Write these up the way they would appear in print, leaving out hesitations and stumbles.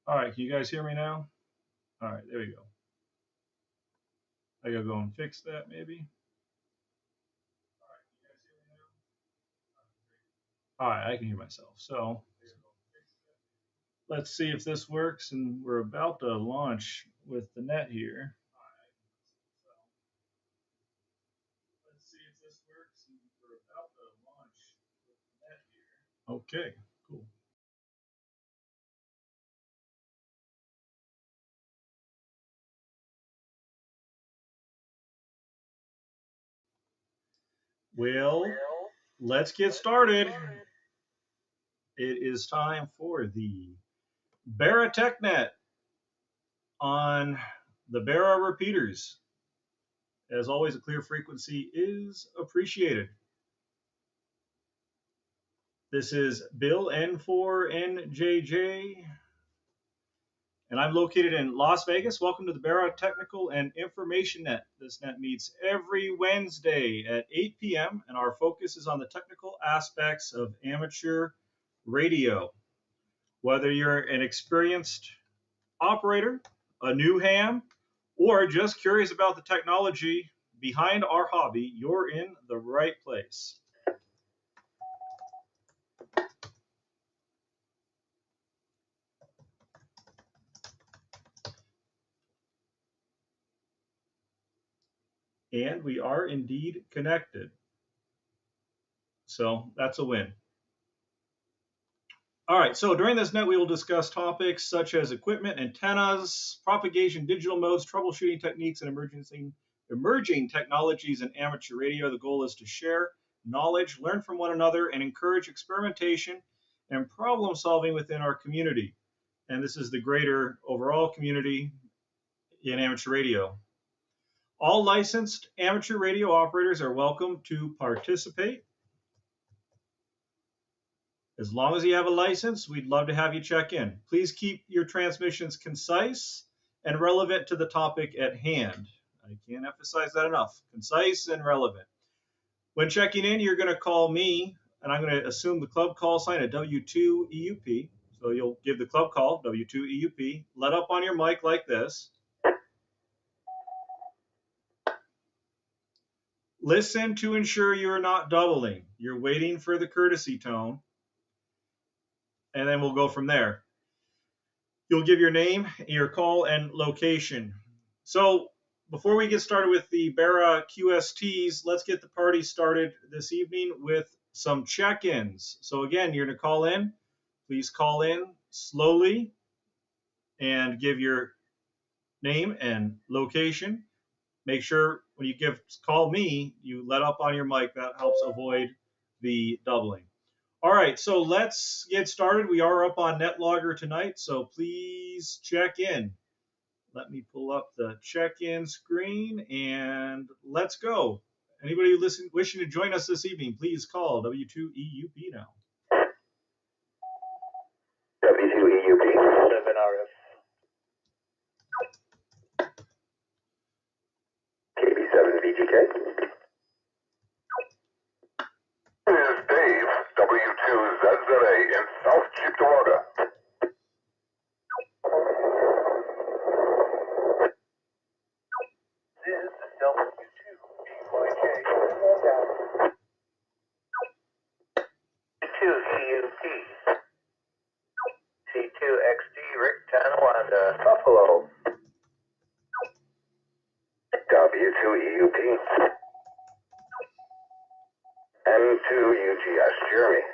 All right, can you guys hear me now? All right, there we go. I gotta go and fix that maybe. All right, I can hear myself. So let's see if this works. And we're about to launch with the net here. Let's see if this works. And we're about to launch with the net here. Okay, cool. Well, let's get started. It is time for the BARRA TechNet on the BARRA repeaters. As always, a clear frequency is appreciated. This is Bill N4NJJ, and I'm located in Las Vegas. Welcome to the BARRA Technical and Information Net. This net meets every Wednesday at 8 p.m., and our focus is on the technical aspects of amateur radio. Whether you're an experienced operator, a new ham, or just curious about the technology behind our hobby, you're in the right place. And we are indeed connected. So that's a win. All right, so during this net, we will discuss topics such as equipment, antennas, propagation, digital modes, troubleshooting techniques, and emerging technologies in amateur radio. The goal is to share knowledge, learn from one another, and encourage experimentation and problem solving within our community. And this is the greater overall community in amateur radio. All licensed amateur radio operators are welcome to participate. As long as you have a license, we'd love to have you check in. Please keep your transmissions concise and relevant to the topic at hand. I can't emphasize that enough. Concise and relevant. When checking in, you're going to call me, and I'm going to assume the club call sign at W2EUP. So you'll give the club call, W2EUP. Let up on your mic like this. Listen to ensure you're not doubling. You're waiting for the courtesy tone, and then we'll go from there. You'll give your name, your call, and location. So before we get started with the BARRA QSTs, let's get the party started this evening with some check-ins. So again, you're going to call in. Please call in slowly and give your name and location. Make sure when you call me, you let up on your mic. That helps avoid the doubling. All right, so let's get started. We are up on NetLogger tonight, so please check in. Let me pull up the check-in screen and let's go. Anybody wishing to join us this evening, please call W2EUP now. W2EUP, 7RF. KB7VGK. This is Dave, W2ZZA in South Cheektowaga. This is W2BYK. 2EUP. C2XD Rick Tanawanda, Buffalo. W2EUP. M2UGS Jeremy.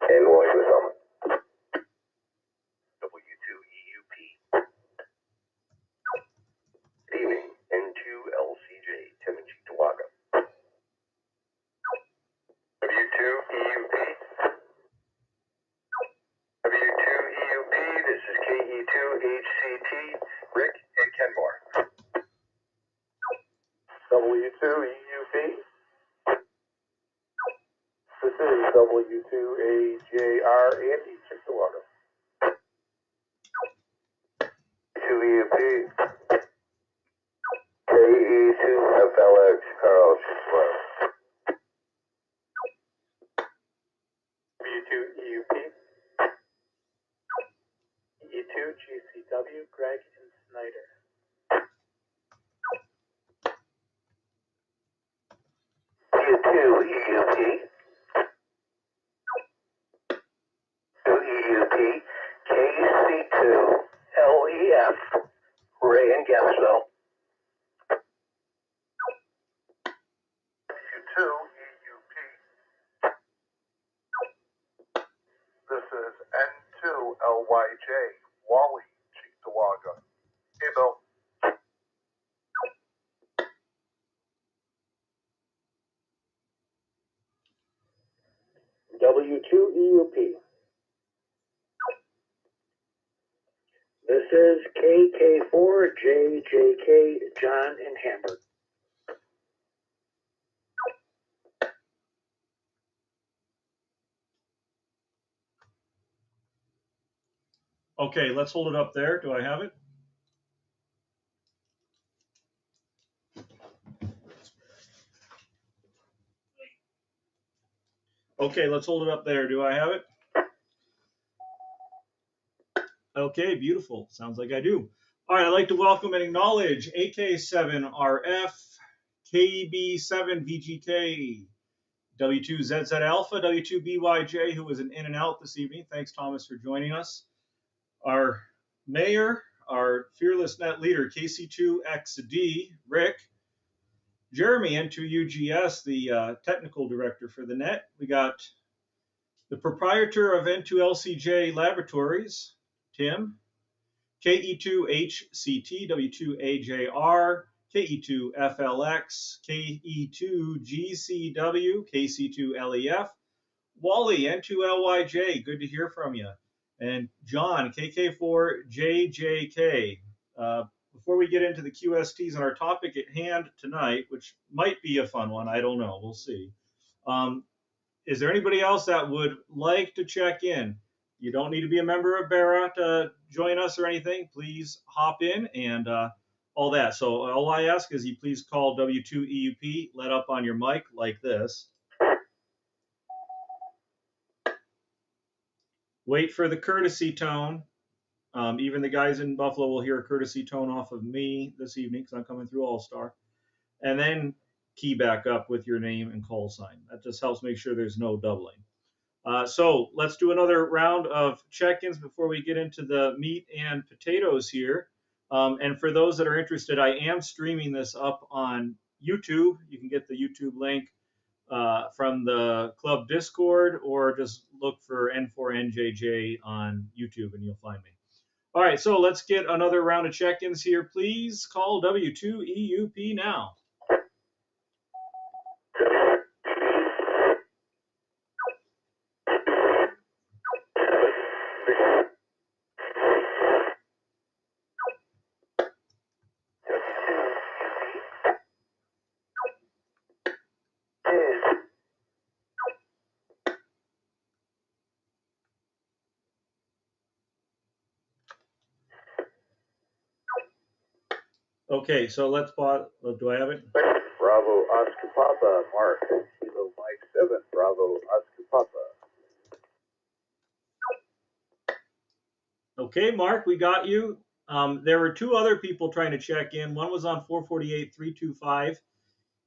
In Williamson. W2EUP. Evening. N2LCJ Tim and Cheektowaga. W2EUP. W2EUP, this is KE2HCT, Rick and Kenmore. W2EUP. This is W2AJR Andy Cheektowaga. 2EUP. KE2FLX Carl Schwartz. W2EUP. E2G Greg, and Snyder. U2 EUP, KC2 LEF, Ray and Gansville. U2 EUP. This is N2LYJ, Wally, Cheektowaga. Hey, Bill. W2EUP. This is KK4JJK, John and Hamburg. Okay, let's hold it up there. Do I have it? Okay, let's hold it up there. Do I have it? Okay, beautiful. Sounds like I do. All right, I'd like to welcome and acknowledge AK7RF, KB7VGK, W2ZZ Alpha, W2BYJ, who was an in and out this evening. Thanks, Thomas, for joining us. Our mayor, our fearless net leader, KC2XD, Rick, Jeremy, N2UGS, the technical director for the net. We got the proprietor of N2LCJ Laboratories, Tim, KE2HCT, W2AJR, KE2FLX, KE2GCW, KC2LEF, Wally, N2LYJ, good to hear from you. And John, KK4JJK. Before we get into the QSTs and our topic at hand tonight, which might be a fun one, I don't know, we'll see. Is there anybody else that would like to check in? You don't need to be a member of BARRA to join us or anything. Please hop in and all that. So all I ask is you please call W2EUP, let up on your mic like this. Wait for the courtesy tone. Even the guys in Buffalo will hear a courtesy tone off of me this evening because I'm coming through All-Star. And then key back up with your name and call sign. That just helps make sure there's no doubling. So let's do another round of check-ins before we get into the meat and potatoes here. And for those that are interested, I am streaming this up on YouTube. You can get the YouTube link from the club Discord, or just look for N4NJJ on YouTube and you'll find me. All right, so let's get another round of check-ins here. Please call W2EUP now. Okay, so let's pause. Do I have it? Bravo, Oscar Papa, Mark, Kilo Mike 7, Bravo, Oscar Papa. Okay, Mark, we got you. There were two other people trying to check in. One was on 448-325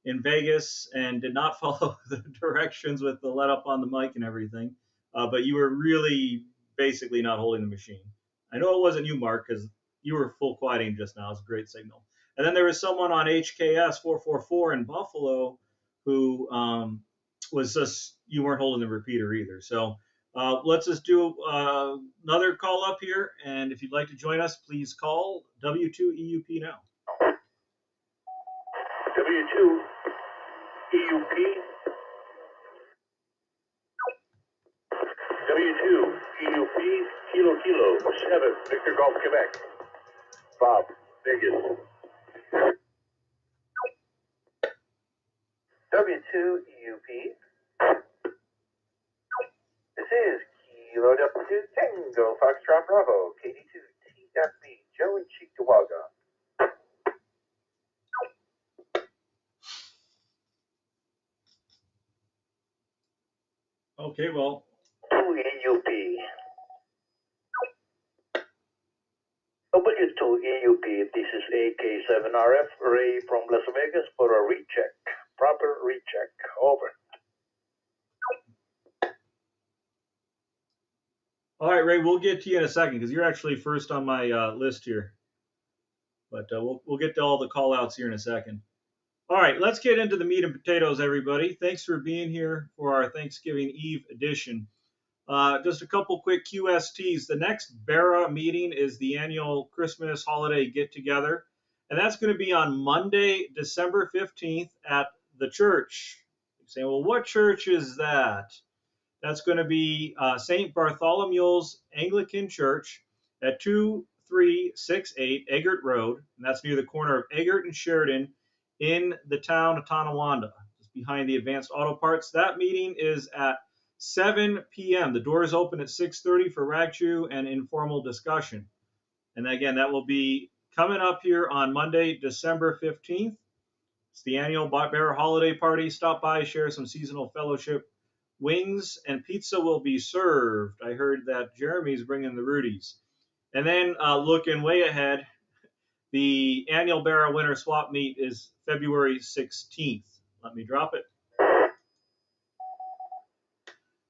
in Vegas and did not follow the directions with the let up on the mic and everything. But you were really basically not holding the machine. I know it wasn't you, Mark, because you were full quieting just now. It's a great signal. And then there was someone on HKS 444 in Buffalo who was just, you weren't holding the repeater either. So let's just do another call up here. And if you'd like to join us, please call W2EUP now. W2EUP. W2EUP, Kilo Kilo 7, Victor Golf, Quebec. Bob, Vegas. W2EUP. This is Kilo W2 Tango Foxtrot Bravo, KD2 T.B, Joe and Cheektowaga. Okay, well. W2EUP. W2 to EUP, this is AK7RF, Ray from Las Vegas for a recheck. Proper recheck. Over. All right, Ray, we'll get to you in a second because you're actually first on my list here. But we'll get to all the call outs here in a second. All right, let's get into the meat and potatoes, everybody. Thanks for being here for our Thanksgiving Eve edition. Just a couple quick QSTs. The next BARRA meeting is the annual Christmas holiday get together, and that's going to be on Monday, December 15th at the church. You're saying, well, what church is that? That's going to be St. Bartholomew's Anglican Church at 2368 Eggert Road, and that's near the corner of Eggert and Sheridan in the town of Tonawanda, just behind the Advanced Auto Parts. That meeting is at 7 p.m. The doors open at 6:30 for rag chew and informal discussion. And again, that will be coming up here on Monday, December 15th. It's the annual BARRA holiday party. Stop by, share some seasonal fellowship. Wings and pizza will be served. I heard that Jeremy's bringing the Rudies. And then looking way ahead, the annual BARRA Winter Swap Meet is February 16th. Let me drop it.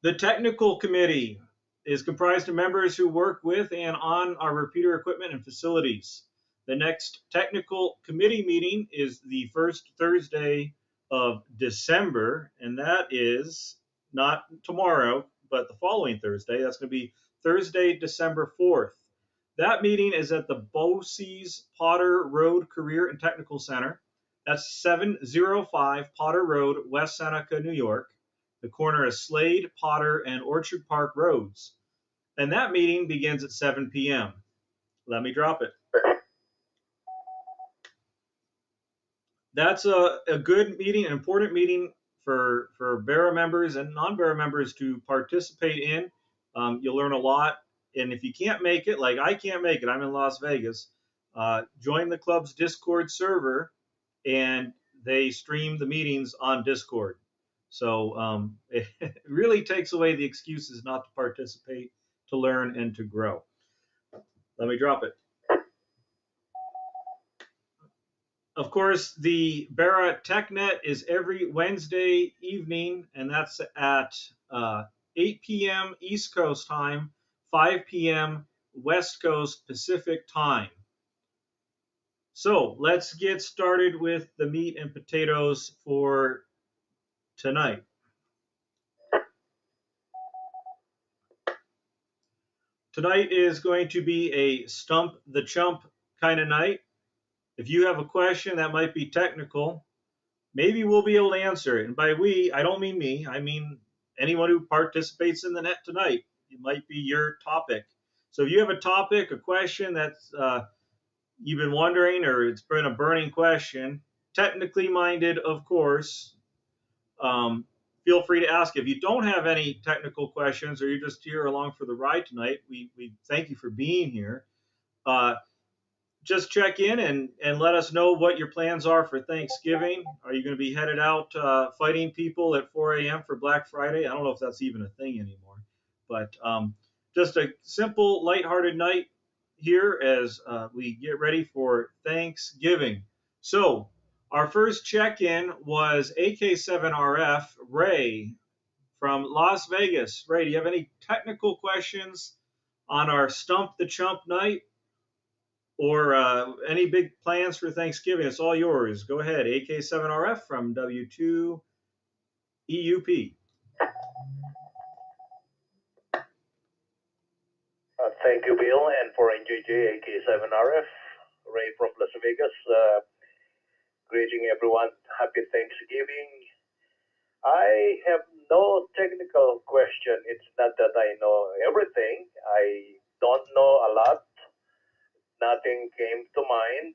The technical committee is comprised of members who work with and on our repeater equipment and facilities. The next technical committee meeting is the first Thursday of December, and that is not tomorrow, but the following Thursday. That's going to be Thursday, December 4th. That meeting is at the Bosse's Potter Road Career and Technical Center. That's 705 Potter Road, West Seneca, New York, the corner of Slade, Potter, and Orchard Park Roads. And that meeting begins at 7 p.m. Let me drop it. That's a good meeting, an important meeting for BARRA members and non-BARRA members to participate in. You'll learn a lot. And if you can't make it, like I can't make it, I'm in Las Vegas, join the club's Discord server, and they stream the meetings on Discord. So it really takes away the excuses not to participate, to learn, and to grow. Let me drop it. Of course, the BARRA TechNet is every Wednesday evening, and that's at 8 p.m. East Coast time, 5 p.m. West Coast Pacific time. So let's get started with the meat and potatoes for tonight. Tonight is going to be a stump the chump kind of night. If you have a question that might be technical, maybe we'll be able to answer it. And by we, I don't mean me. I mean anyone who participates in the net tonight. It might be your topic. So if you have a topic, a question that's you've been wondering, or it's been a burning question, technically minded, of course, feel free to ask. If you don't have any technical questions or you're just here along for the ride tonight, we thank you for being here. Just check in and let us know what your plans are for Thanksgiving. Are you going to be headed out fighting people at 4 a.m. for Black Friday? I don't know if that's even a thing anymore. But just a simple, lighthearted night here as we get ready for Thanksgiving. So our first check-in was AK7RF, Ray from Las Vegas. Ray, do you have any technical questions on our Stump the Chump night? Or any big plans for Thanksgiving? It's all yours. Go ahead. AK7RF from W2 EUP. Thank you, Bill, and for NJJ AK7RF, Ray from Las Vegas. Greeting everyone. Happy Thanksgiving. I have no technical question. It's not that I know everything. I don't know a lot. Nothing came to mind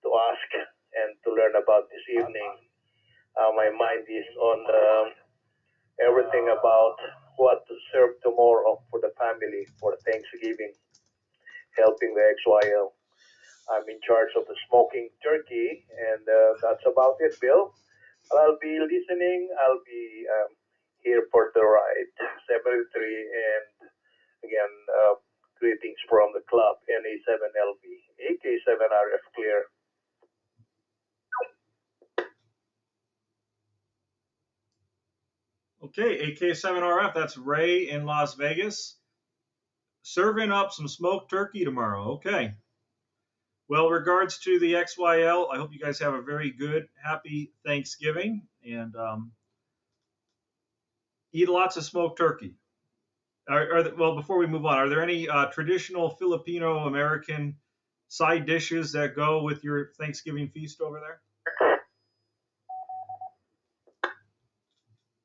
to ask and to learn about this evening. My mind is on everything about what to serve tomorrow for the family for Thanksgiving, helping the XYL. I'm in charge of the smoking turkey, and that's about it, Bill. I'll be listening. I'll be here for the ride, 73, and again, Greetings from the club NA7LB, AK7RF clear. Okay, AK7RF, that's Ray in Las Vegas. Serving up some smoked turkey tomorrow. Okay. Well, regards to the XYL, I hope you guys have a very good, happy Thanksgiving and eat lots of smoked turkey. Well, before we move on, are there any traditional Filipino American side dishes that go with your Thanksgiving feast over there?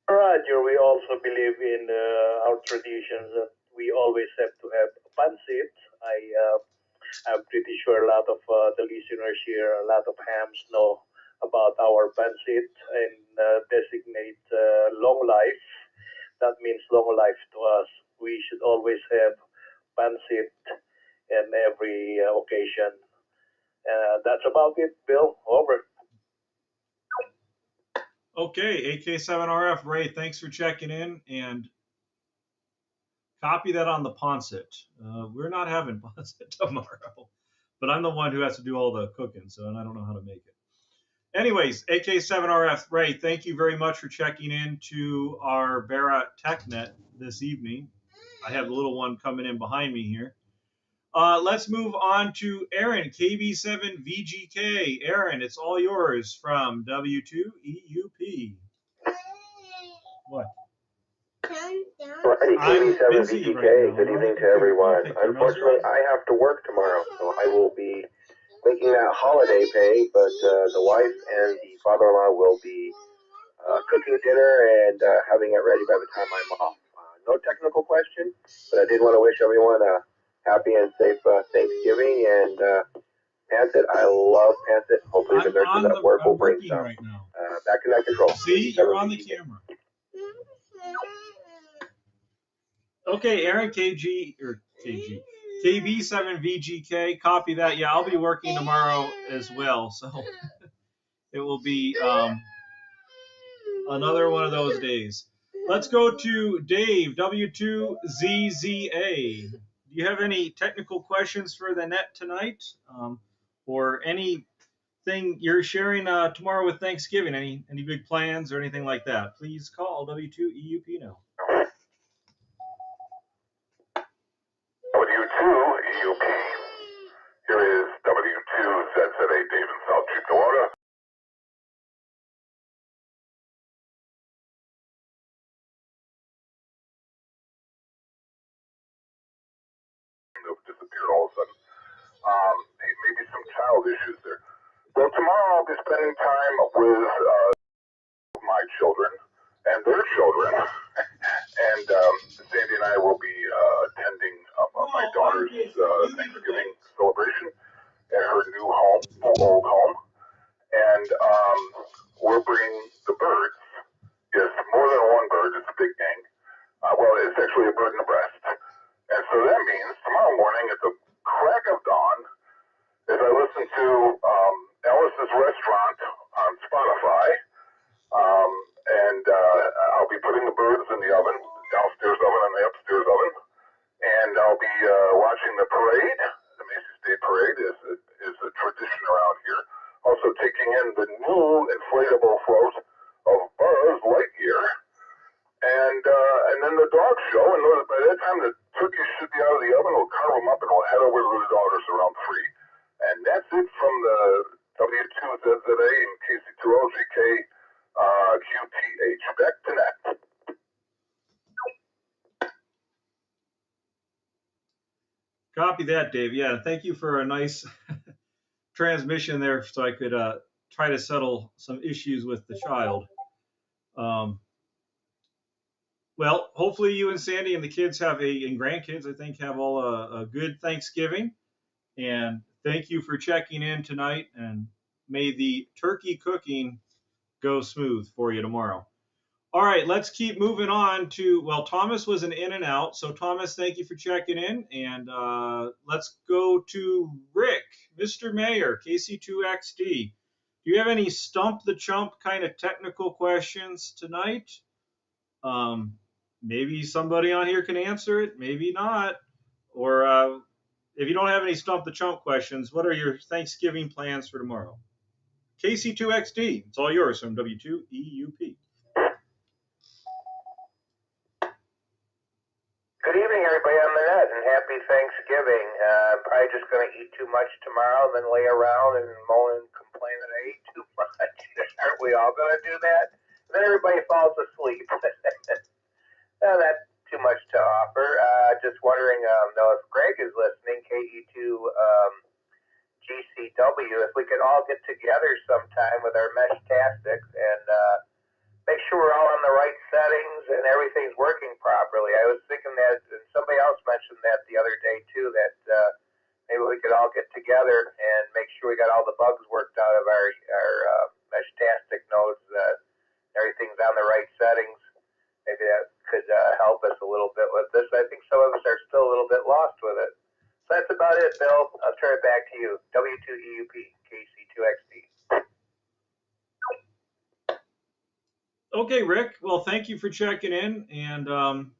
Roger, we also believe in our traditions that we always have to have pancit. I'm pretty sure a lot of the listeners here, a lot of hams know about our pancit and designate long life. That means long life to us. We should always have pancit in every occasion. That's about it, Bill. Over. Okay, AK7RF, Ray, thanks for checking in and copy that on the Ponset. We're not having Ponset tomorrow, but I'm the one who has to do all the cooking, so and I don't know how to make it. Anyways, AK7RF, Ray, thank you very much for checking in to our BARRA TechNet this evening. I have the little one coming in behind me here. Let's move on to Aaron, KB7VGK. Aaron, it's all yours from W2EUP. What? Righty, KB7VGK. Good evening to everyone. Unfortunately, I have to work tomorrow, so I will be making that holiday pay, but the wife and the father-in-law will be cooking dinner and having it ready by the time I'm off. No technical question, but I did want to wish everyone a happy and safe Thanksgiving, and Pancit, I love Pancit. Hopefully the nurses at work will bring some. Right now. Back in that control. See, you're on the camera. Okay, Aaron KB7VGK, copy that. Yeah, I'll be working tomorrow as well, so it will be another one of those days. Let's go to Dave, W2ZZA. Do you have any technical questions for the net tonight? Or anything you're sharing tomorrow with Thanksgiving? Any big plans or anything like that? Please call W2EUP now. W2EUP. Here is W2ZZA, Dave in South Chief, Florida. Disappeared all of a sudden. Maybe some child issues there. Well, tomorrow I'll be spending time with my children and their children. And Sandy and I will be attending my daughter's Thanksgiving celebration at her new home, old home. And we're bringing the birds. Yes, more than one bird. It's a big gang. Well, it's actually a bird and a breast. And so that means tomorrow morning at the crack of dawn, as I listen to Alice's Restaurant on Spotify, and I'll be putting the birds in the oven, downstairs oven and the upstairs oven, and I'll be watching the parade. The Macy's Day Parade is a tradition around here. Also taking in the new inflatable float of Buzz Lightyear, and then the dog show. And by that time the turkeys should be out of the oven. We'll carve them up and we'll head over to the daughters around 3. And that's it from the W2ZZA and KC2LGK QTH. Back to net. Copy that, Dave. Yeah, thank you for a nice transmission there so I could try to settle some issues with the child. Well, hopefully you and Sandy and the kids and grandkids, I think, have all a good Thanksgiving. And thank you for checking in tonight. And may the turkey cooking go smooth for you tomorrow. All right, let's keep moving on to, well, Thomas was an in and out. So, Thomas, thank you for checking in. And let's go to Rick, Mr. Mayor, KC2XD. Do you have any stump the chump kind of technical questions tonight? Maybe somebody on here can answer it, maybe not. Or if you don't have any Stump the Chump questions, what are your Thanksgiving plans for tomorrow? KC2XD, it's all yours from W2EUP. Good evening, everybody on the net, and happy Thanksgiving. Probably just going to eat too much tomorrow, and then lay around and moan and complain that I ate too much. Aren't we all going to do that? And then everybody falls asleep. That's too much to offer. Just wondering, though, if Greg is listening, KE2 GCW, if we could all get together sometime with our mesh tastics and make sure we're all on the right settings and everything's working properly. I was thinking that, and somebody else mentioned that the other day too, that maybe we could all get together and make sure we got all the bugs worked out of our Meshtastic nodes, that everything's on the right settings. Maybe that could help us a little bit with this. I think some of us are still a little bit lost with it. So that's about it, Bill. I'll turn it back to you. W2EUP, KC2XD. Okay, Rick. Well, thank you for checking in, and I'm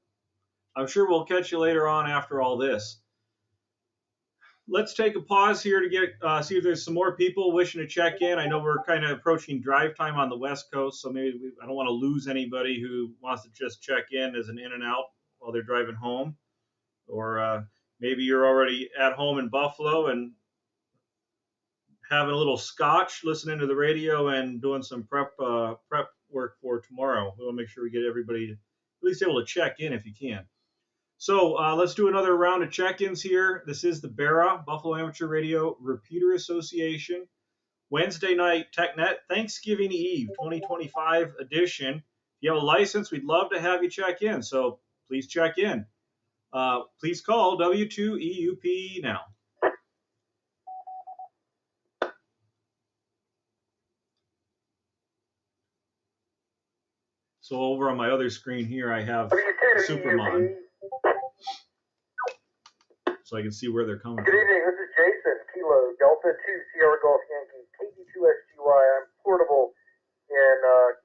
sure we'll catch you later on after all this. Let's take a pause here to get see if there's some more people wishing to check in. I know we're kind of approaching drive time on the West Coast, so maybe I don't want to lose anybody who wants to just check in as an in and out while they're driving home, or maybe you're already at home in Buffalo and having a little scotch, listening to the radio, and doing some prep work for tomorrow. We want to make sure we get everybody at least able to check in if you can. So let's do another round of check-ins here. This is the BARRA, Buffalo Amateur Radio Repeater Association, Wednesday night TechNet Thanksgiving Eve 2025 edition. If you have a license, we'd love to have you check in, so please check in. Please call W2EUP now. So over on my other screen here, I have Supermon, so I can see where they're coming Good from. evening, this is Jason, Kilo, Delta 2, Sierra Golf Yankee, KD2SGY. I'm portable in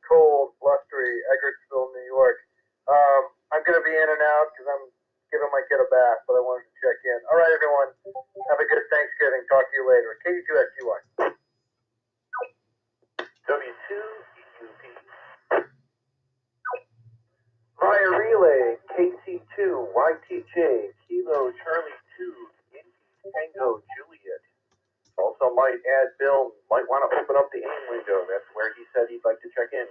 cold, blustery Eggertsville, New York. I'm going to be in and out because I'm giving my kid a bath, but I wanted to check in. All right, everyone, have a good Thanksgiving. Talk to you later. KD2SGY. W2EUP. Via relay, KC2, YTJ, Kilo, Charlie 2, Indy, Tango, Juliet. Also might add Bill, might want to open up the AIM window. That's where he said he'd like to check in.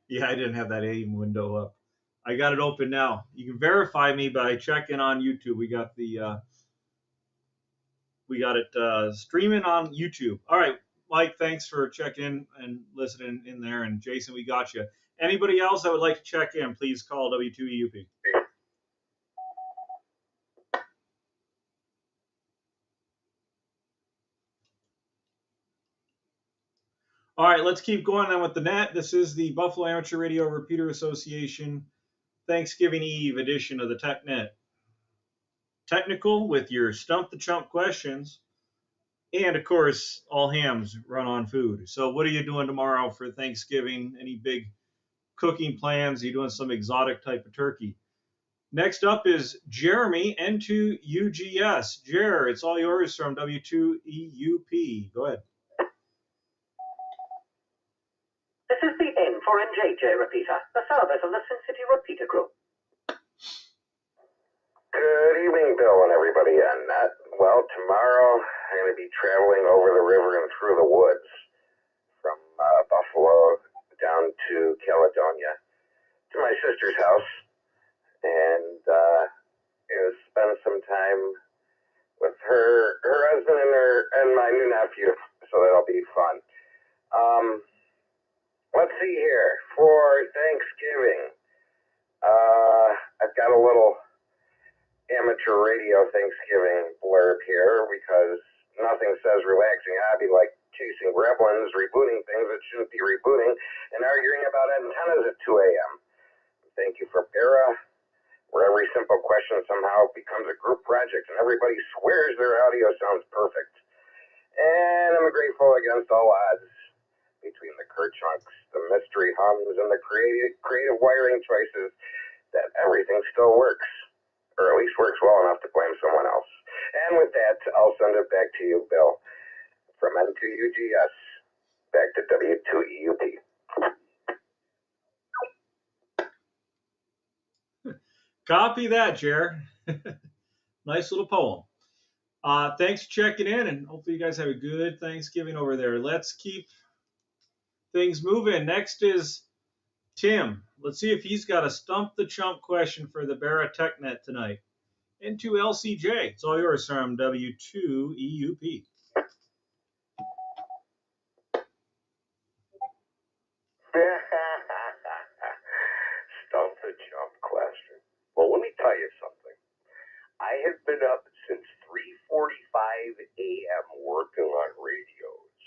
Yeah, I didn't have that AIM window up. I got it open now. You can verify me by checking on YouTube. We got it streaming on YouTube. All right, Mike, thanks for checking and listening in there. And Jason, we got you. Anybody else that would like to check in, please call W2EUP. All right, let's keep going then with the net. This is the Buffalo Amateur Radio Repeater Association Thanksgiving Eve edition of the TechNet. Technical with your Stump the Chump questions. And of course, all hams run on food. So what are you doing tomorrow for Thanksgiving? Any big cooking plans? Are you doing some exotic type of turkey? Next up is Jeremy, N2UGS. Jer, it's all yours from W2EUP. Go ahead. This is the N4NJJ repeater, the service of the Sin City Repeater Group. Good evening, Bill and everybody on that. Well, tomorrow I'm going to be traveling over the river and through the woods from Buffalo down to Caledonia to my sister's house and spend some time with her husband and my new nephew. So that'll be fun. Let's see here. For Thanksgiving, I've got a little amateur radio Thanksgiving blurb here because nothing says relaxing hobby like chasing gremlins, rebooting things that shouldn't be rebooting, and arguing about antennas at 2 a.m. Thank you for BARRA, where every simple question somehow becomes a group project and everybody swears their audio sounds perfect. And I'm grateful against all odds between the Kerchunks, the mystery hums, and the creative wiring choices that everything still works, or at least works well enough to blame someone else. And with that, I'll send it back to you, Bill. From N2UGS, back to W2EUP. Copy that, Jer. Nice little poem. Thanks for checking in, and hopefully you guys have a good Thanksgiving over there. Let's keep things moving. Next is Tim. Let's see if he's got a stump the chump question for the BARRA TechNet tonight. Into LCJ. It's all yours from W2EUP. Stump the jump question. Well, let me tell you something. I have been up since 3:45 a.m. working on radios.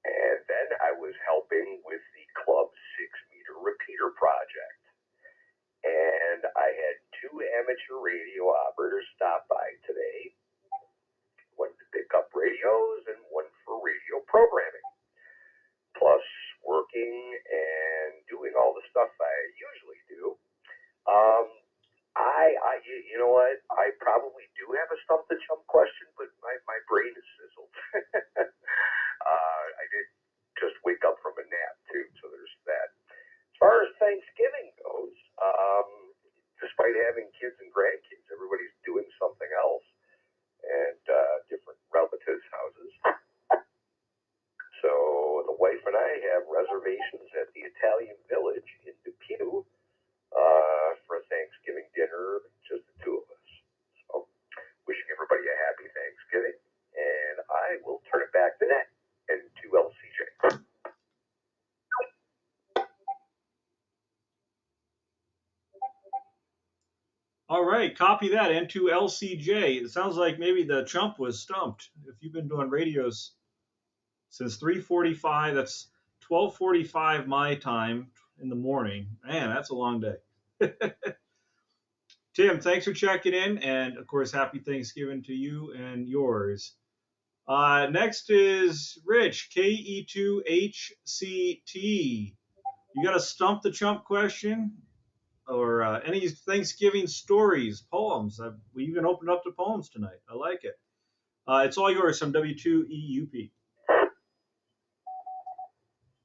And then I was helping with the Club 6-meter repeater project. And I had 2 amateur radio operators stop by today. One to pick up radios and one for radio programming. Plus working and doing all the stuff I usually do. You know what? I probably do have a stump the chump question, but my brain is sizzled. I did just wake up from a nap too, so there's that. As far as Thanksgiving goes, despite having kids and grandkids, everybody's doing something else and different relatives' houses. So the wife and I have reservations at the Italian Village in Depew for Thanksgiving dinner, just the 2 of us. So wishing everybody a happy Thanksgiving, and I will turn it back to Ned and to LCJ. All right, copy that. Into LCJ. It sounds like maybe the chump was stumped. If you've been doing radios since 3:45, that's 12:45 my time in the morning. Man, that's a long day. Tim, thanks for checking in, and of course, happy Thanksgiving to you and yours. Next is Rich, KE2HCT. You got a stump the chump question? Or any Thanksgiving stories, poems? We even opened up to poems tonight. I like it. It's all yours from W2EUP.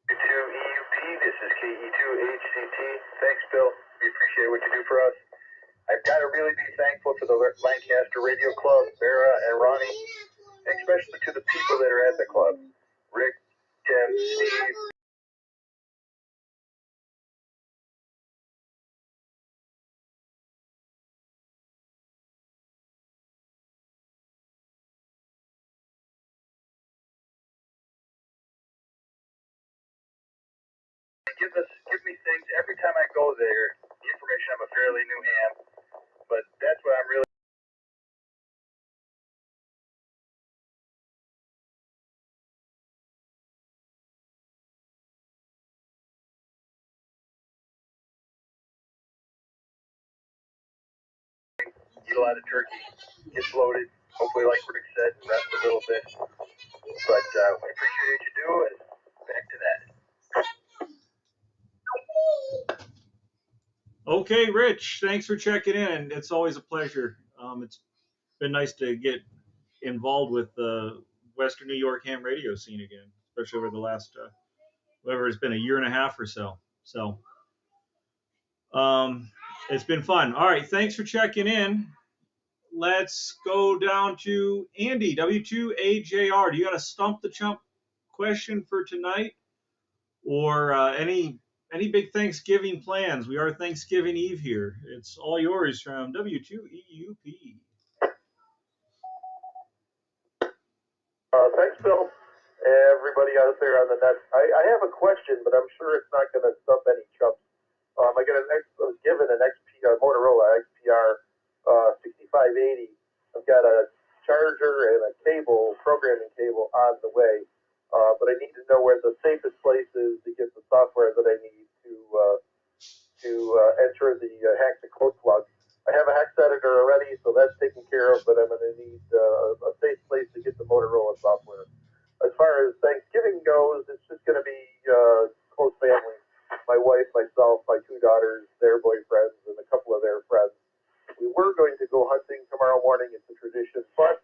W2EUP, this is KE2HCT. Thanks, Bill. We appreciate what you do for us. I've got to really be thankful to the Lancaster Radio Club, BARRA, and Ronnie, especially to the people that are at the club. Rick, Tim, Steve. Give me things every time I go there. The information, I'm a fairly new ham, but that's what I'm really. Eat a lot of turkey, get bloated, hopefully like Rick said, rest a little bit. But we appreciate what you do, and back to that. Okay, Rich, thanks for checking in. It's always a pleasure. It's been nice to get involved with the Western New York ham radio scene again, especially over the last, whatever it's been, a year and a half or so. So it's been fun. All right, thanks for checking in. Let's go down to Andy, W2AJR. Do you got a stump the chump question for tonight, or any big Thanksgiving plans? We are Thanksgiving Eve here. It's all yours from W2EUP. Thanks, Bill. Everybody out there on the net. I have a question, but I'm sure it's not going to stump any chumps. I was given an Motorola XPR 6580. I've got a charger and a programming cable on the way, but I need to know where the safest place is to get the software that I need to enter the hack the code plug. I have a hex editor already, so that's taken care of, but I'm going to need a safe place to get the Motorola software. As far as Thanksgiving goes, it's just going to be close family. My wife, myself, my two daughters, their boyfriends, and a couple of their friends. We were going to go hunting tomorrow morning. It's a tradition, but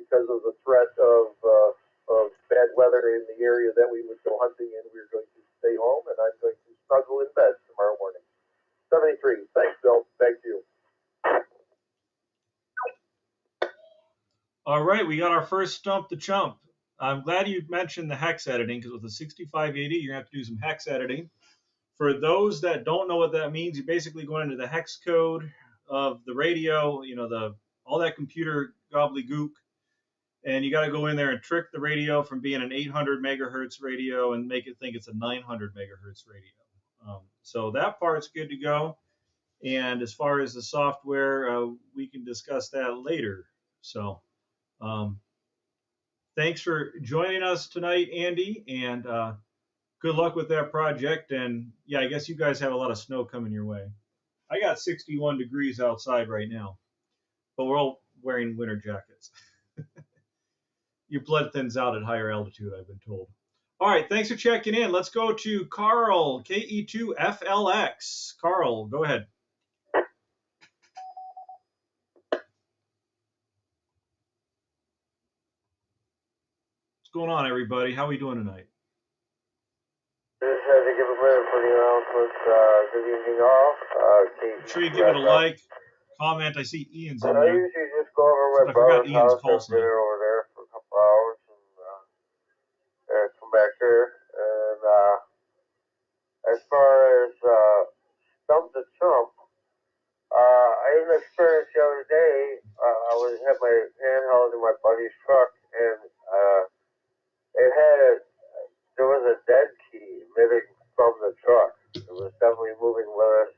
because of the threat of bad weather in the area that we would go hunting in, we're going to stay home, and I'm going to snuggle in bed tomorrow morning. 73. Thanks, Bill. Thank you. All right, we got our first stump the chump. I'm glad you mentioned the hex editing, because with the 6580, you're going to have to do some hex editing. For those that don't know what that means, you basically go into the hex code of the radio, all that computer gobbledygook, and you got to go in there and trick the radio from being an 800 megahertz radio and make it think it's a 900 megahertz radio. So that part's good to go. And as far as the software, we can discuss that later. So thanks for joining us tonight, Andy, and good luck with that project. And yeah, I guess you guys have a lot of snow coming your way. I got 61 degrees outside right now, but we're all wearing winter jackets. Your blood thins out at higher altitude, I've been told. All right, thanks for checking in. Let's go to Carl, KE2FLX. Carl, go ahead. What's going on, everybody? How are we doing tonight? Just had to give a minute for the announcements. Good evening, all. Make sure you give it a like, comment. I see Ian's in I there. usually just go over my brother's house, have dinner over there for a couple hours, and come back here. And as far as Stump the Chump, I had an experience the other day. I had my handheld in my buddy's truck, and there was a dead key emitting from the truck. It was definitely moving with a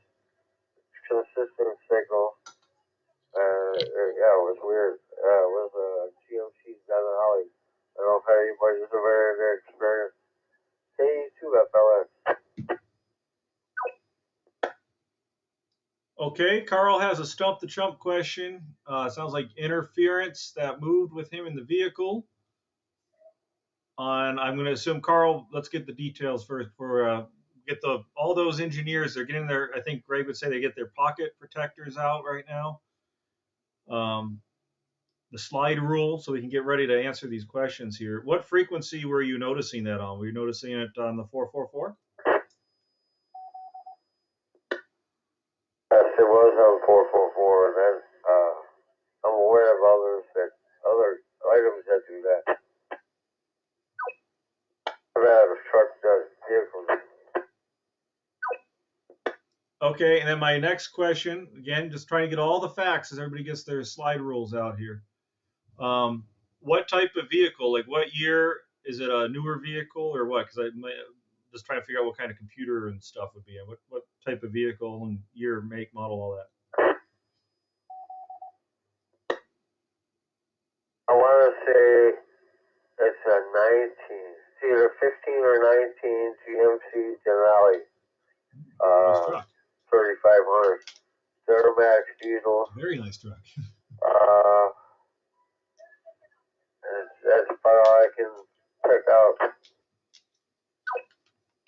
consistent signal. Yeah, it was weird. It was a GMC Denali. I don't know if anybody's ever had that experience. KE2FLX. Okay, Carl has a stump the chump question. Sounds like interference that moved with him in the vehicle. I'm going to assume, Carl, let's get the details first. Get all those engineers. They're getting their. I think Greg would say they get their pocket protectors out right now. The slide rule, so we can get ready to answer these questions here. What frequency were you noticing that on? Were you noticing it on the 444? Yes, it was on 444, and then I'm aware of other items that do that. Okay, and then my next question, again, just trying to get all the facts as everybody gets their slide rules out here. What type of vehicle, like what year, is it a newer vehicle or what? Because I'm just trying to figure out what kind of computer and stuff would be in. What type of vehicle and year, make, model, all that. I want to say it's a 19, it's either 15 or 19 GMC Denali. Nice truck. 3500. Duramax diesel. Very nice truck. That's about all I can pick out.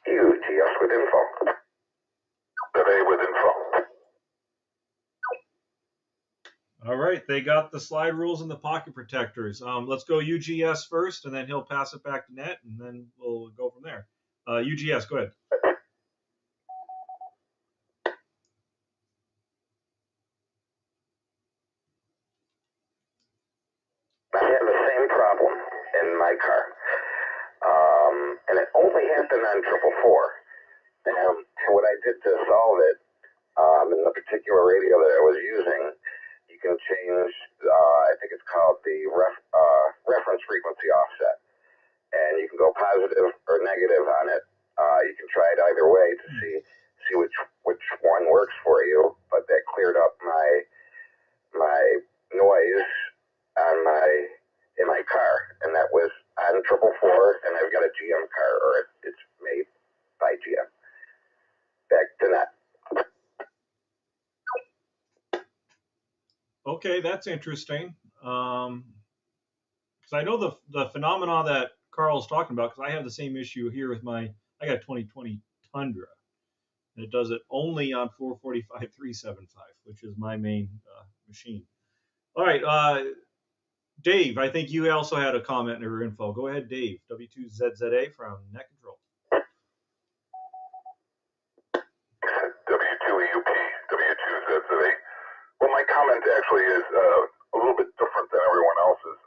UTS with info. Today with info. All right, they got the slide rules and the pocket protectors. Let's go UGS first, and then he'll pass it back to Net, and then we'll go from there. UGS, go ahead. I have the same problem in my car. And it only happened on 444. And what I did to solve it, in the particular radio that I was using, you can change, I think it's called the reference frequency offset. And you can go positive or negative on it. You can try it either way to see which one works for you. But that cleared up my noise in my car, and that was on 444, and I've got a GM car, or it's made by GM. Back to Net. Okay, that's interesting. Because I know the phenomena that Carl's talking about. Because I have the same issue here with I got a 2020 Tundra, and it does it only on 445/375, which is my main machine. All right, Dave, I think you also had a comment in your info. Go ahead, Dave. W2ZZA from Net Control. W2EUP, W2ZZA. Well, my comment actually is a little bit different than everyone else's.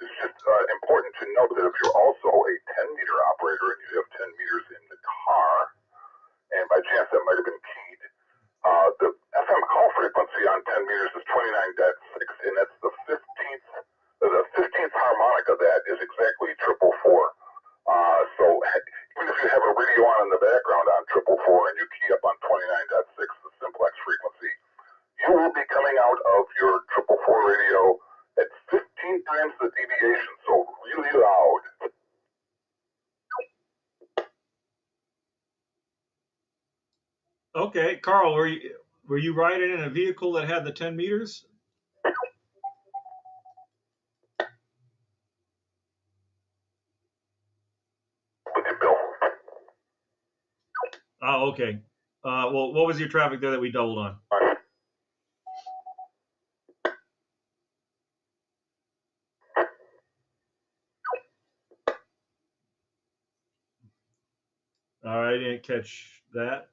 It's just important to note that if you're also a 10-meter operator and you have 10 meters in the car, and by chance that might have been keyed, the FM call frequency on 10 meters is 29.6, and that's the 15th harmonic of that is exactly 444. So even if you have a radio on in the background on 444 and you key up on 29.6, the simplex frequency, you will be coming out of your 444 radio at 15 times the deviation, so really loud. Okay, Carl, were you riding in a vehicle that had the 10 meters? Bill. Oh, okay. Well, what was your traffic there that we doubled on? All right, I didn't catch that,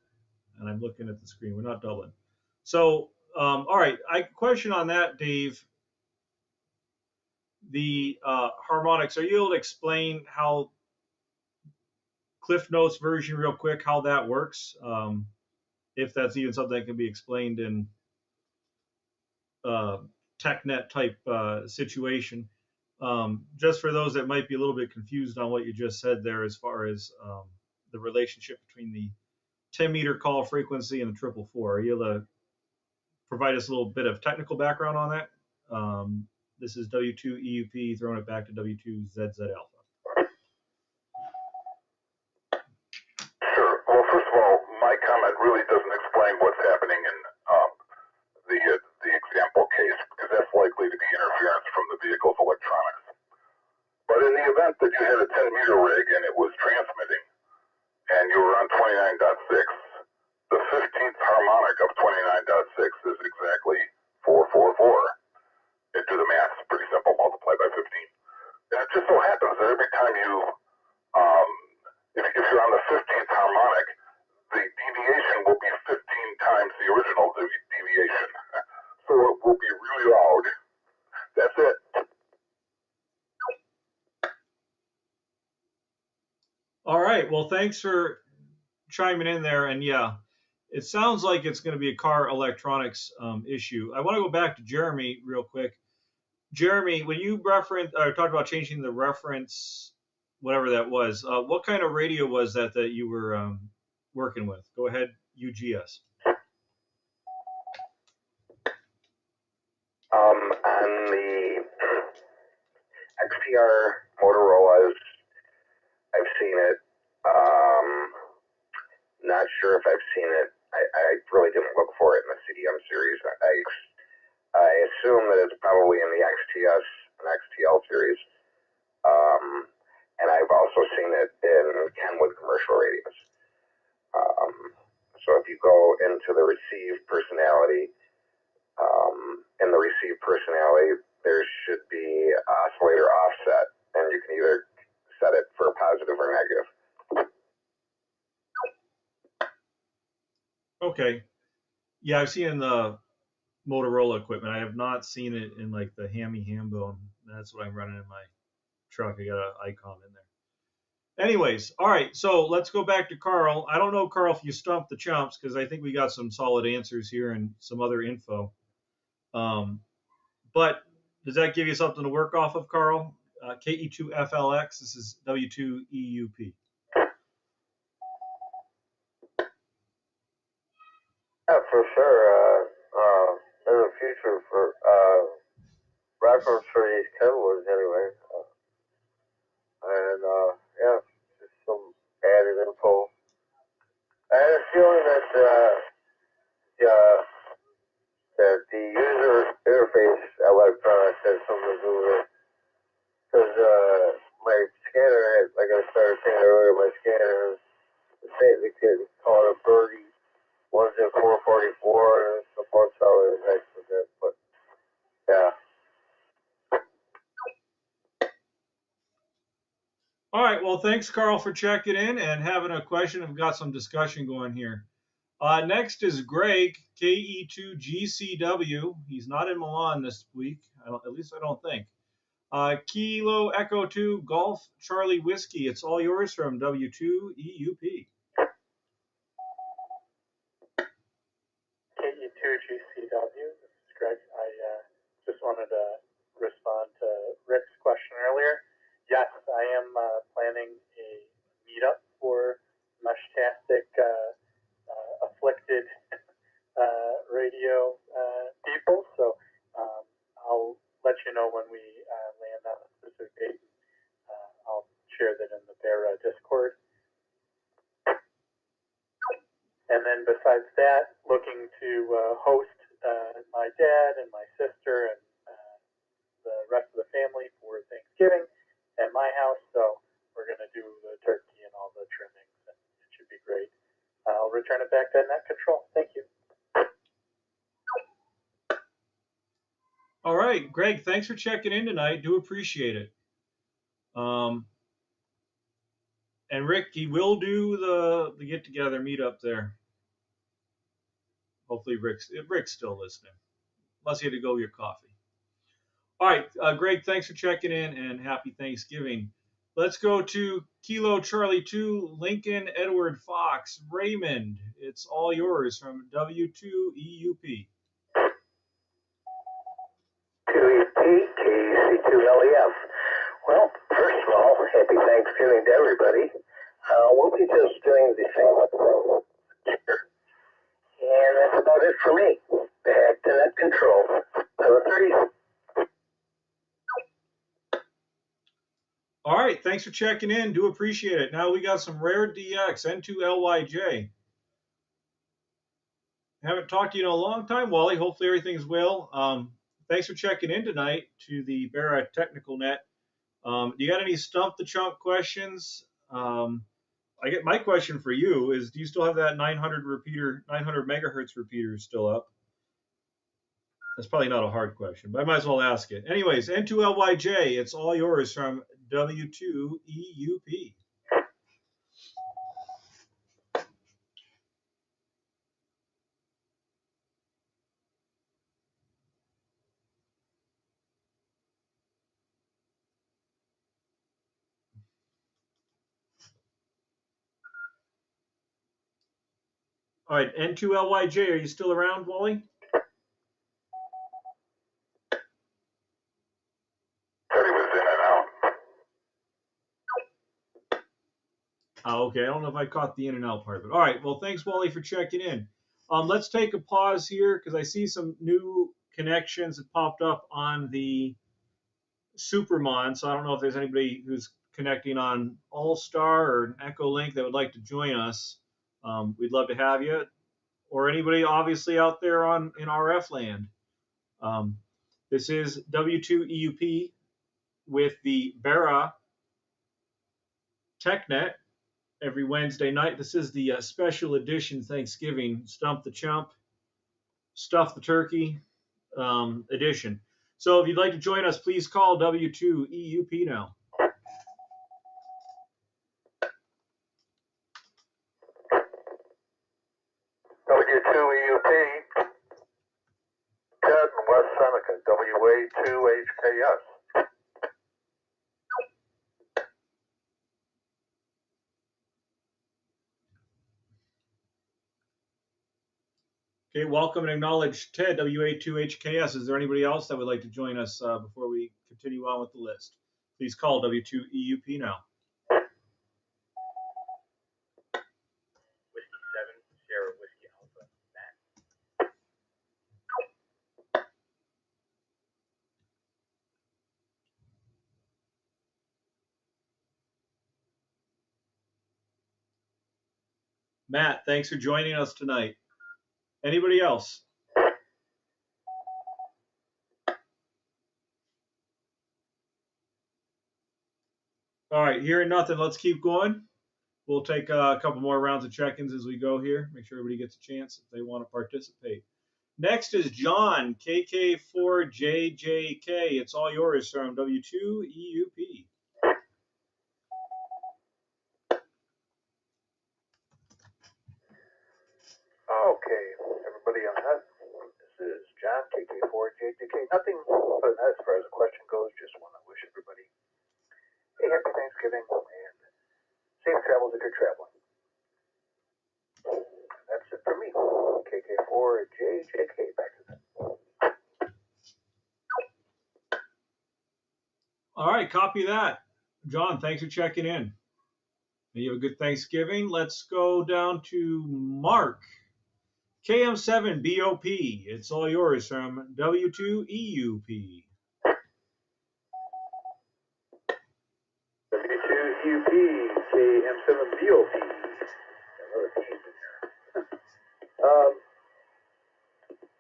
and I'm looking at the screen. We're not doubling. So, all right, question on that, Dave. The harmonics. Are you able to explain how Cliff Notes version real quick? How that works? If that's even something that can be explained in TechNet type situation. Just for those that might be a little bit confused on what you just said there, as far as the relationship between the 10-meter call frequency and the 444. Are you able to provide us a little bit of technical background on that? This is W2EUP throwing it back to W2ZZ alpha. Sure. Well, first of all, my comment really doesn't explain what's happening in the example case, because that's likely to be interference from the vehicle's electronics. But in the event that you had a 10-meter rig and it was transmitting, and you were on 29.6, the 15th harmonic of 29.6 is exactly 444. Do the math, it's pretty simple, multiply by 15. And it just so happens that every time if you're on the 15th harmonic, the deviation will be 15 times the original deviation. So it will be really loud. That's it. All right. Well, thanks for chiming in there. And yeah, it sounds like it's going to be a car electronics issue. I want to go back to Jeremy real quick. Jeremy, when you talked about changing the reference, whatever that was, what kind of radio was that you were working with? Go ahead, UGS. On the XTR Motorola's, I've seen it. Not sure if I've seen it. I really didn't look for it in the CDM series. I assume that it's probably in the XTS and XTL series. And I've also seen it in Kenwood commercial radios. So if you go into the receive personality, in the receive personality, there should be oscillator offset, and you can either set it for positive or negative. Okay. Yeah, I've seen it in the Motorola equipment. I have not seen it in like the Hammy Hambone. That's what I'm running in my truck. I got an icon in there. Anyways, all right. So let's go back to Carl. I don't know, Carl, if you stumped the chumps, because I think we got some solid answers here and some other info. But does that give you something to work off of, Carl? KE2FLX. This is W2EUP. Yeah, for sure. There's a future for reference for these Kenwoods anyway. And yeah, just some added info. I had a feeling that the user interface support solid next with it, but yeah. All right. Well, thanks, Carl, for checking in and having a question. We've got some discussion going here. Next is Greg, KE2GCW. He's not in Milan this week, at least I don't think. Kilo Echo 2 Golf Charlie Whiskey. It's all yours from W2EUP. KE2GCW, this is Greg. I just wanted to respond to Rick's question earlier. Yes, I am planning a meetup for Meshtastic afflicted radio people, so I'll let you know when we land on a specific date. I'll share that in the BARRA Discord. And then besides that, looking to host my dad and my sister and the rest of the family for Thanksgiving at my house. So we're going to do the turkey and all the trimmings, and it should be great. I'll return it back to Net Control. Thank you. All right, Greg, thanks for checking in tonight. Do appreciate it. And Rick, he will do the get together meetup there. Hopefully Rick's still listening, unless you had to go get coffee. All right, Greg, thanks for checking in and happy Thanksgiving. Let's go to Kilo Charlie 2, Lincoln Edward Fox, Raymond. It's all yours from W2EUP. 2EP, KC2LEF. Well, first of all, happy Thanksgiving to everybody. We'll be just doing the same thing. And that's about it for me. Back to Net Control. Have a 30. All right, thanks for checking in. Do appreciate it. Now we got some rare DX, N2LYJ. Haven't talked to you in a long time, Wally. Hopefully everything's well. Thanks for checking in tonight to the BARRA Technical Net. Do you got any Stump the Chump questions? I get my question for you is, do you still have that 900 megahertz repeater still up? That's probably not a hard question, but I might as well ask it. Anyways, N2LYJ, it's all yours from W2EUP. All right, N2LYJ, are you still around, Wally? Oh, okay, I don't know if I caught the in and out part of it. All right, well, thanks, Wally, for checking in. Let's take a pause here because I see some new connections that popped up on the Supermon. So I don't know if there's anybody who's connecting on All-Star or Echo Link that would like to join us. We'd love to have you, or anybody obviously out there in RF land. This is W2EUP with the BARRA TechNet every Wednesday night. This is the special edition Thanksgiving Stump the Chump, Stuff the Turkey edition. So if you'd like to join us, please call W2EUP now. W2EUP, Ted and West Seneca, WA2HKS. Okay, welcome and acknowledge Ted, WA2HKS. Is there anybody else that would like to join us before we continue on with the list? Please call W2EUP now. Whiskey 7, Sierra Whiskey Alpha, Matt, thanks for joining us tonight. Anybody else? All right, hearing nothing, let's keep going. We'll take a couple more rounds of check-ins as we go here. Make sure everybody gets a chance if they want to participate. Next is John, KK4JJK. It's all yours from W2EUP. Okay, everybody on that. This is John, KK4JJK. Nothing other than that as far as the question goes. Just want to wish everybody a happy Thanksgiving and safe travels if you're traveling. And that's it for me. KK4JJK. Back to them. All right, copy that. John, thanks for checking in. May you have a good Thanksgiving. Let's go down to Mark. KM7BOP. It's all yours from W2EUP. W2UP, KM7BOP. Another P in there.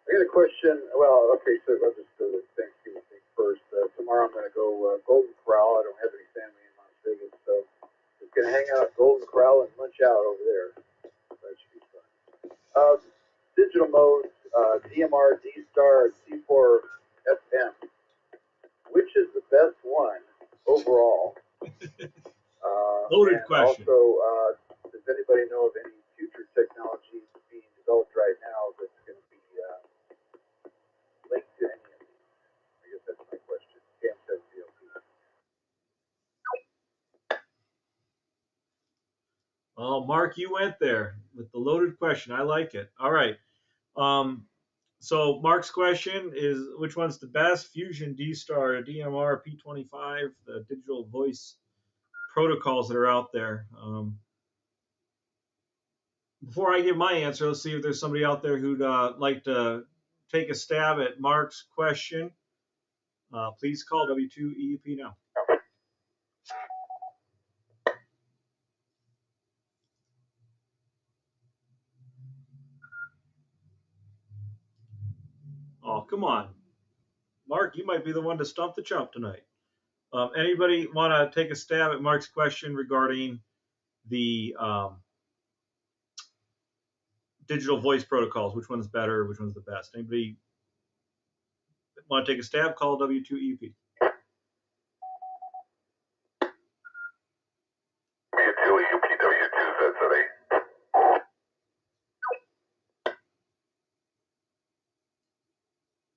I got a question. Well, okay, so I'll just do the Thanksgiving thing first. Tomorrow I'm going to go Golden Corral. I don't have any family in Las Vegas, so just going to hang out at Golden Corral and munch out over there. That should be fun. Digital modes, DMR, D-Star, C4, FM. Which is the best one overall? Loaded question. Also, does anybody know of any future technologies being developed right now that's going to be linked to any of these? I guess that's my question. KM7BOP. Oh, Mark, you went there with the loaded question. I like it. All right. So Mark's question is, which one's the best? Fusion, D-Star, DMR, P25, the digital voice protocols that are out there. Before I give my answer, let's see if there's somebody out there who'd like to take a stab at Mark's question. Please call W2EUP now. Oh, come on. Mark, you might be the one to stump the chump tonight. Anybody want to take a stab at Mark's question regarding the digital voice protocols? Which one's better? Which one's the best? Anybody want to take a stab? Call W2EUP.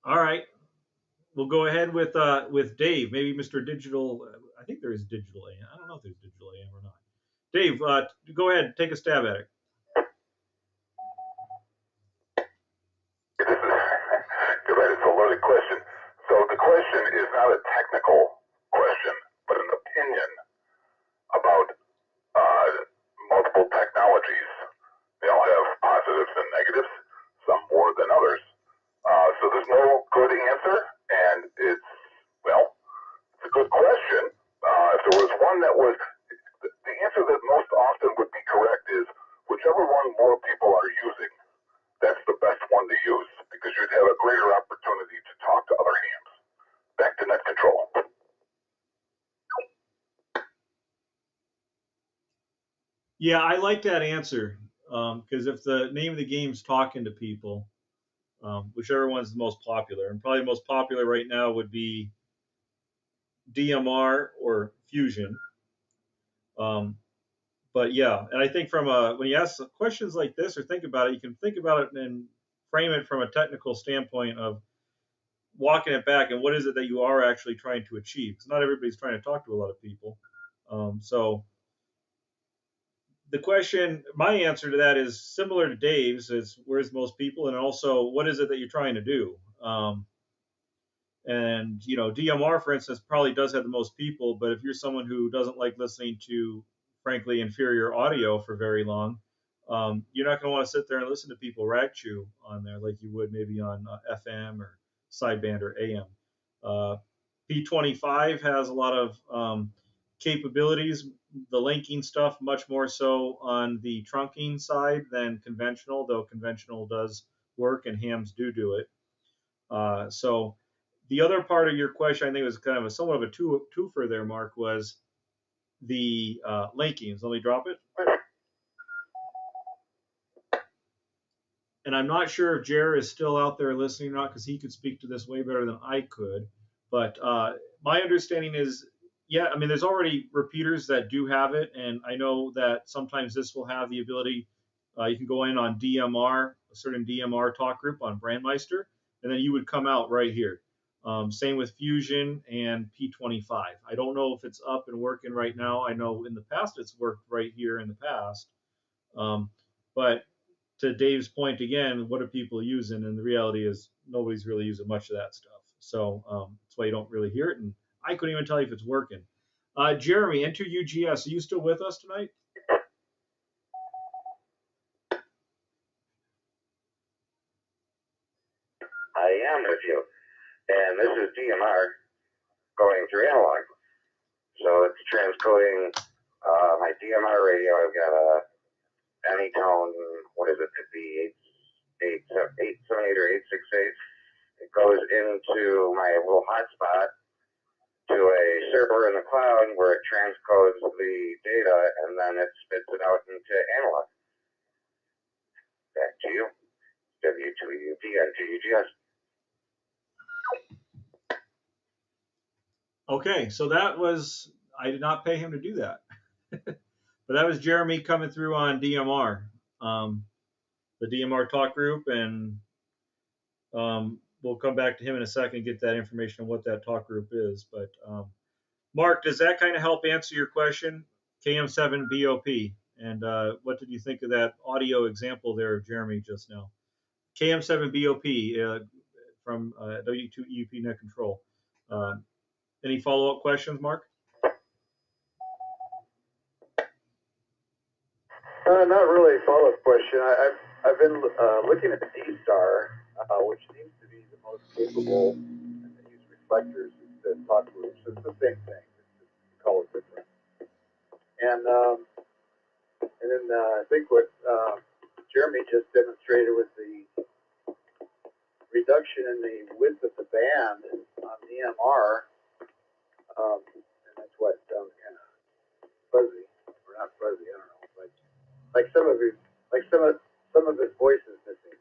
All right. We'll go ahead with Dave. Maybe Mr. Digital. I think there is digital AM. I don't know if there's digital AM or not. Dave, go ahead. Take a stab at it. You're right, it's a loaded question. So the question is not a technical question, but an opinion about multiple technologies. They all have positives and negatives, some more than others. So there's no good answer, and it's a good question. If there was one that was, the answer that most often would be correct is whichever one more people are using, that's the best one to use, because you'd have a greater opportunity to talk to other hams. Back to net control. Yeah, I like that answer because if the name of the game is talking to people, whichever one's the most popular, and probably the most popular right now would be DMR or Fusion. But yeah, and I think when you ask questions like this or think about it, you can think about it and frame it from a technical standpoint of walking it back and what is it that you are actually trying to achieve. Because not everybody's trying to talk to a lot of people. So the question, my answer to that is similar to Dave's. Is where's most people, and also what is it that you're trying to do. And DMR, for instance, probably does have the most people. But if you're someone who doesn't like listening to, frankly, inferior audio for very long, you're not going to want to sit there and listen to people rag chew on there like you would maybe on FM or sideband or AM. P25 has a lot of capabilities, the linking stuff much more so on the trunking side than conventional, though conventional does work and hams do it. So the other part of your question, I think, was kind of somewhat of a twofer there, Mark, was the linkings. Let me drop it. and I'm not sure if Jer is still out there listening or not because he could speak to this way better than I could. But my understanding is, yeah, I mean, there's already repeaters that do have it, and I know that sometimes this will have the ability. You can go in on DMR, a certain DMR talk group on Brandmeister, and then you would come out right here. Same with Fusion and P25. I don't know if it's up and working right now. I know in the past it's worked right here in the past. But to Dave's point again, what are people using? And the reality is nobody's really using much of that stuff. So that's why you don't really hear it. And I couldn't even tell you if it's working. Jeremy, N2UGS, are you still with us tonight? I am with you. And this is DMR going through analog. So it's transcoding my DMR radio. I've got a Anytone, what is it, the 878 or 868. It goes into my little hotspot to a server in the cloud where it transcodes the data and then it spits it out into analog. Back to you. W2UP and GUGS. Okay, so that was, I did not pay him to do that. But that was Jeremy coming through on DMR, the DMR talk group, and we'll come back to him in a second and get that information on what that talk group is. But Mark, does that kind of help answer your question? KM7BOP, and what did you think of that audio example there of Jeremy just now? KM7BOP from W2EUP Net Control. Any follow-up questions, Mark? Not really a follow-up question. I've been looking at the D-Star, which seems to be the most capable, and they use reflectors instead of talk groups. It's the same thing, it's just color different. And then I think what Jeremy just demonstrated was the reduction in the width of the band on EMR, and that's why it sounds kind of fuzzy, or not fuzzy, I don't know, like some of his voice is missing.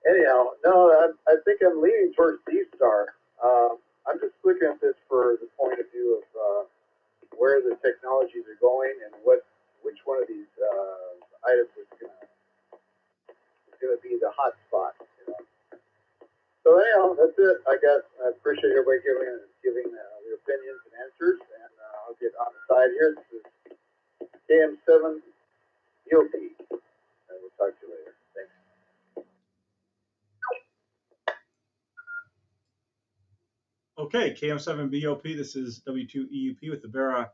Anyhow, no, I think I'm leaning towards D-Star. I'm just looking at this for the point of view of where the technologies are going and which one of these items is gonna be the hot spot. You know? So anyhow, that's it. I appreciate everybody giving their opinions and answers, and I'll get on the side here. This is KM7. BOP. And we'll talk to you later. Thanks. Okay, KM7BOP, this is W2EUP with the BARRA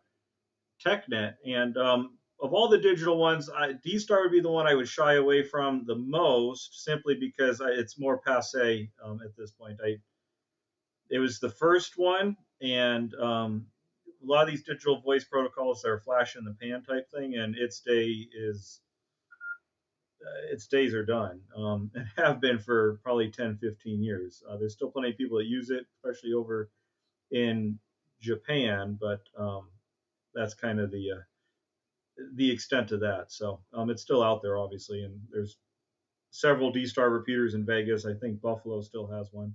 TechNet. And of all the digital ones, D-Star would be the one I would shy away from the most, simply because it's more passe at this point. It was the first one, and a lot of these digital voice protocols that are flash in the pan type thing, and its days are done, and have been for probably 10, 15 years. There's still plenty of people that use it, especially over in Japan, but that's kind of the extent of that. So it's still out there, obviously, and there's several D-Star repeaters in Vegas. I think Buffalo still has one.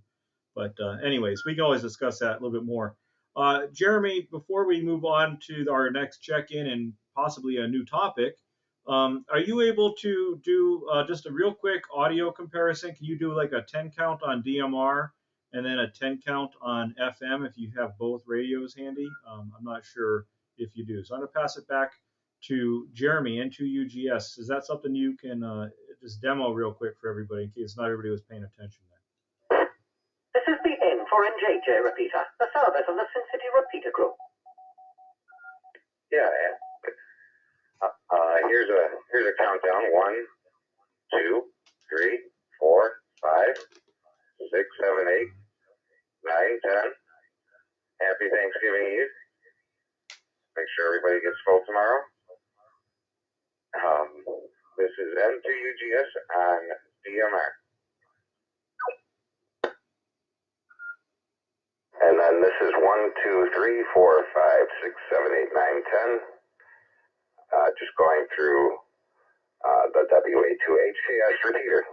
But anyways, we can always discuss that a little bit more. Jeremy, before we move on to our next check-in and possibly a new topic, are you able to do just a real quick audio comparison? Can you do like a 10 count on DMR and then a 10 count on FM if you have both radios handy? I'm not sure if you do. So I'm going to pass it back to Jeremy, N2UGS. Is that something you can just demo real quick for everybody in case not everybody was paying attention there? This is the N for NJJ repeater, the service of the Sin City Repeater Group. Yeah. Here's a countdown. 1, 2, 3, 4, 5, 6, 7, 8, 9, 10. Happy Thanksgiving Eve. Make sure everybody gets full tomorrow. This is N2UGS on DMR. And then this is 1, 2, 3, 4, 5, 6, 7, 8, 9, 10. Just going through The WA2HKS repeater.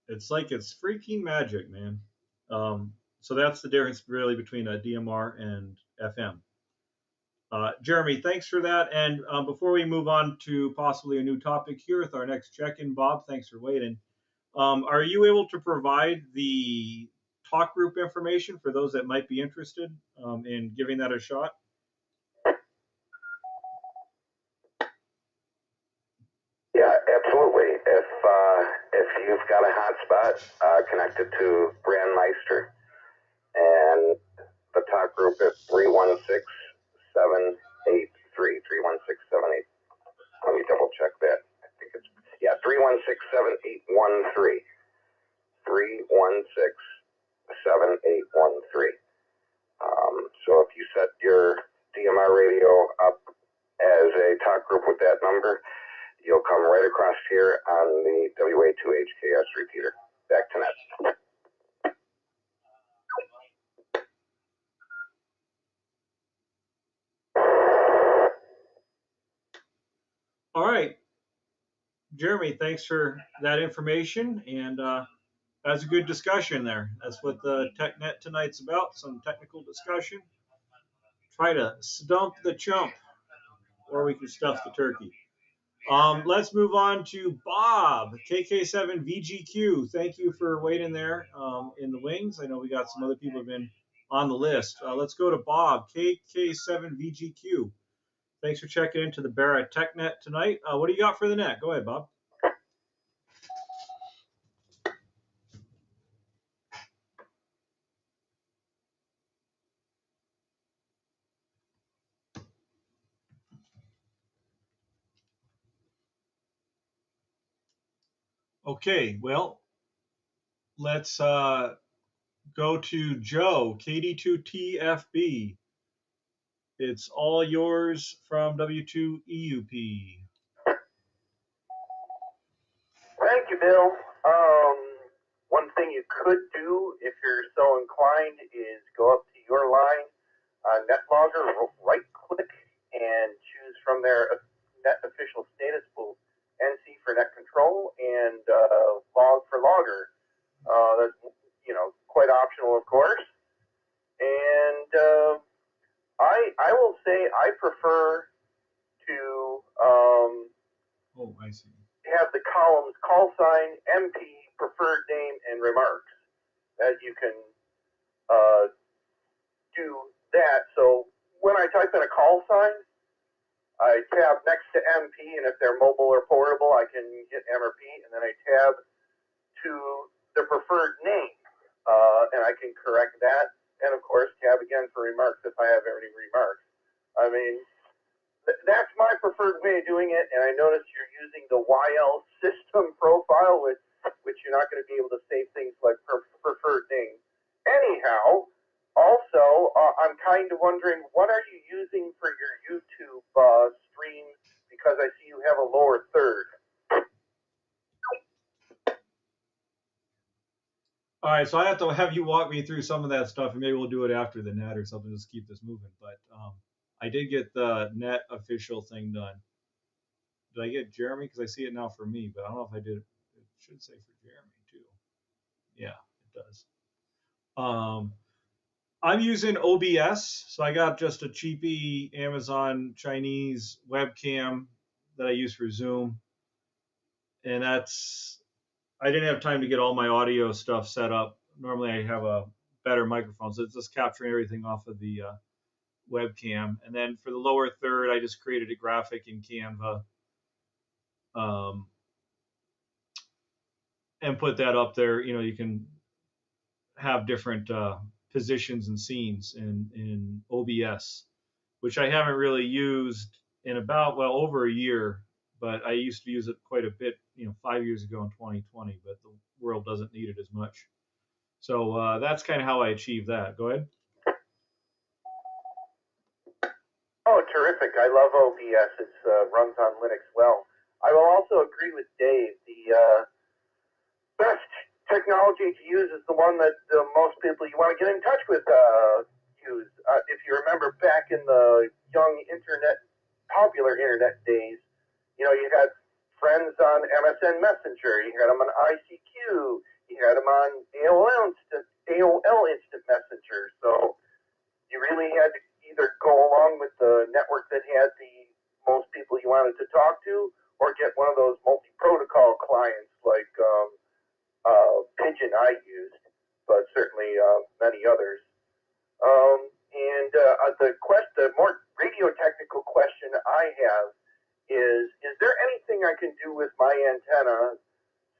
It's like it's freaking magic, man. So that's the difference really between a DMR and FM. Jeremy, thanks for that. And before we move on to possibly a new topic here with our next check-in, Bob, thanks for waiting. Are you able to provide the talk group information for those that might be interested in giving that a shot? Yeah, absolutely. If you've got a hotspot connected to Brandmeister, and the talk group is 316-783-316-78. Let me double check that. I think it's 316-7813. 316-7813. So if you set your DMR radio up as a talk group with that number, you'll come right across here on the WA2HKS repeater. Back to net. All right, Jeremy, thanks for that information, and that's a good discussion there. That's what the TechNet tonight's about, some technical discussion. Try to stump the chump, or we can stuff the turkey. Let's move on to Bob, KK7VGQ. Thank you for waiting there in the wings. I know we got some other people have been on the list. Let's go to Bob, KK7VGQ. Thanks for checking into the BARRA TechNet tonight. What do you got for the net? Go ahead, Bob. Okay, well, let's go to Joe, KD2TFB. It's all yours from W2EUP. Thank you, Bill. One thing you could do if you're so inclined is go up to your line, NetLogger, right click, and choose from their net official status pool, NC for net control, and log for logger. That's quite optional, of course. And I will say I prefer to Oh, I see. have the columns call sign, MP, preferred name, and remarks. That you can do that. So when I type in a call sign, I tab next to MP, and if they're mobile or portable, I can hit M or P, and then I tab to the preferred name, and I can correct that. And of course, tab again for remarks if I have any remarks. I mean, that's my preferred way of doing it, and I noticed you're using the YL system profile, which you're not going to be able to save things like preferred name. Anyhow, also, I'm kind of wondering, what are you using for your YouTube stream? Because I see you have a lower third. All right, so I have to have you walk me through some of that stuff, and maybe we'll do it after the net or something. Just keep this moving. But I did get the net official thing done. Did I get Jeremy? Because I see it now for me, but I don't know if I did. It should say for Jeremy too. Yeah, it does. I'm using OBS, so I got just a cheapy Amazon Chinese webcam that I use for Zoom, and that's. I didn't have time to get all my audio stuff set up. Normally, I have a better microphone, so it's just capturing everything off of the webcam. And then for the lower third, I just created a graphic in Canva and put that up there. You know, you can have different positions and scenes in OBS, which I haven't really used in about, well, over a year, but I used to use it quite a bit, 5 years ago in 2020, but the world doesn't need it as much. So that's kind of how I achieve that. Go ahead. Oh, terrific. I love OBS. It runs on Linux well. I will also agree with Dave. The best technology to use is the one that most people you want to get in touch with use. if you remember back in the young popular internet days, you had friends on MSN Messenger, you had them on ICQ, you had them on AOL Instant Messenger. So you really had to either go along with the network that had the most people you wanted to talk to, or get one of those multi-protocol clients like Pigeon I used, but certainly many others. The more radio technical question I have is there anything I can do with my antenna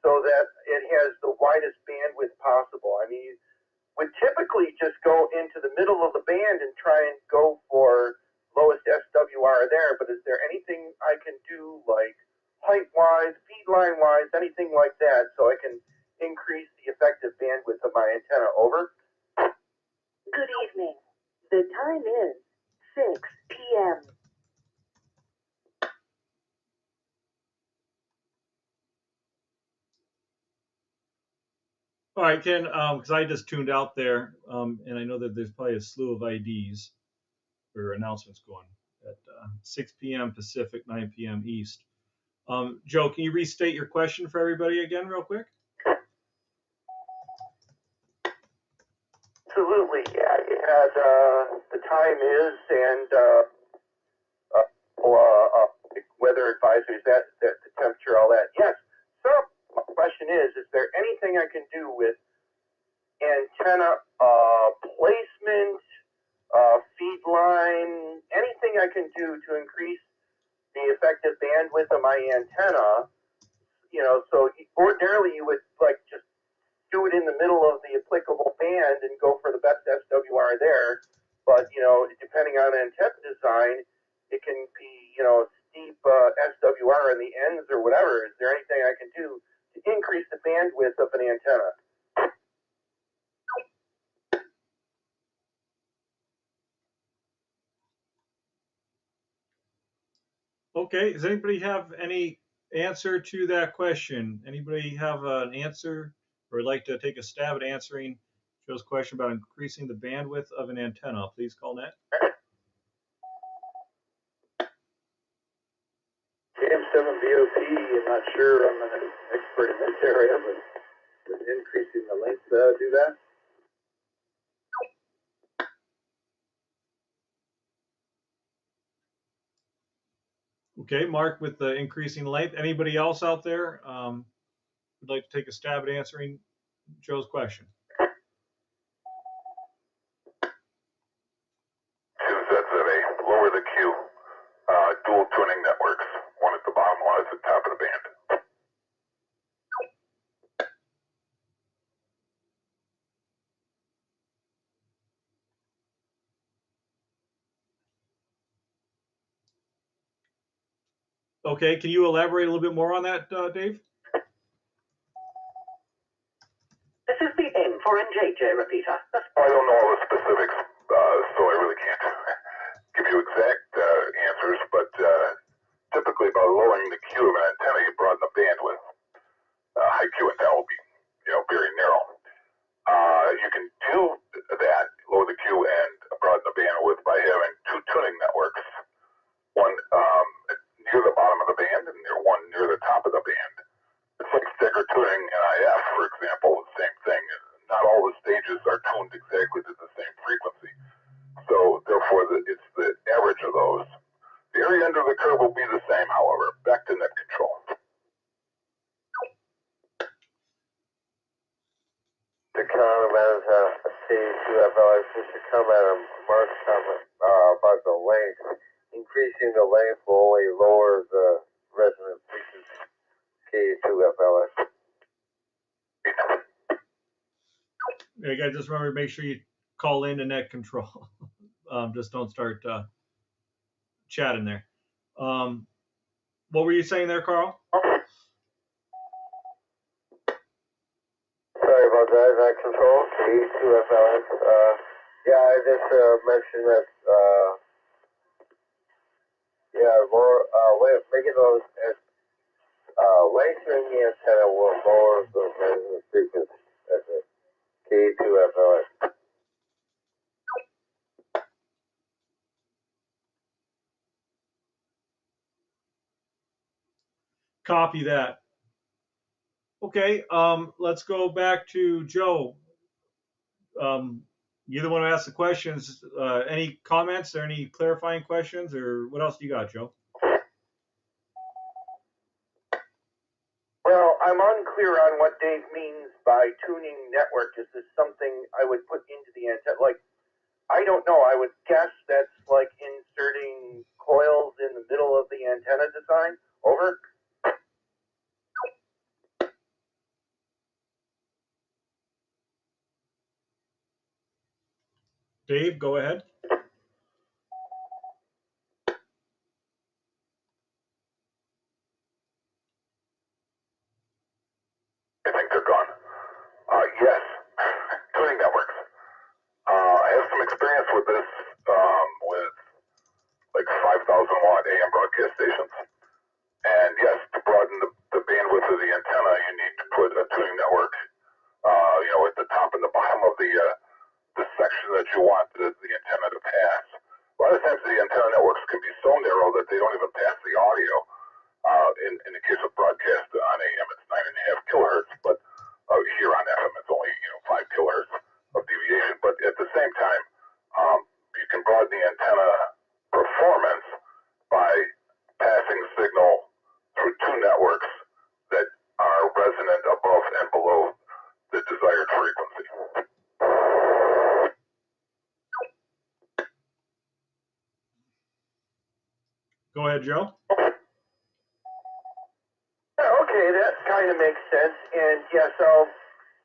so that it has the widest bandwidth possible? I mean, would typically just go into the middle of the band and try and go for lowest SWR there, but is there anything I can do, like height-wise, feed line-wise, anything like that, so I can increase the effective bandwidth of my antenna? Over. Good evening. The time is 6 p.m. All right, Ken, because I just tuned out there, and I know that there's probably a slew of IDs or announcements going at 6 p.m. Pacific, 9 p.m. East. Joe, can you restate your question for everybody again real quick? Absolutely, yeah. You had the time is and weather advisories, that the temperature, all that. Yes. So my question is there anything I can do with antenna placement, feed line, anything I can do to increase the effective bandwidth of my antenna? So ordinarily you would like just do it in the middle of the applicable band and go for the best SWR there. But, depending on antenna design, it can be, steep SWR in the ends or whatever. Is there anything I can do to increase the bandwidth of an antenna? Okay, does anybody have any answer to that question? Anybody have an answer or would like to take a stab at answering Joe's question about increasing the bandwidth of an antenna? Please call net. JM7VOP, I'm not sure I'm an expert in this area, but increasing the length do that? Okay, Mark with the increasing length. Anybody else out there would like to take a stab at answering Joe's question? Two sets of a lower the Q, dual tuning networks, one at the bottom, one at the top of the band. Okay, can you elaborate a little bit more on that, Dave? This is the N for NJJ repeater. I don't know all the specifics, so I really can't give you exact answers, but typically by lowering the Q of an antenna, you broaden the bandwidth. High Q antenna will be, very narrow. You can do that, lower the Q and broaden the bandwidth by having two tuning networks, one near the bottom of the band and one near the top of the band. It's like sticker tuning and IF, for example, the same thing. Not all the stages are tuned exactly to the same frequency. So therefore, it's the average of those. The area under the curve will be the same, however. Back to net control. To comment on C2FLX, just to comment on Mark's comment about the length. Increasing the length will only lower the resonant frequency K2FLX. You guys just remember to make sure you call in to net control. Just don't start chatting there. What were you saying there, Carl? Sorry about that, net control, K2FLX. Yeah, I just mentioned that, more, making those, lengthening the antenna will lower the resonant frequency. That's it. K2FLX. Copy that. Okay, let's go back to Joe. You're the one who asked the questions. Any comments or any clarifying questions, or what else do you got, Joe? Well, I'm unclear on what Dave means by tuning network. Is this something I would put into the antenna? Like, I don't know. I would guess that's like inserting coils in the middle of the antenna design. Over. Dave, go ahead. I think they're gone. Yes, tuning networks. I have some experience with this, with like 5,000 watt AM broadcast stations. And yes, to broaden the bandwidth of the antenna, you need to put a tuning network, at the top and the bottom of the section that you want the antenna to pass. A lot of times the antenna networks can be so narrow that they don't even pass the audio. In the case of broadcast on AM, it's 9.5 kilohertz, but here on FM, it's only 5 kilohertz of deviation. But at the same time, you can broaden the antenna performance by passing signal through two networks that are resonant above and below the desired frequency. Go ahead, Joe. Okay, that kind of makes sense. And yes, I'll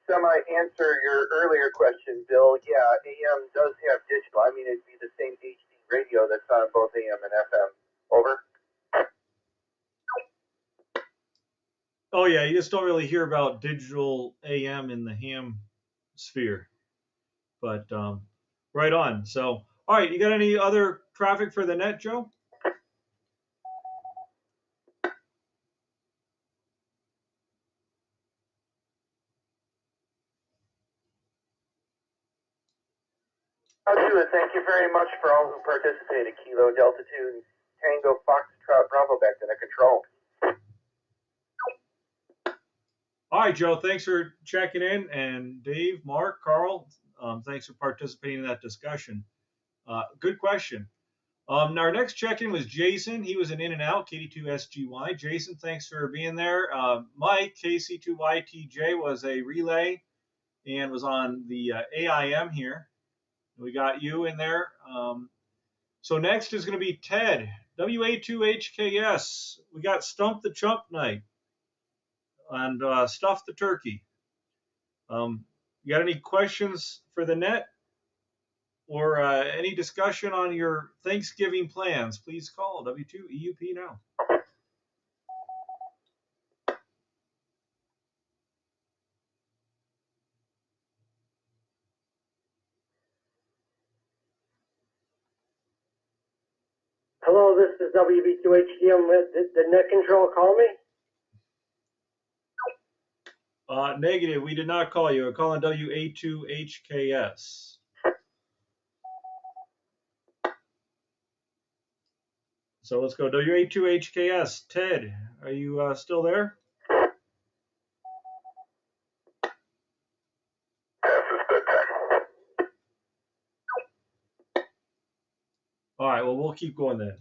semi-answer your earlier question, Bill. Yeah, AM does have digital. I mean, it'd be the same HD radio that's on both AM and FM. Over. Oh yeah, you just don't really hear about digital AM in the ham sphere, but right on. So, all right, you got any other traffic for the net, Joe? I'll do it. Thank you very much for all who participated. Kilo Delta 2 Tango Foxtrot Bravo back to the control. All right, Joe, thanks for checking in. And Dave, Mark, Carl, thanks for participating in that discussion. Good question. Our next check-in was Jason. He was an in and out, KD2SGY. Jason, thanks for being there. Mike, KC2YTJ, was a relay and was on the AIM here. We got you in there. So next is going to be Ted, WA2HKS. We got Stump the Chump Night and Stuff the Turkey. You got any questions for the net or any discussion on your Thanksgiving plans? Please call W2EUP now. Hello, this is WB2HDM. Did the net control call me? Negative. We did not call you. We're calling WA2HKS. So let's go WA2HKS. Ted, are you still there? Passes bedtime. All right. Well, we'll keep going then.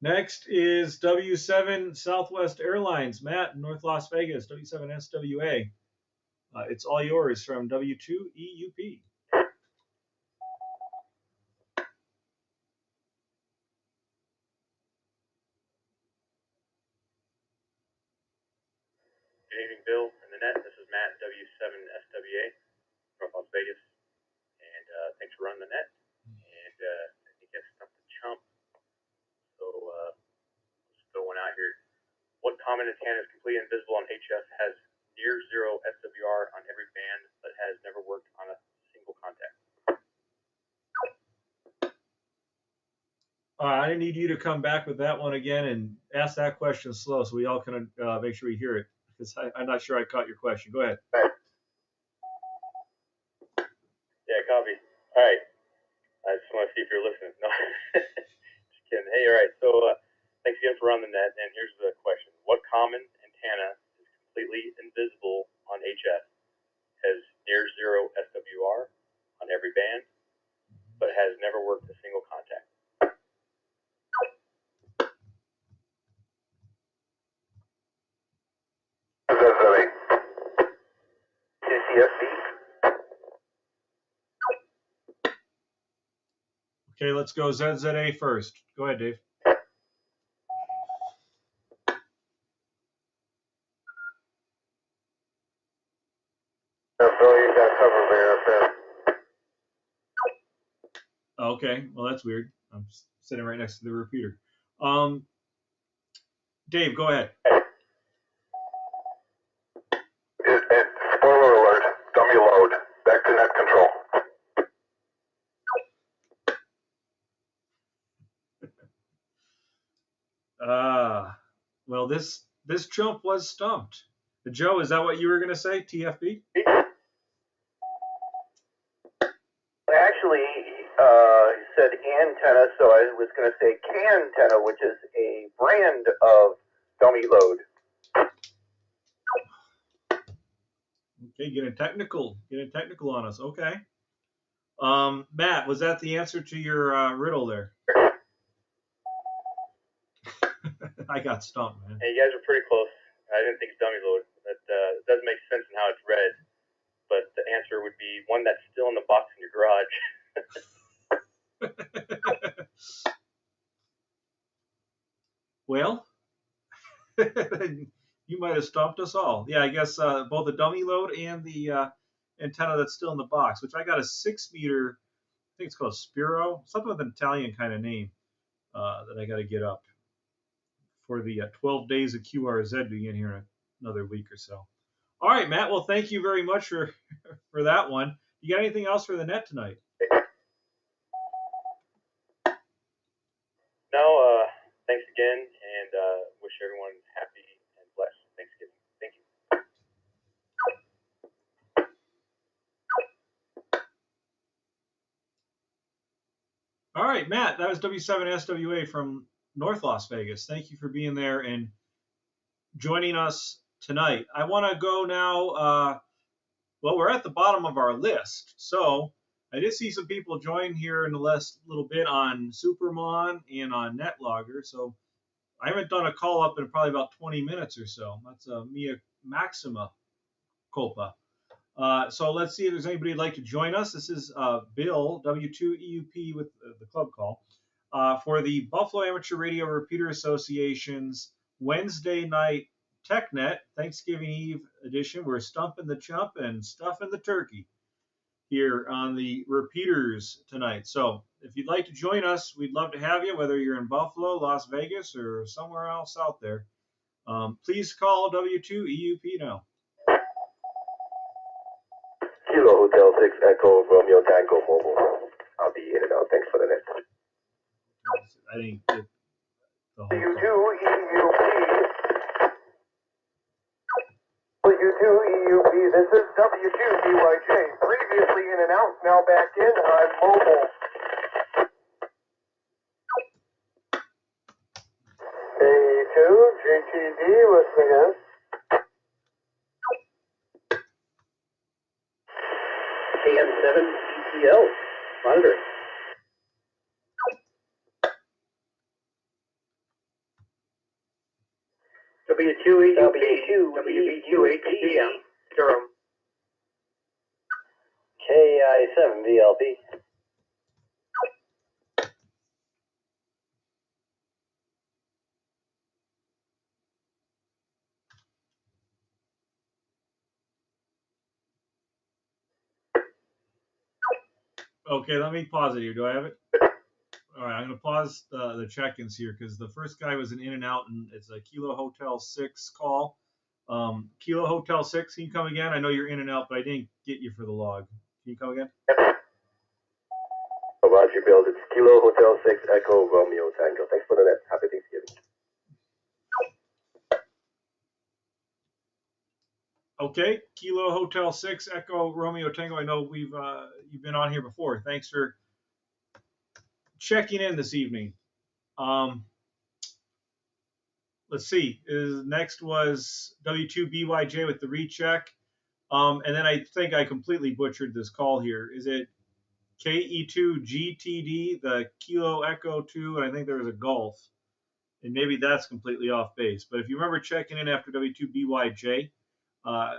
Next is W7 Southwest Airlines. Matt, North Las Vegas, W7SWA. It's all yours from W2EUP. Good evening, Bill and the net. This is Matt, W7SWA, North Las Vegas. And thanks for running the net. And I think that's Stump the Chump. So let's throw one out here. What common antenna is completely invisible on HF, has near zero SWR on every band, but has never worked on a single contact? I need you to come back with that one again and ask that question slow so we all can make sure we hear it. Because I'm not sure I caught your question. Go ahead. Yeah, copy. All right. I just want to see if you're listening. No, just kidding. Hey, all right. So for Run the Net, and here's the question. What common antenna is completely invisible on HF, has near zero SWR on every band, but has never worked a single contact? Okay, let's go ZZA first. Go ahead, Dave. Bill, you got cover there. Okay, well that's weird. I'm sitting right next to the repeater. Dave, go ahead. Spoiler alert, dummy load, back to net control. Well, this chump was stumped. Joe, is that what you were going to say, TFB? Actually, he said antenna, so I was going to say Cantenna, which is a brand of dummy load. Okay, getting technical on us. Okay. Matt, was that the answer to your riddle there? I got stumped, man. Hey, you guys are pretty close. I didn't think it's dummy load. That doesn't make sense in how it's read, but the answer would be one that's still in the box in your garage. Well, you might have stumped us all. Yeah, I guess both the dummy load and the antenna that's still in the box, which I got a 6 meter, I think it's called Spiro, something with an Italian kind of name that I got to get up for the 12 days of QRZ begin here in another week or so. All right, Matt. Well, thank you very much for that one. You got anything else for the net tonight? No, thanks again, and wish everyone happy and blessed Thanksgiving. Thank you. All right, Matt. That was W7SWA from North Las Vegas. Thank you for being there and joining us tonight. I want to go now. Well, we're at the bottom of our list. So I did see some people join here in the last little bit on Supermon and on NetLogger. So I haven't done a call up in probably about 20 minutes or so. That's mea maxima culpa. So let's see if there's anybody who'd like to join us. This is Bill, W2EUP with the club call, for the Buffalo Amateur Radio Repeater Association's Wednesday night TechNet Thanksgiving Eve edition. We're stumping the chump and stuffing the turkey here on the repeaters tonight. So if you'd like to join us, we'd love to have you, whether you're in Buffalo, Las Vegas, or somewhere else out there. Please call W2EUP now. Kilo Hotel 6 Echo Romeo Tango Mobile. I'll be in and out. Thanks for the net. I think the whole W2EUP, this is W2BYJ. Previously in and out, now back in on mobile. A2, JTD, listening in. KM7 ETL, monitoring. W2EUP, WB2HCM, Durham. KI7 VLP. Okay, let me pause it here. Do I have it? All right, I'm going to pause the check-ins here because the first guy was an in and out, and it's a Kilo Hotel 6 call. Kilo Hotel 6, can you come again? I know you're in and out, but I didn't get you for the log. Can you come again? Roger, Bill. It's Kilo Hotel 6 Echo Romeo Tango. Thanks for the net. Happy Thanksgiving. Okay, Kilo Hotel 6 Echo Romeo Tango. I know you've been on here before. Thanks for checking in this evening. let's see. Next was W2BYJ with the recheck. And then I think I completely butchered this call here. Is it KE2GTD, the Kilo Echo 2, and I think there was a Golf. And maybe that's completely off base. But if you remember checking in after W2BYJ, can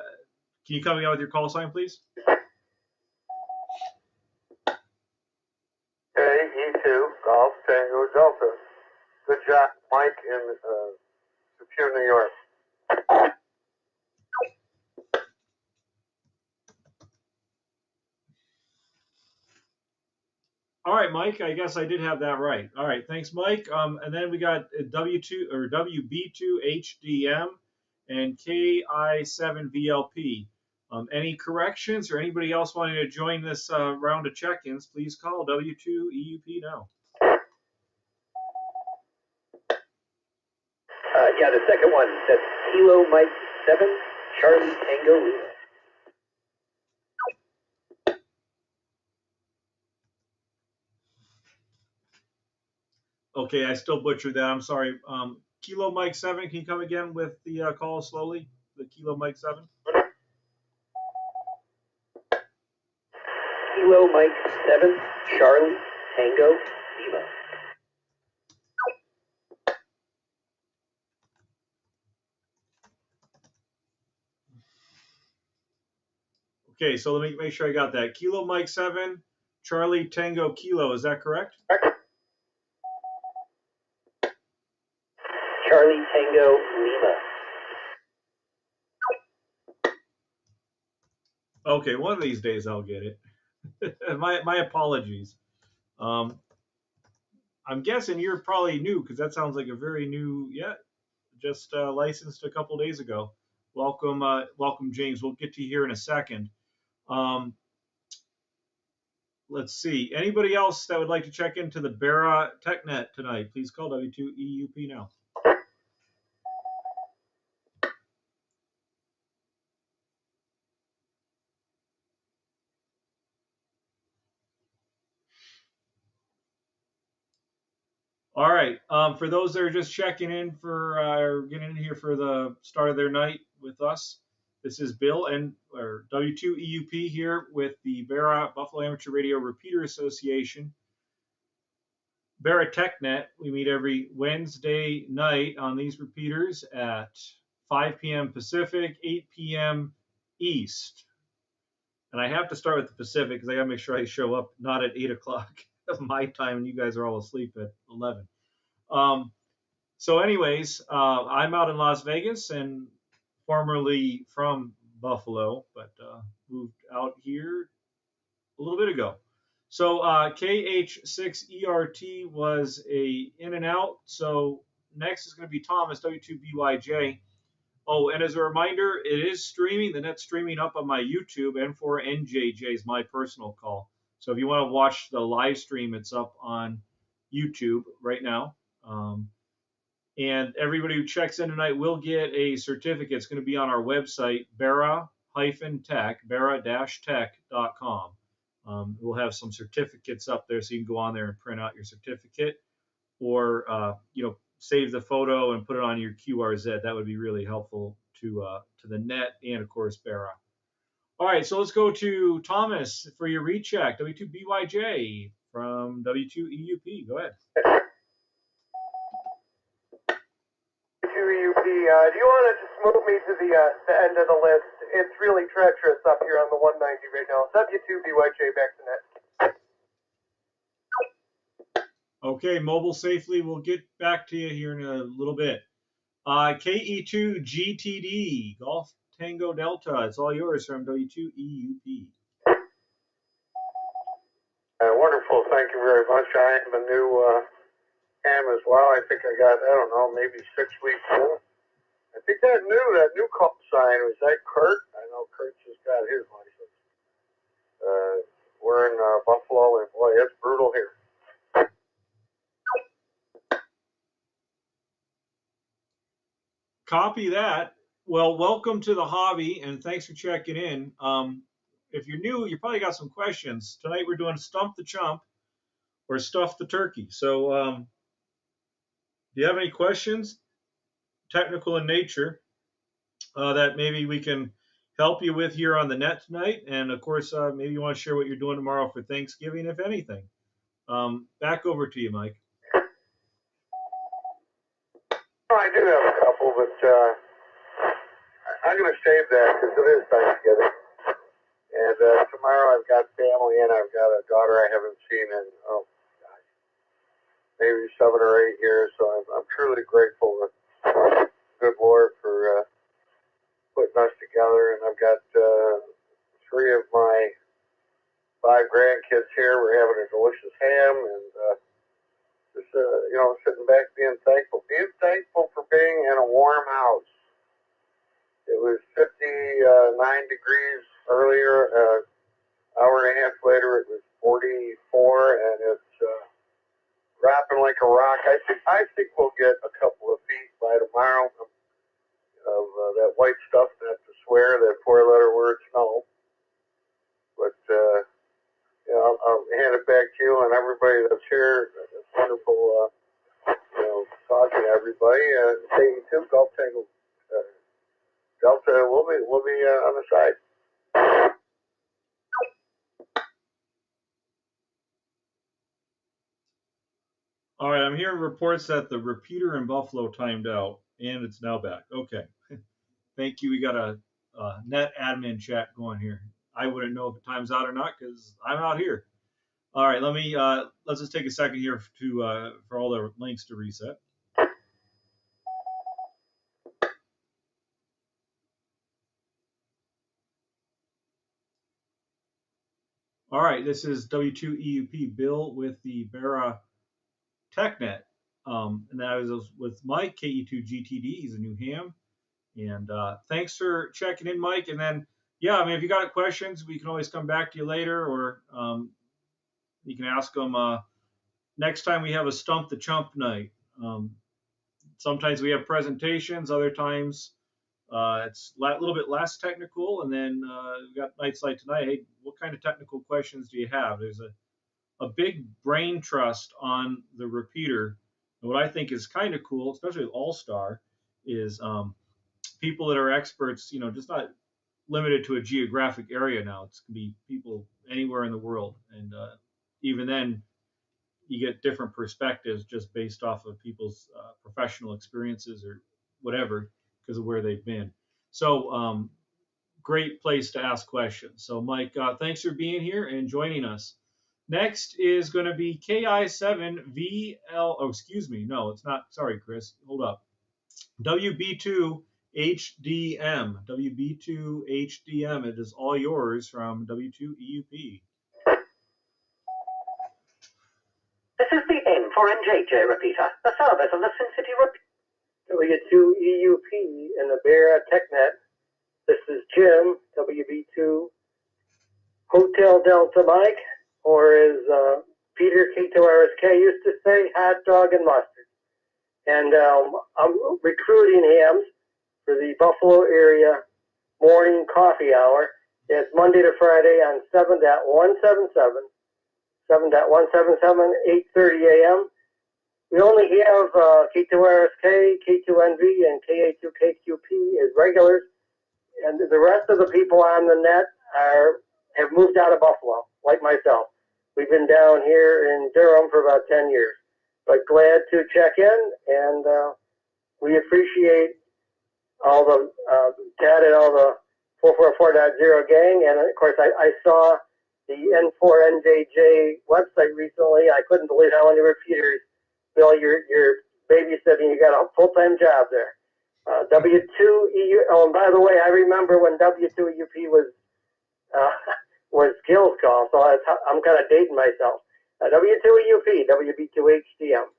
you come again with your call sign, please? KE2 Golf Tango Delta. Good job, Mike in Superior, New York. All right, Mike. I guess I did have that right. All right, thanks, Mike. And then we got W2 or WB2HDM and KI7VLP. Any corrections or anybody else wanting to join this round of check-ins? Please call W2EUP now. Yeah, the second one. That's Kilo Mike 7, Charlie Tango Lima. Okay, I still butchered that. I'm sorry. Kilo Mike 7, can you come again with the call slowly? The Kilo Mike 7? Kilo Mike 7, Charlie Tango Lima. Okay, so let me make sure I got that. Kilo Mike 7, Charlie Tango Kilo. Is that correct? Charlie Tango Lima. Okay, one of these days I'll get it. my apologies. I'm guessing you're probably new because that sounds like a very new, just licensed a couple days ago. Welcome, welcome, James. We'll get to you here in a second. Let's see. Anybody else that would like to check into the BARRA TechNet tonight? Please call W2EUP now. All right. For those that are just checking in or getting in here for the start of their night with us, this is Bill and or W2EUP here with the BARRA Buffalo Amateur Radio Repeater Association. BARRA TechNet. We meet every Wednesday night on these repeaters at 5 p.m. Pacific, 8 p.m. East. And I have to start with the Pacific because I got to make sure I show up not at 8 o'clock of my time and you guys are all asleep at 11. So anyways, I'm out in Las Vegas and formerly from Buffalo, but moved out here a little bit ago. So KH6ERT was a in and out. So next is going to be Thomas, W2BYJ. Oh, and as a reminder, it is streaming. The net's streaming up on my YouTube and for NJJ's my personal call. So if you want to watch the live stream, it's up on YouTube right now. And everybody who checks in tonight will get a certificate. It's going to be on our website, barra-tech, barra-tech.com. We'll have some certificates up there so you can go on there and print out your certificate or, save the photo and put it on your QRZ. That would be really helpful to the net and, of course, BARRA. All right, so let's go to Thomas for your recheck, W2BYJ from W2EUP. Go ahead. WUP, do you want to just move me to the end of the list? It's really treacherous up here on the 190 right now. W2BYJ back to net. Okay, mobile safely. We'll get back to you here in a little bit. KE2GTD, Golf Tango Delta. It's all yours from W2EUP. Wonderful. Thank you very much. I am a new cam as well. I think I got, I don't know, maybe 6 weeks old. I think that new call sign, was that Kurt? I know Kurt just got his license. We're in Buffalo, and boy, it's brutal here. Copy that. Well, welcome to the hobby, and thanks for checking in. If you're new, you probably got some questions. Tonight we're doing Stump the Chump or Stuff the Turkey. So do you have any questions technical in nature that maybe we can help you with here on the net tonight. And of course, maybe you want to share what you're doing tomorrow for Thanksgiving, if anything. Back over to you, Mike. I do have a couple, but I'm going to save that because it is Thanksgiving. And tomorrow I've got family and I've got a daughter I haven't seen in, oh, gosh, maybe 7 or 8 years. So I'm truly grateful to the good Lord for putting us together. And I've got 3 of my 5 grandkids here. We're having a delicious ham and just, sitting back being thankful. Being thankful for being in a warm house. It was 59 degrees earlier. Hour and a half later, it was 44, and it's wrapping like a rock. I think we'll get a couple of feet by tomorrow of that white stuff, not to swear, that 4-letter word snow. But I'll hand it back to you and everybody that's here. It's wonderful, talking to everybody. KE2 Golf Tango Delta, we'll be on the side. All right, I'm hearing reports that the repeater in Buffalo timed out, and it's now back. Okay, thank you. We got a net admin chat going here. I wouldn't know if it times out or not because I'm out here. All right, let's just take a second here for all the links to reset. All right, this is W2EUP Bill with the BARRA TechNet. And that was with Mike, KE2GTD. He's a new ham. And thanks for checking in, Mike. And then, yeah, I mean, if you got questions, we can always come back to you later, or you can ask them next time we have a Stump the Chump night. Sometimes we have presentations, other times it's a little bit less technical. And then we got nights like tonight. Hey, what kind of technical questions do you have? There's a big brain trust on the repeater. And what I think is kind of cool, especially with All-Star, is people that are experts, just not limited to a geographic area now. It's going to be people anywhere in the world. And even then, you get different perspectives just based off of people's professional experiences or whatever because of where they've been. So great place to ask questions. So Mike, thanks for being here and joining us. Next is going to be KI7VL. Oh, excuse me. No, it's not. Sorry, Chris. Hold up. WB2HDM. WB2HDM. It is all yours from W2EUP. This is the N for NJJ repeater, the service of the Sin City repeater. W2EUP in the BARRA TechNet. This is Jim, WB2 Hotel Delta Mike, or as Peter K2RSK used to say, hot dog and mustard. And I'm recruiting hams for the Buffalo area morning coffee hour. It's Monday to Friday on 7.177, 8:30 a.m. We only have K2RSK, K2NV, and KA2KQP as regulars, and the rest of the people on the net have moved out of Buffalo, like myself. We've been down here in Durham for about 10 years, but glad to check in, and we appreciate all the Ted and all the 444.0 gang, and of course I saw the N4NJJ website recently. I couldn't believe how many repeaters. Bill, you're babysitting. You got a full-time job there. W2EU. Oh, and by the way, I remember when W2EUP was Gil's call, so I'm kind of dating myself. W2EUP, WB2HDM.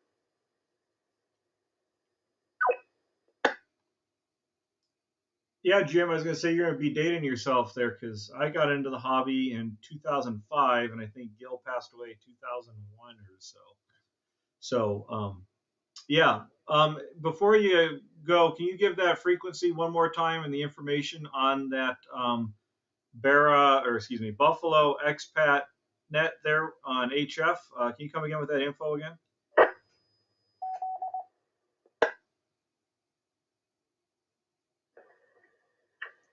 Yeah, Jim, I was going to say you're going to be dating yourself there because I got into the hobby in 2005, and I think Gil passed away in 2001 or so. So, yeah. Before you go, can you give that frequency one more time and the information on that Buffalo expat net there on HF? Can you come again with that info again?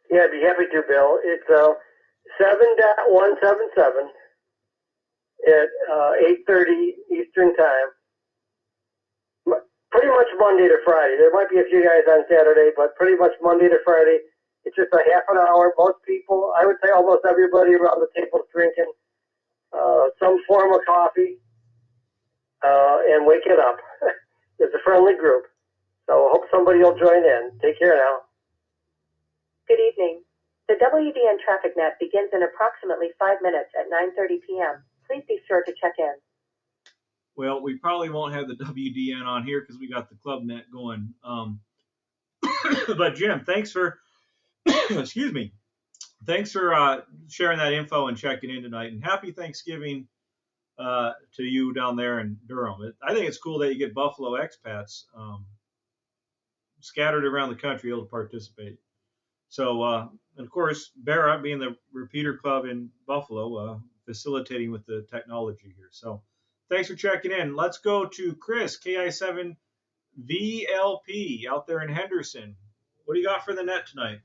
Yeah, I'd be happy to, Bill. It's 7.177 at 8:30 Eastern Time. Pretty much Monday to Friday. There might be a few guys on Saturday, but pretty much Monday to Friday. It's just a half an hour. Most people, I would say almost everybody around the table is drinking some form of coffee and waking up. It's a friendly group. So I hope somebody will join in. Take care now. Good evening. The WDN traffic net begins in approximately 5 minutes at 9:30 p.m. Please be sure to check in. Well, we probably won't have the WDN on here because we got the club net going. But Jim, thanks for excuse me. Thanks for sharing that info and checking in tonight. And happy Thanksgiving to you down there in Durham. I think it's cool that you get Buffalo expats scattered around the country able to participate. So, and of course, BARRA being the repeater club in Buffalo, facilitating with the technology here. So, thanks for checking in. Let's go to Chris, KI7VLP out there in Henderson. What do you got for the net tonight?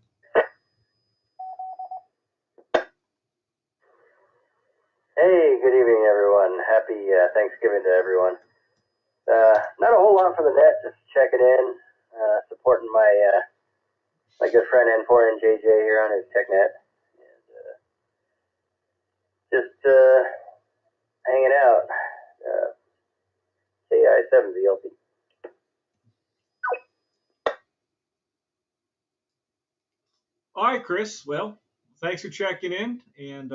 Hey, good evening, everyone. Happy Thanksgiving to everyone. Not a whole lot for the net, just checking in, supporting my good friend N4NJJ here on his TechNet, and just hanging out. KI7VLP. All right, Chris. Well, thanks for checking in and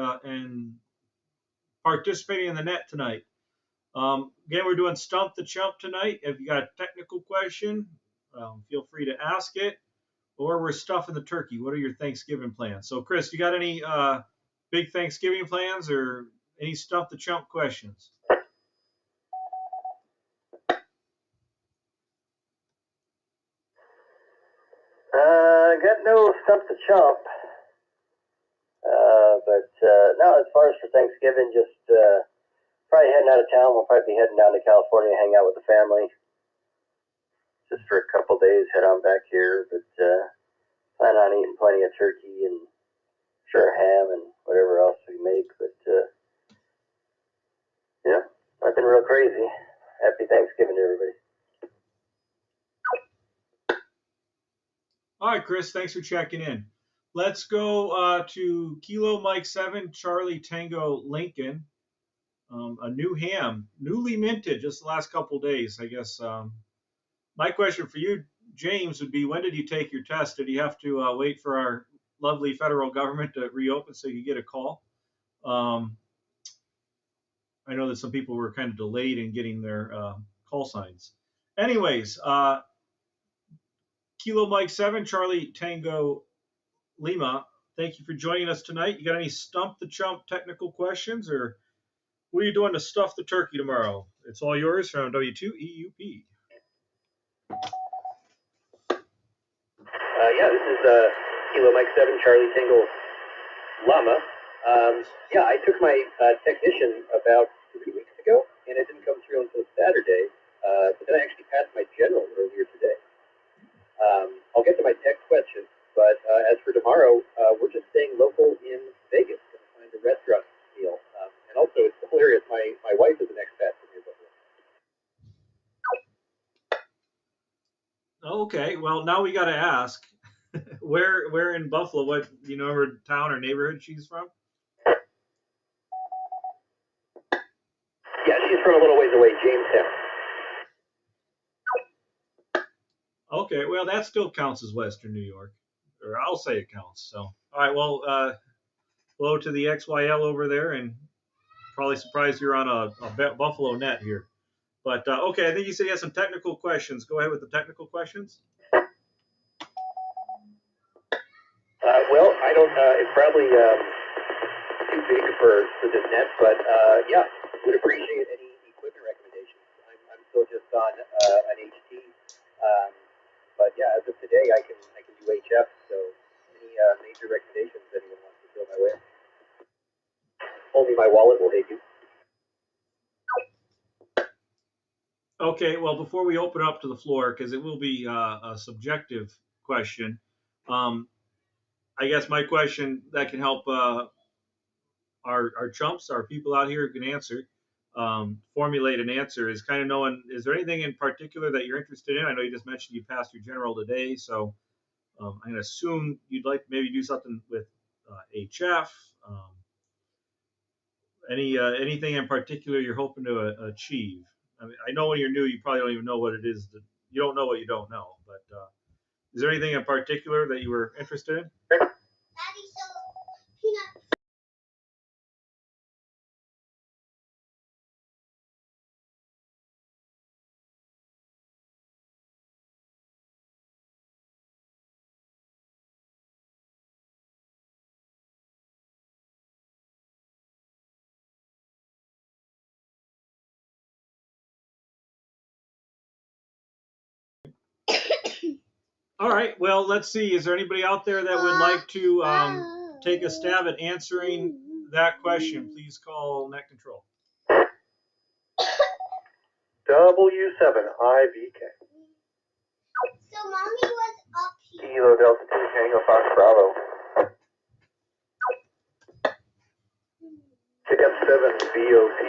participating in the net tonight. Again, we're doing Stump the Chump tonight. If you got a technical question, feel free to ask it. Or we're stuffing the turkey. What are your Thanksgiving plans? So, Chris, you got any big Thanksgiving plans or any Stump the Chump questions? Got no Stump the Chump. But no, as far as for Thanksgiving, just probably heading out of town. We'll probably be heading down to California, hang out with the family. Just for a couple days, head on back here. But plan on eating plenty of turkey and sure ham and whatever else we make. But yeah, nothing real crazy. Happy Thanksgiving to everybody. All right, Chris, thanks for checking in. Let's go to Kilo Mike 7, Charlie Tango Lincoln. A new ham, newly minted just the last couple days, I guess. My question for you, James, would be when did you take your test? Did you have to wait for our lovely federal government to reopen so you get a call? I know that some people were kind of delayed in getting their call signs. Anyways, Kilo Mike 7, Charlie Tango Lima, thank you for joining us tonight. You got any Stump the Chump technical questions, or what are you doing to stuff the turkey tomorrow? It's all yours from W2EUP. Yeah, this is Kilo Mike 7, Charlie Tingle Llama. Yeah, I took my technician about 3 weeks ago, and it didn't come through until Saturday. But then I actually passed my general earlier today. I'll get to my tech question, but as for tomorrow, we're just staying local in Vegas, going to find a restaurant meal. And also, it's hilarious, my wife is an expat from here. Okay, well now we got to ask, where in Buffalo? What do you know her town or neighborhood she's from? Yeah, she's from a little ways away, Jamestown. Okay, well that still counts as Western New York, or I'll say it counts. So, all right, well, hello to the XYL over there, and probably surprised you're on a Buffalo net here. But okay, I think you said you had some technical questions. Go ahead with the technical questions. Well, I don't. It's probably too big for this net, but yeah, would appreciate any equipment recommendations. I'm still just on an HT, but yeah, as of today, I can do HF. So any major recommendations anyone wants to throw my way? Only my wallet will hate you. Okay, well, before we open up to the floor, because it will be a subjective question, I guess my question that can help our chumps, our people out here who can answer, formulate an answer is kind of knowing, is there anything in particular that you're interested in? I know you just mentioned you passed your general today, so I'm going to assume you'd like to maybe do something with HF. Anything in particular you're hoping to achieve? I mean, I know when you're new, you probably don't even know what it is. You don't know what you don't know. But is there anything in particular that you were interested in? All right. Well, let's see. Is there anybody out there that would like to take a stab at answering that question? Please call Net Control. W7IVK. So mommy was up here. Kilo Delta 2 Tango Fox Bravo. F7 VOT.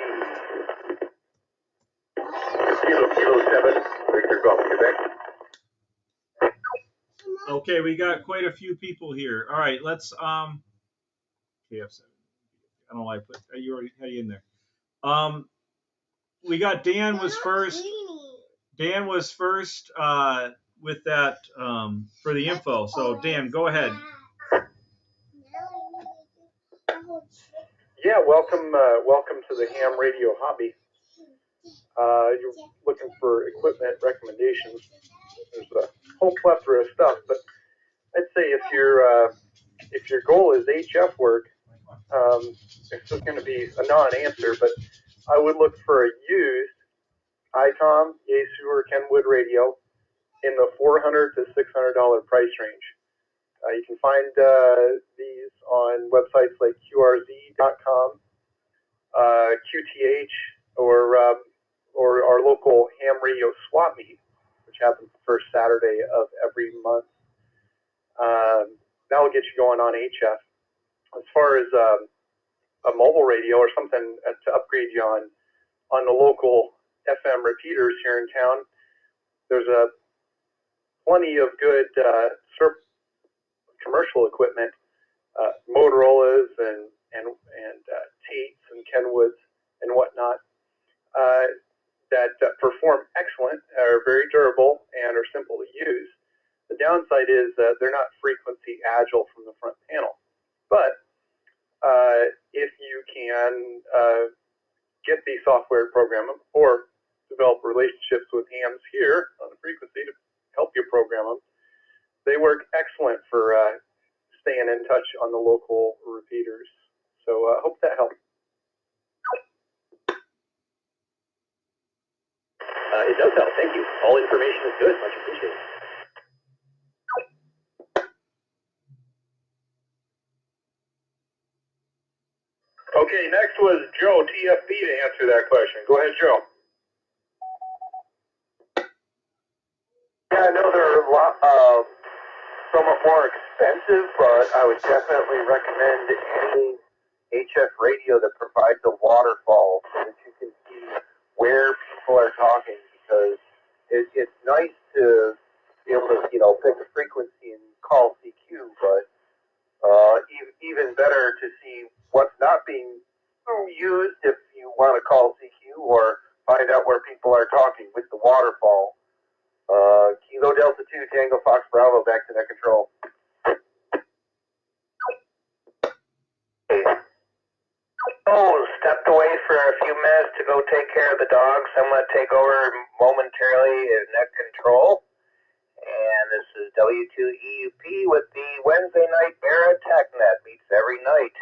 Kilo 7, Victor Golf, Quebec. Okay, we got quite a few people here. All right, let's KF7. I don't know why I put you already had you in there. We got Dan was first. Dan was first with that for the info. So Dan, go ahead. Yeah, welcome to the ham radio hobby. You're looking for equipment recommendations. There's a whole plethora of stuff, but I'd say if your goal is HF work, this is going to be a non-answer, but I would look for a used ICOM, Yaesu, or Kenwood radio in the $400 to $600 price range. You can find these on websites like QRZ.com, QTH, or our local ham radio swap meet, which happens the first Saturday of every month. That will get you going on HF. As far as a mobile radio or something to upgrade you on the local FM repeaters here in town, there's plenty of good commercial equipment, Motorola's and Tate's and Kenwoods and whatnot, that perform excellent, are very durable, and are simple to use. The downside is that they're not frequency agile from the front panel. But if you can get the software program them or develop relationships with hams here on the frequency to help you program them, they work excellent for staying in touch on the local repeaters. So I hope that helps. It does help. Thank you. All information is good. Much appreciated. Okay, next was Joe, TFB, to answer that question. Go ahead, Joe. Yeah, I know they're a lot, somewhat more expensive, but I would definitely recommend any HF radio that provides a waterfall so that you can see where people are talking, because it's nice to be able to, pick a frequency and call CQ, but even better to see what's not being used if you want to call CQ or find out where people are talking with the waterfall. Kilo Delta 2 Tango Fox Bravo, back to Net Control. Oh, stepped away for a few minutes to go take care of the dogs. I'm going to take over momentarily as Net Control. And this is W2EUP with the Wednesday night BARRA TechNet. Meets every night.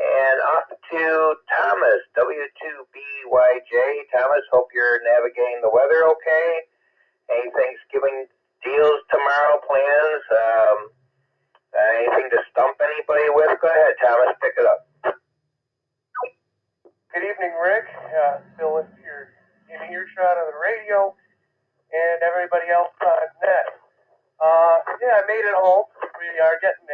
And off to Thomas, W2BYJ. Thomas, hope you're navigating the weather okay. Any Thanksgiving deals tomorrow, plans? Anything to stump anybody with? Go ahead, Thomas, pick it up. Good evening, Rick. Still with your in earshot of the radio and everybody else on net. Yeah, I made it home. We are getting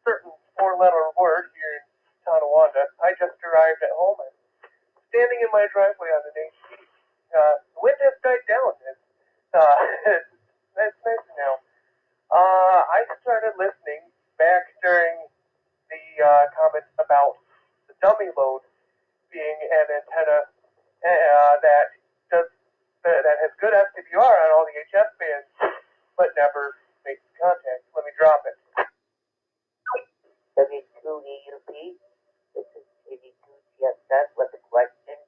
certain four-letter word here in Tonawanda. I just arrived at home and standing in my driveway on an AC. The wind has died down. It's nice now. I started listening back during the comments about the dummy load being an antenna that does that has good SWR on all the HS bands, but never makes contact. Let me drop it. W2EUP, this is 82 TSS with a question.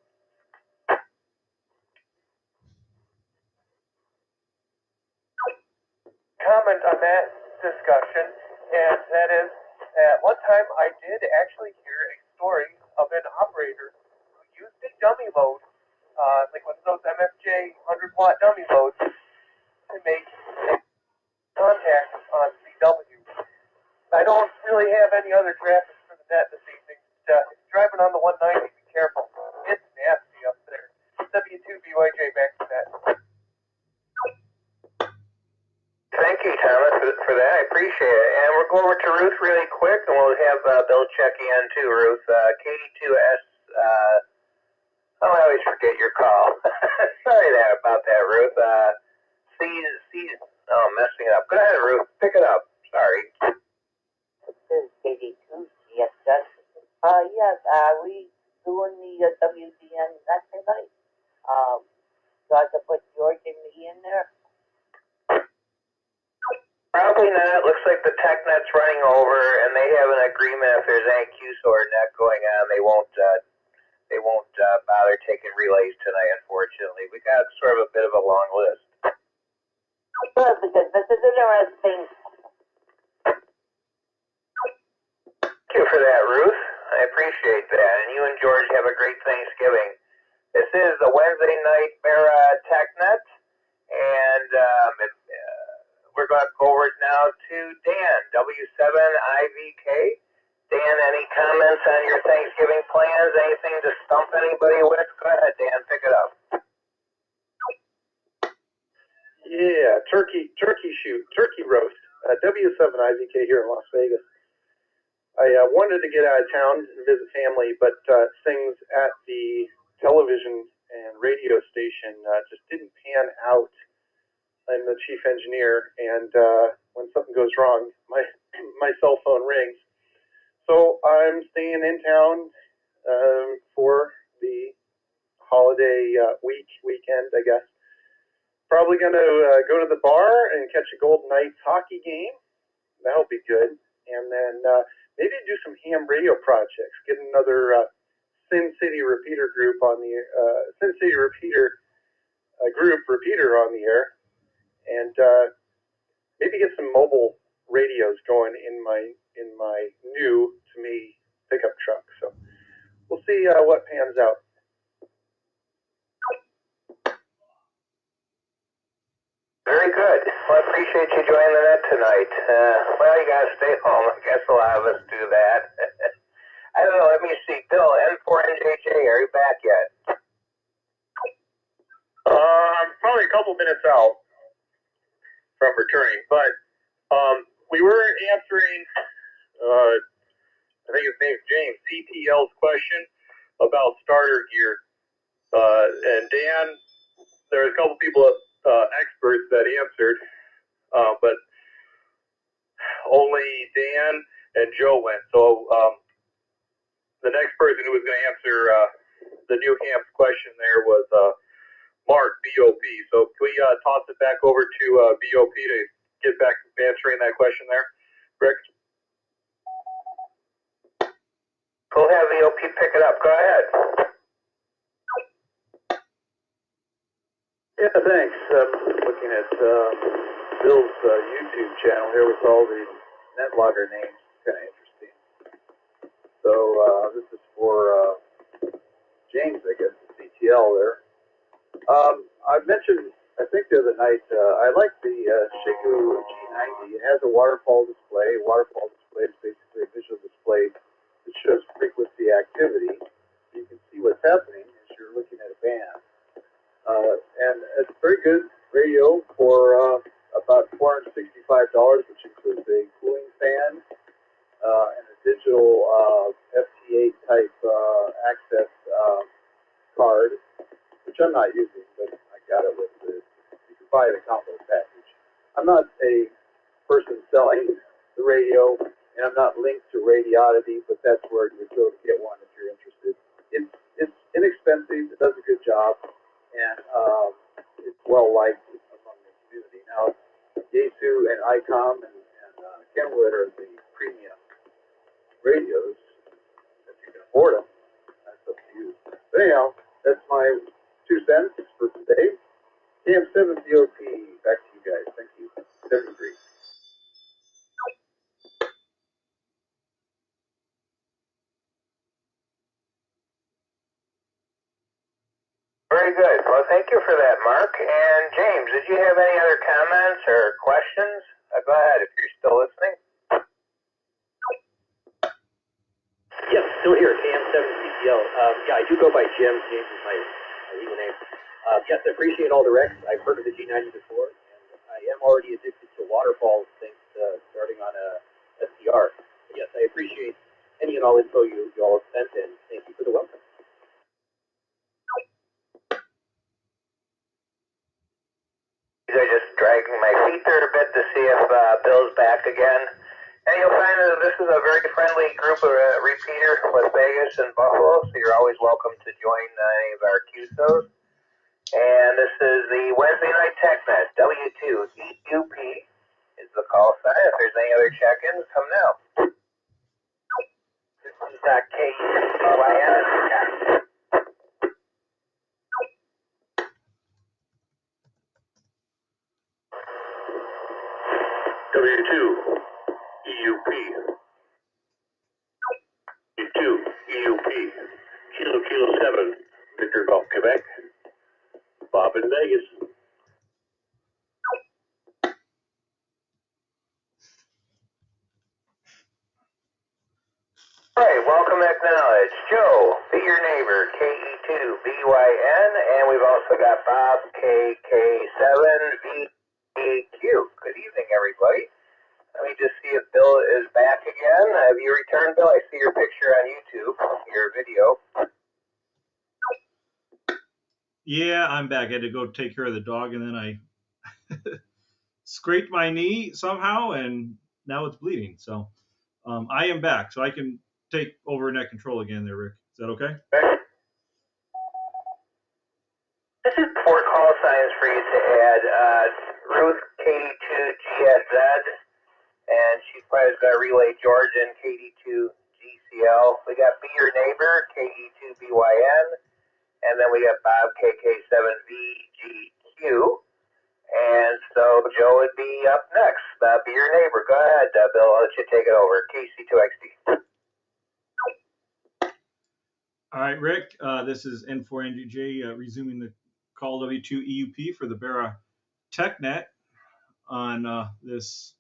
Comment on that discussion, and that is, at one time I did actually hear a story of an operator who used a dummy load, like one of those MFJ 100-watt dummy loads, to make contact on CW. I don't really have any other graphics for the net this evening. If you're driving on the 190, be careful. It's nasty up there. W2BYJ back to net. Thank you, Thomas, for that. I appreciate it. And we'll go over to Ruth really quick, and we'll have Bill check in too, Ruth. KD2S, I always forget your call. Sorry about that, Ruth. Messing it up. Go ahead, Ruth. Pick it up. Sorry. This is KD2 TSS. Yes, we doing the WDN that tonight. So I can put George and me in there. Probably not. Looks like the TechNet's running over, and they have an agreement if there's any QSOR net going on, they won't bother taking relays tonight, unfortunately. We got sort of a bit of a long list. Good, because this is interesting. Thank you for that, Ruth. I appreciate that. And you and George have a great Thanksgiving. This is the Wednesday night BARRA TechNet, and we're going to go over now to Dan, W7IVK. Dan, any comments on your Thanksgiving plans? Anything to stump anybody with? Go ahead, Dan, pick it up. Yeah, turkey roast. W7IVK here in Las Vegas. I wanted to get out of town and visit family, but things at the television and radio station just didn't pan out. I'm the chief engineer, and when something goes wrong, my cell phone rings. So I'm staying in town for the holiday weekend, I guess. Probably going to go to the bar and catch a Golden Knights hockey game. That'll be good. And then maybe do some ham radio projects. Get another Sin City Repeater group on the Sin City Repeater group repeater on the air, and maybe get some mobile radios going in my new to me pickup truck. So we'll see what pans out. Very good. Well, I appreciate you joining the net tonight. Well, you got to stay home. I guess a lot of us do that. I don't know. Let me see. Bill, N4NJJ, are you back yet? I'm probably a couple minutes out from returning, but we were answering, I think his name's James, CTL's question about starter gear. And Dan, there were a couple people, experts that answered, but only Dan and Joe went. So the next person who was going to answer the New Hamp's question there was Mark, BOP. So can we toss it back over to BOP to get back to answering that question there? Rick? We'll have BOP pick it up. Go ahead. Yeah, thanks. Looking at Bill's YouTube channel here with all the netlogger names. Kind of interesting. So this is for James, I guess, the CTL there. I mentioned, I think the other night, I like the Shiku G90. It has a waterfall display. Waterfall display is basically a visual display that shows frequency activity. You can see what's happening as you're looking at a band. And it's a very good radio for about $465, which includes a cooling fan, digital FT8 type access card, which I'm not using, but I got it with the, you can buy the combo package. I'm not a person selling the radio, and I'm not linked to Radiodity, but that's where you would go to get one if you're interested. It's inexpensive, it does a good job, and it's well liked among the community. Now, Yaesu and ICOM and Kenwood are the premium radios, if you can afford them. That's up to you. But anyhow, that's my 2 cents for today. AM7DOP, back to you guys. Thank you. 73. Very good. Well, thank you for that, Mark. And James, did you have any other comments or questions? Go ahead if you're still listening. Yes, still here, AM7CCL. Yeah, I do go by Jim. James is my legal name. Yes, I appreciate all the recs. I've heard of the G90 before, and I am already addicted to waterfalls since starting on a SDR. But yes, I appreciate any and all info you all have sent, and thank you for the welcome. They're just dragging my feet there a bit to see if Bill's back again. And you'll find that this is a very friendly group of repeaters with Vegas and Buffalo, so you're always welcome to join any of our QSOs. And this is the Wednesday Night TechNet, W2EUP is the call sign. If there's any other check-ins, come now. This is KUCYN. W2 EUP. W2 EUP. Kilo 7, Victor Golf, Quebec. Bob in Vegas. All right, welcome to acknowledge. Joe, be your neighbor, KE2BYN, and we've also got Bob, KK7VAQ. Good evening, everybody. Let me just see if Bill is back again. Have you returned, Bill? I see your picture on YouTube, your video. Yeah, I'm back. I had to go take care of the dog, and then I scraped my knee somehow, and now it's bleeding. So I am back, so I can take over net control again there, Rick. Is that okay? This is 4 call signs for you to add. Ruth, KD2GSZ, and she's probably going to relay Georgian, KD2GCL. We got Be Your Neighbor, KE2BYN, and then we got Bob, KK7VGQ. And so Joe would be up next. Be Your Neighbor. Go ahead, Bill. I'll let you take it over. KC2XD. All right, Rick. This is N4NGJ resuming the call W2 EUP for the BARRA TechNet on this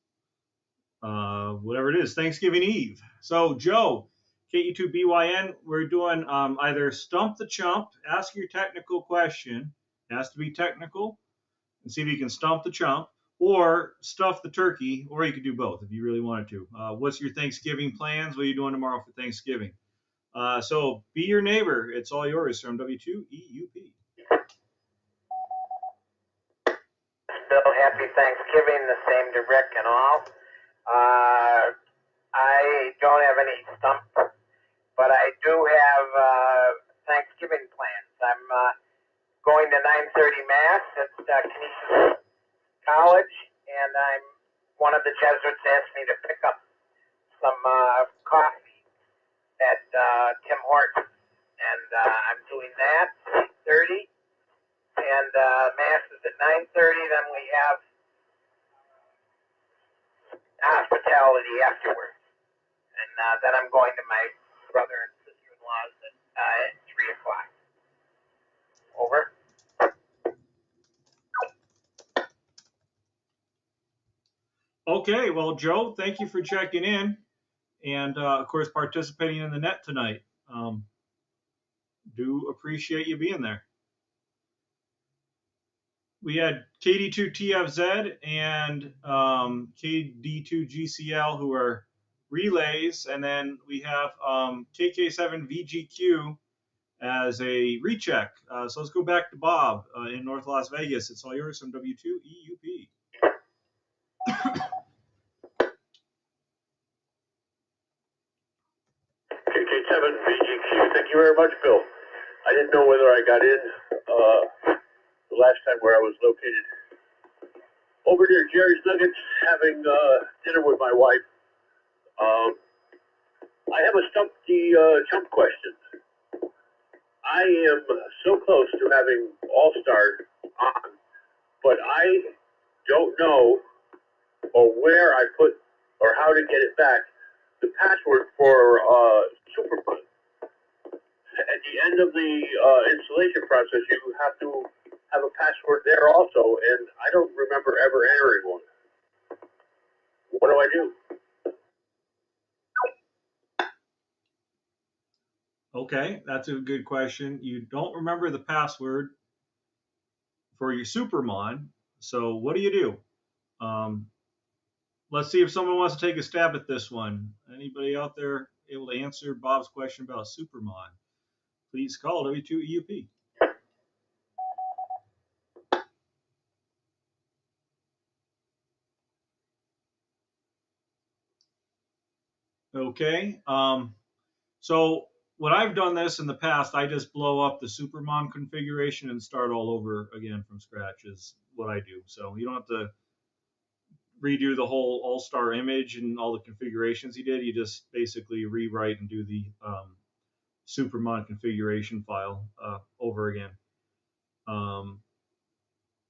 whatever it is, Thanksgiving Eve. So Joe, KE2BYN, we're doing either Stump the Chump, ask your technical question. It has to be technical, and see if you can stump the chump, or stuff the turkey, or you could do both if you really wanted to. What's your Thanksgiving plans? What are you doing tomorrow for Thanksgiving? So be your neighbor. It's all yours from W2 EUP. Bill, happy Thanksgiving. The same to Rick and all. I don't have any stump, but I do have Thanksgiving plans. I'm going to 9:30 Mass at Canisius College, and one of the Jesuits asked me to pick up some coffee at Tim Hortons, and I'm doing that at 8:30, and Mass is at 9:30. Then we have hospitality afterwards, and then I'm going to my brother and sister-in-law's at 3 o'clock. Over. Okay, well, Joe, thank you for checking in, and of course participating in the net tonight. Do appreciate you being there. We had KD2TFZ and KD2GCL who are relays, and then we have KK7VGQ as a recheck. So let's go back to Bob in North Las Vegas. It's all yours from W2EUP. KK7VGQ, thank you very much, Bill. I didn't know whether I got in the last time where I was located over near Jerry's Nuggets having dinner with my wife. I have a stump the chump question. I am so close to having All-Star on, but I don't know or where I put or how to get it back. The password for Superfund. At the end of the installation process, you have to have a password there also, and I don't remember ever entering one. What do I do? Okay, that's a good question. You don't remember the password for your Supermon, so what do you do? Let's see if someone wants to take a stab at this one. Anybody out there able to answer Bob's question about Supermon? Please call W2EUP. Okay. So when I've done this in the past, I just blow up the Supermon configuration and start all over again from scratch is what I do. So you don't have to redo the whole all-star image and all the configurations he did. You just basically rewrite and do the Supermon configuration file over again.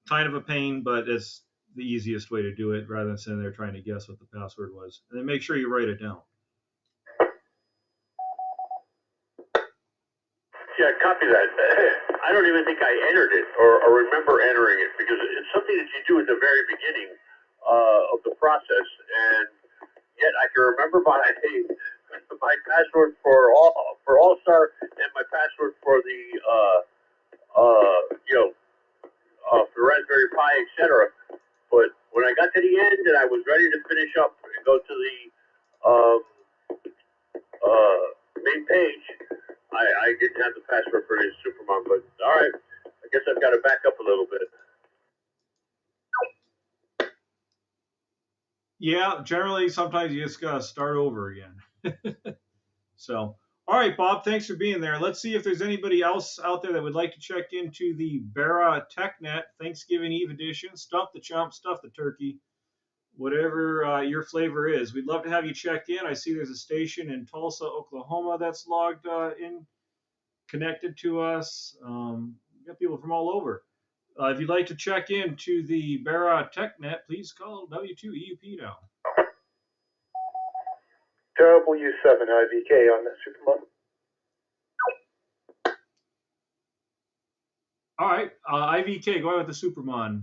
Kind of a pain, but it's the easiest way to do it rather than sitting there trying to guess what the password was. And then make sure you write it down. Yeah, copy that. I don't even think I entered it or remember entering it because it's something that you do at the very beginning of the process, and yet I can remember my password for All-Star and my password for the for Raspberry Pi, etc. But when I got to the end and I was ready to finish up and go to the main page, I didn't have the password for the Supermon. But all right, I guess I've got to back up a little bit. Yeah, generally, sometimes you just gotta start over again. So, all right, Bob, thanks for being there. Let's see if there's anybody else out there that would like to check into the BARRA TechNet Thanksgiving Eve edition. Stump the chump, stuff the turkey, whatever your flavor is. We'd love to have you check in. I see there's a station in Tulsa, Oklahoma that's logged in, connected to us. We got people from all over. If you'd like to check in to the BARRA TechNet, please call W2EUP now. W7IVK on that Supermon. All right, IVK, go ahead with the Supermon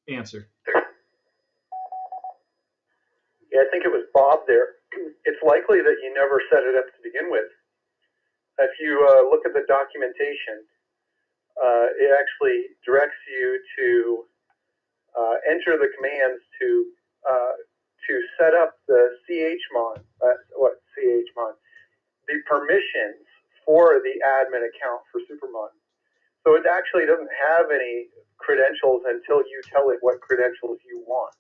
answer. Yeah, I think it was Bob there. It's likely that you never set it up to begin with. If you look at the documentation, it actually directs you to enter the commands to set up the chmon, chmon, the permissions for the admin account for Supermon. So it actually doesn't have any credentials until you tell it what credentials you want.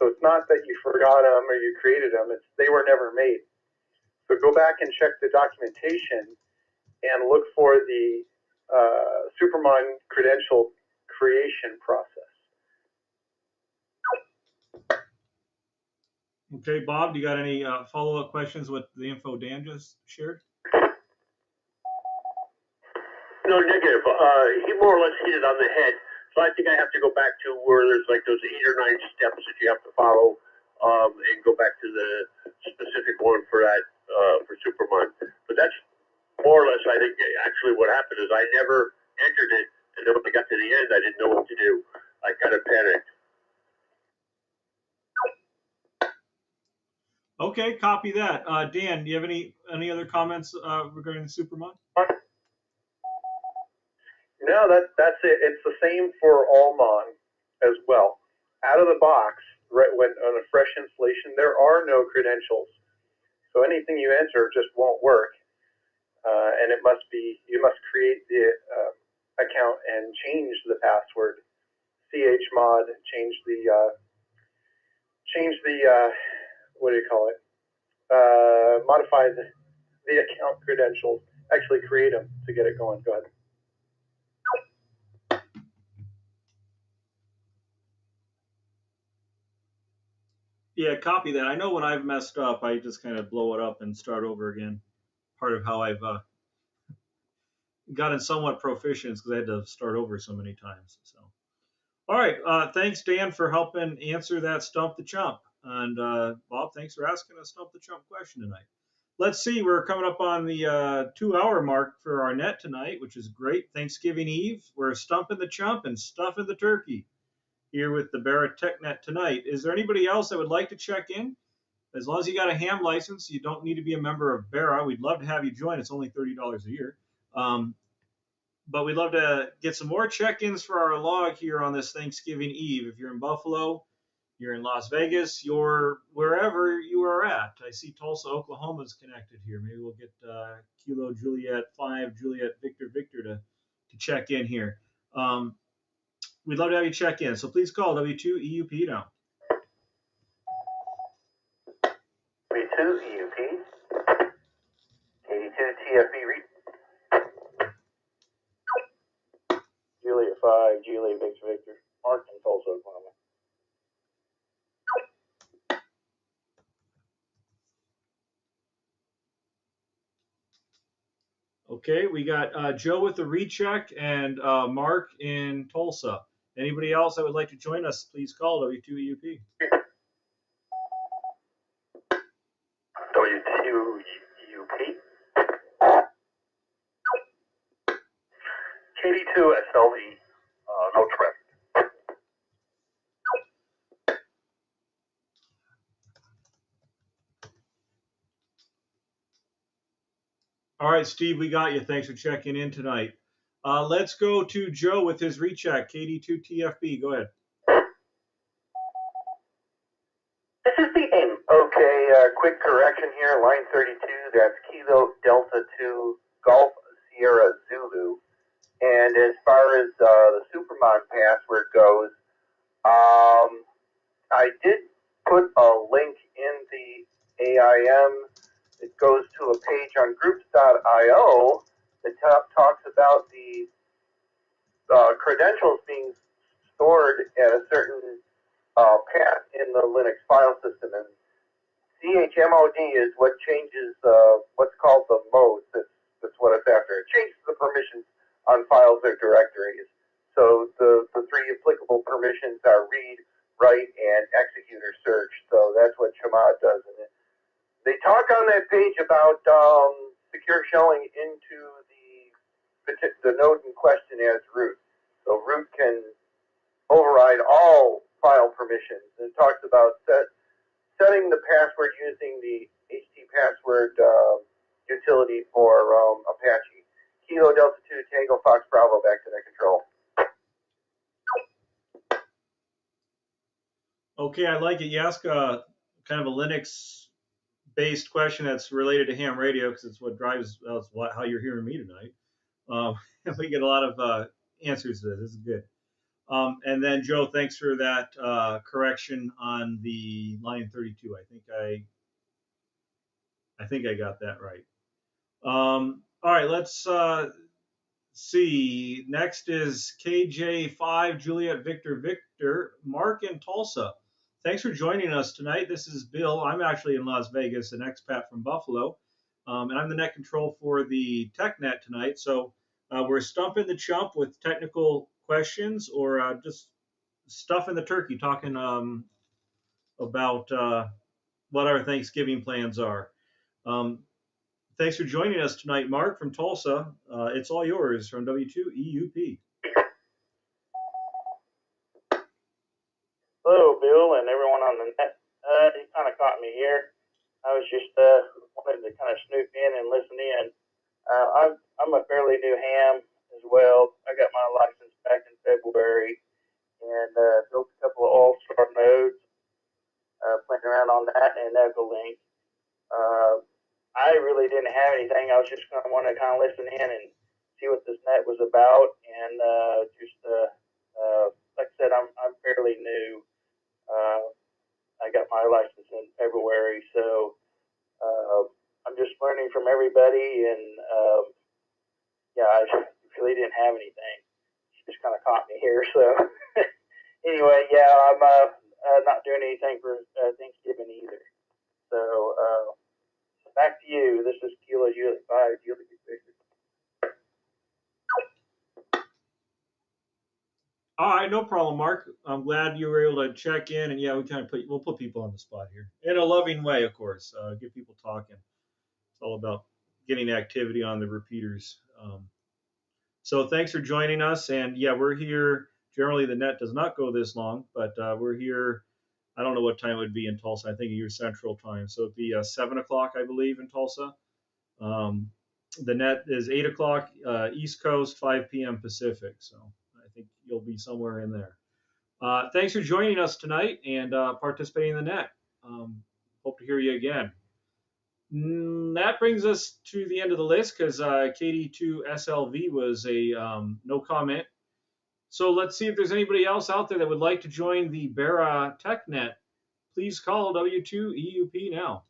So it's not that you forgot them or you created them, they were never made. So go back and check the documentation and look for the Supermon credential creation process. Okay, Bob, do you got any follow-up questions with the info Dan just shared? No, negative. He more or less hit it on the head. So I think I have to go back to where there's like those 8 or 9 steps that you have to follow, and go back to the specific one for that for Supermon. But that's more or less, I think, actually what happened is I never entered it, and then when I got to the end, I didn't know what to do. I kind of panicked. Okay, copy that. Dan, do you have any other comments regarding Supermon? No, that's it. It's the same for Allmon as well. Out of the box, when on a fresh installation, there are no credentials. So anything you enter just won't work. And you must create the account and change the password. chmod, change the what do you call it? Modify the account credentials. Actually create them to get it going. Go ahead. Yeah, copy that. I know when I've messed up, I just kind of blow it up and start over again. Part of how I've gotten somewhat proficient because I had to start over so many times. So, all right. Thanks, Dan, for helping answer that Stump the Chump. And Bob, thanks for asking a Stump the Chump question tonight. Let's see. We're coming up on the 2-hour mark for our net tonight, which is great. Thanksgiving Eve. We're stumping the chump and stuffing the turkey here with the BARRA TechNet tonight. Is there anybody else that would like to check in? As long as you got a ham license, you don't need to be a member of BARRA. We'd love to have you join. It's only $30 a year. But we'd love to get some more check-ins for our log here on this Thanksgiving Eve. If you're in Buffalo, you're in Las Vegas, you're wherever you are at. I see Tulsa, Oklahoma is connected here. Maybe we'll get Kilo Juliet 5, Juliet Victor Victor to check in here. We'd love to have you check in. So please call W2EUP now. W2EUP, 82 TFB read. Juliet 5, Juliet Victor Victor, Mark in Tulsa, Oklahoma. Okay, we got Joe with the recheck and Mark in Tulsa. Anybody else that would like to join us, please call W2EUP. W2EUP, KD2 SLE, no traffic. All right, Steve, we got you. Thanks for checking in tonight. Let's go to Joe with his recheck, KD2TFB. Go ahead. This is the aim. Okay, quick correction here. Line 32, that's Kilo Delta 2 Golf Sierra Zulu. And as far as the Supermon password goes, I did put a link in the AIM. It goes to a page on groups.io that talks about the credentials being stored at a certain path in the Linux file system. And chmod is what changes what's called the mode. That's what it's after. It changes the permissions on files or directories. So the three applicable permissions are read, write, and execute or search. So that's what chmod does. And they talk on that page about secure shelling into the node in question as root. So root can override all file permissions. It talks about setting the password using the htpassword utility for Apache. Kilo Delta 2 Tango Fox Bravo, back to net control. Okay, I like it. You ask kind of a Linux-based question that's related to ham radio because it's what drives how you're hearing me tonight. We get a lot of answers to this. This is good. And then Joe, thanks for that correction on the line 32. I think I got that right. All right, let's see. Next is KJ5 Juliet Victor Victor, Mark in Tulsa. Thanks for joining us tonight. This is Bill. I'm actually in Las Vegas, an expat from Buffalo, and I'm the net control for the TechNet tonight. So we're stumping the chump with technical questions or just stuffing the turkey, talking about what our Thanksgiving plans are. Thanks for joining us tonight, Mark from Tulsa. It's all yours from W2EUP. Hello, Bill, and everyone on the net. You kind of caught me here. I was just wanted to kind of snoop in and listen in. I'm a fairly new ham as well. I got my license back in February and built a couple of all-star nodes. looking around on that and Echolink. I really didn't have anything. I was just going to want to kind of listen in and see what this net was about, and like I said, I'm fairly new. I got my license in February, so I'm just learning from everybody, and yeah, I really didn't have anything. She just kind of caught me here, so anyway, yeah, I'm not doing anything for Thanksgiving either. So back to you. This is Kilo Juliet 5, Juliet Victor. All right, no problem, Mark. I'm glad you were able to check in, and yeah, we'll put people on the spot here in a loving way, of course. Get people talking. It's all about getting activity on the repeaters. So thanks for joining us, and yeah, we're here. Generally, the net does not go this long, but we're here. I don't know what time it would be in Tulsa. I think your Central Time, so it'd be 7 o'clock, I believe, in Tulsa. The net is 8 o'clock East Coast, 5 p.m. Pacific. So I think you'll be somewhere in there. Thanks for joining us tonight and participating in the net. Hope to hear you again. That brings us to the end of the list because KD2SLV was a no comment. So let's see if there's anybody else out there that would like to join the BARRA TechNet. Please call W2EUP now.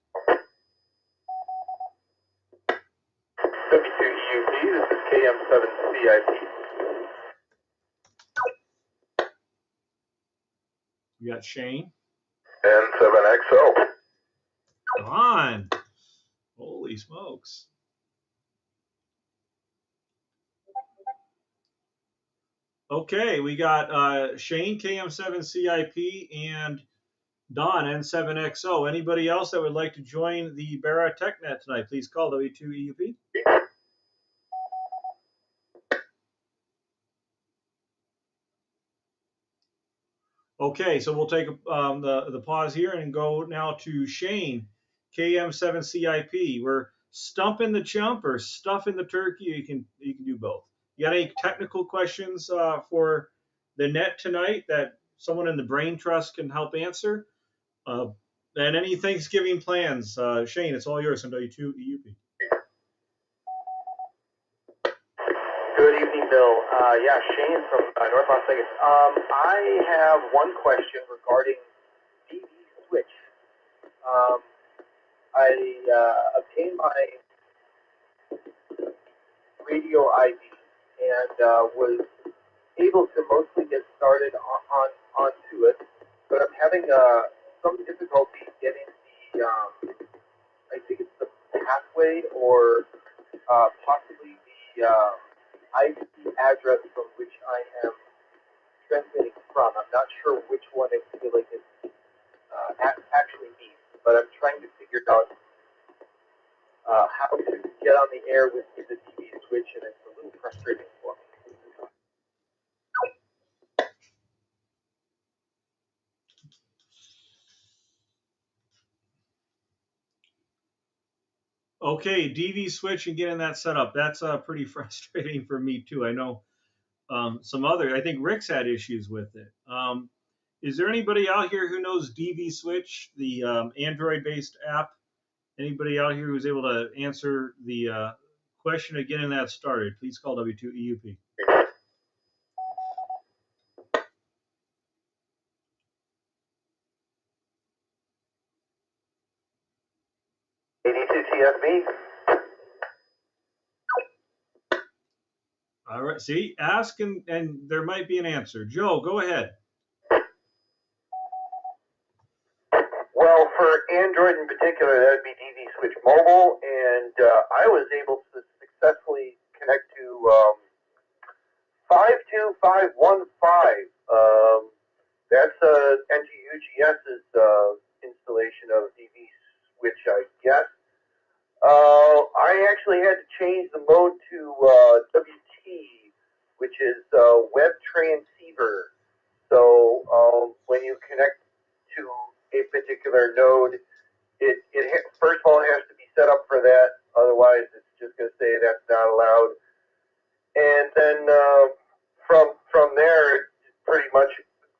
W2EUP, this is KM7CIP. You got Shane. N7XO. Come on. Holy smokes. Okay, we got Shane, KM7CIP, and Don, N7XO. Anybody else that would like to join the BARRA TechNet tonight, please call W2EUP. Okay, so we'll take the pause here and go now to Shane, KM7CIP. We're stumping the chump or stuffing the turkey. You can do both. You got any technical questions for the net tonight that someone in the Brain Trust can help answer? And any Thanksgiving plans? Shane, it's all yours on W2EUP. Good evening, Bill. Yeah, Shane from North Las Vegas. I have one question regarding DV Switch. I obtained my radio ID and was able to mostly get started onto it, but I'm having some difficulty getting the, I think it's the pathway or possibly the IP address from which I am transmitting from. I'm not sure which one it actually means, but I'm trying to figure out how to get on the air with the TV switch, and it's a little frustrating for me. Okay, DV switch and getting that set up. That's pretty frustrating for me too. I know some other. I think Rick's had issues with it. Is there anybody out here who knows DV Switch, the Android-based app? Anybody out here who's able to answer the question of getting that started? Please call W2EUP. AD2TFB. All right, see, ask and there might be an answer. Joe, go ahead. Well, for Android in particular, that would be DV Switch Mobile, and I was able to successfully connect to 52515. That's NGUGS's installation of DV Switch, I guess. I actually had to change the mode to WT, which is web transceiver. So when you connect to a particular node, it first of all, it has to be set up for that. Otherwise, it's just going to say that's not allowed. And then from there, it's pretty much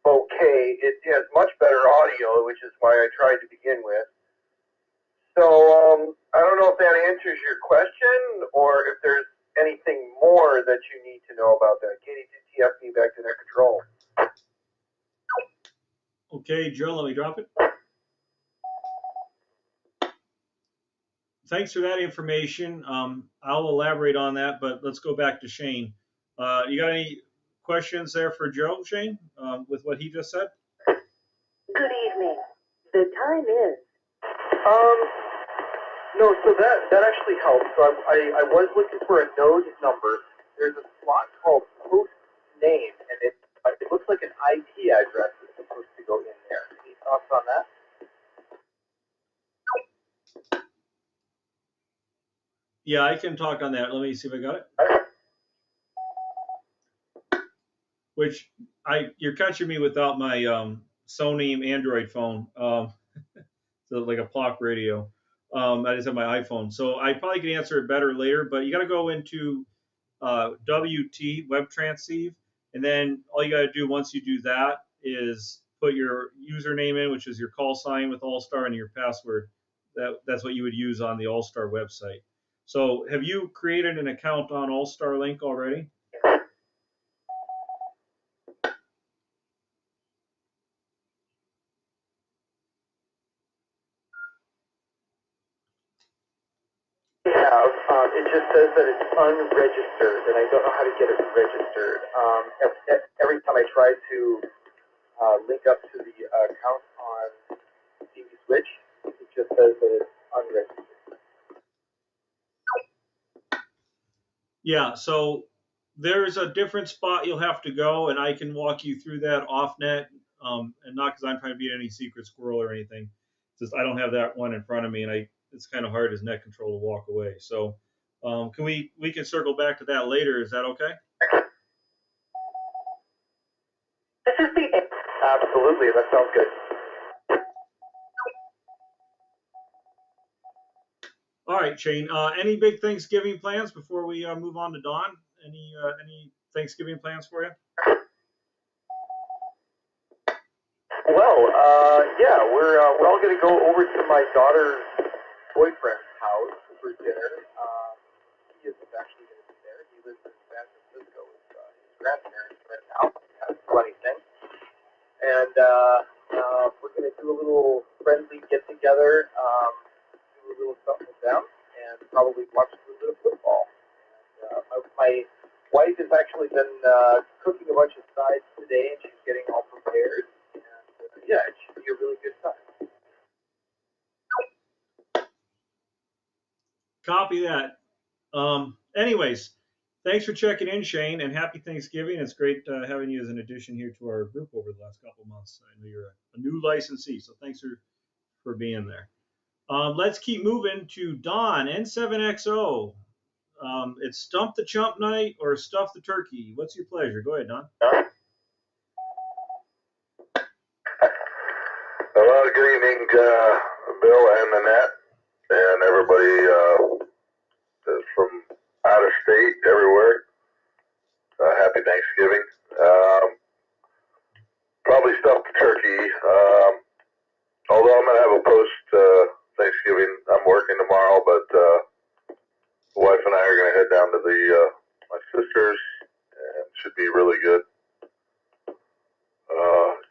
okay. It has much better audio, which is why why I tried to begin with. So I don't know if that answers your question or if there's anything more that you need to know about that. Katie, TF me back to net control. Okay, Joe, let me drop it. Thanks for that information. I'll elaborate on that, but let's go back to Shane. You got any questions there for Joe, Shane, with what he just said? Good evening. The time is. No, so that actually helps. So I was looking for a node number. There's a slot called host name, and it looks like an IP address is supposed to go in there. Any thoughts on that? Yeah, I can talk on that. Let me see if I got it. Which you're catching me without my Sony Android phone, so like a clock radio. I just have my iPhone, so I probably can answer it better later. But you got to go into WT Web Transceive, and then all you got to do once you do that is put your username in, which is your call sign with All-Star, and your password. That's what you would use on the All-Star website. So have you created an account on All-Star Link already? Yeah, it just says that it's unregistered, and I don't know how to get it registered. Every time I try to link up to the account on TV Switch, it just says that it's unregistered. Yeah, so there's a different spot you'll have to go, and I can walk you through that off net, and not because I'm trying to be any secret squirrel or anything. It's just I don't have that one in front of me, and it's kind of hard as net control to walk away. So can we can circle back to that later? Is that okay? This is the. Absolutely, that sounds good. All right, Shane. Any big Thanksgiving plans before we move on to Dawn? Any Thanksgiving plans for you? Well, yeah, we're all going to go over to my daughter's boyfriend's house for dinner. He isn't actually going to be there. He lives in San Francisco with his grandparents right now. That's a funny thing. And we're going to do a little friendly get together, do a little something with them, and probably watch a little bit of football. And, my wife has actually been cooking a bunch of sides today, and she's getting all prepared. Yeah, it should be a really good time. Copy that. Anyways, thanks for checking in, Shane, and happy Thanksgiving. It's great having you as an addition here to our group over the last couple of months. I know you're a new licensee, so thanks for being there. Let's keep moving to Don, N7XO. It's Stump the Chump night or Stuff the Turkey. What's your pleasure? Go ahead, Don. Hello, good evening, Bill and Nanette, and everybody from out of state, everywhere. Happy Thanksgiving. Probably stuff the turkey. Although I'm going to have a post Thanksgiving. I'm working tomorrow, but the wife and I are going to head down to my sister's, and it should be really good.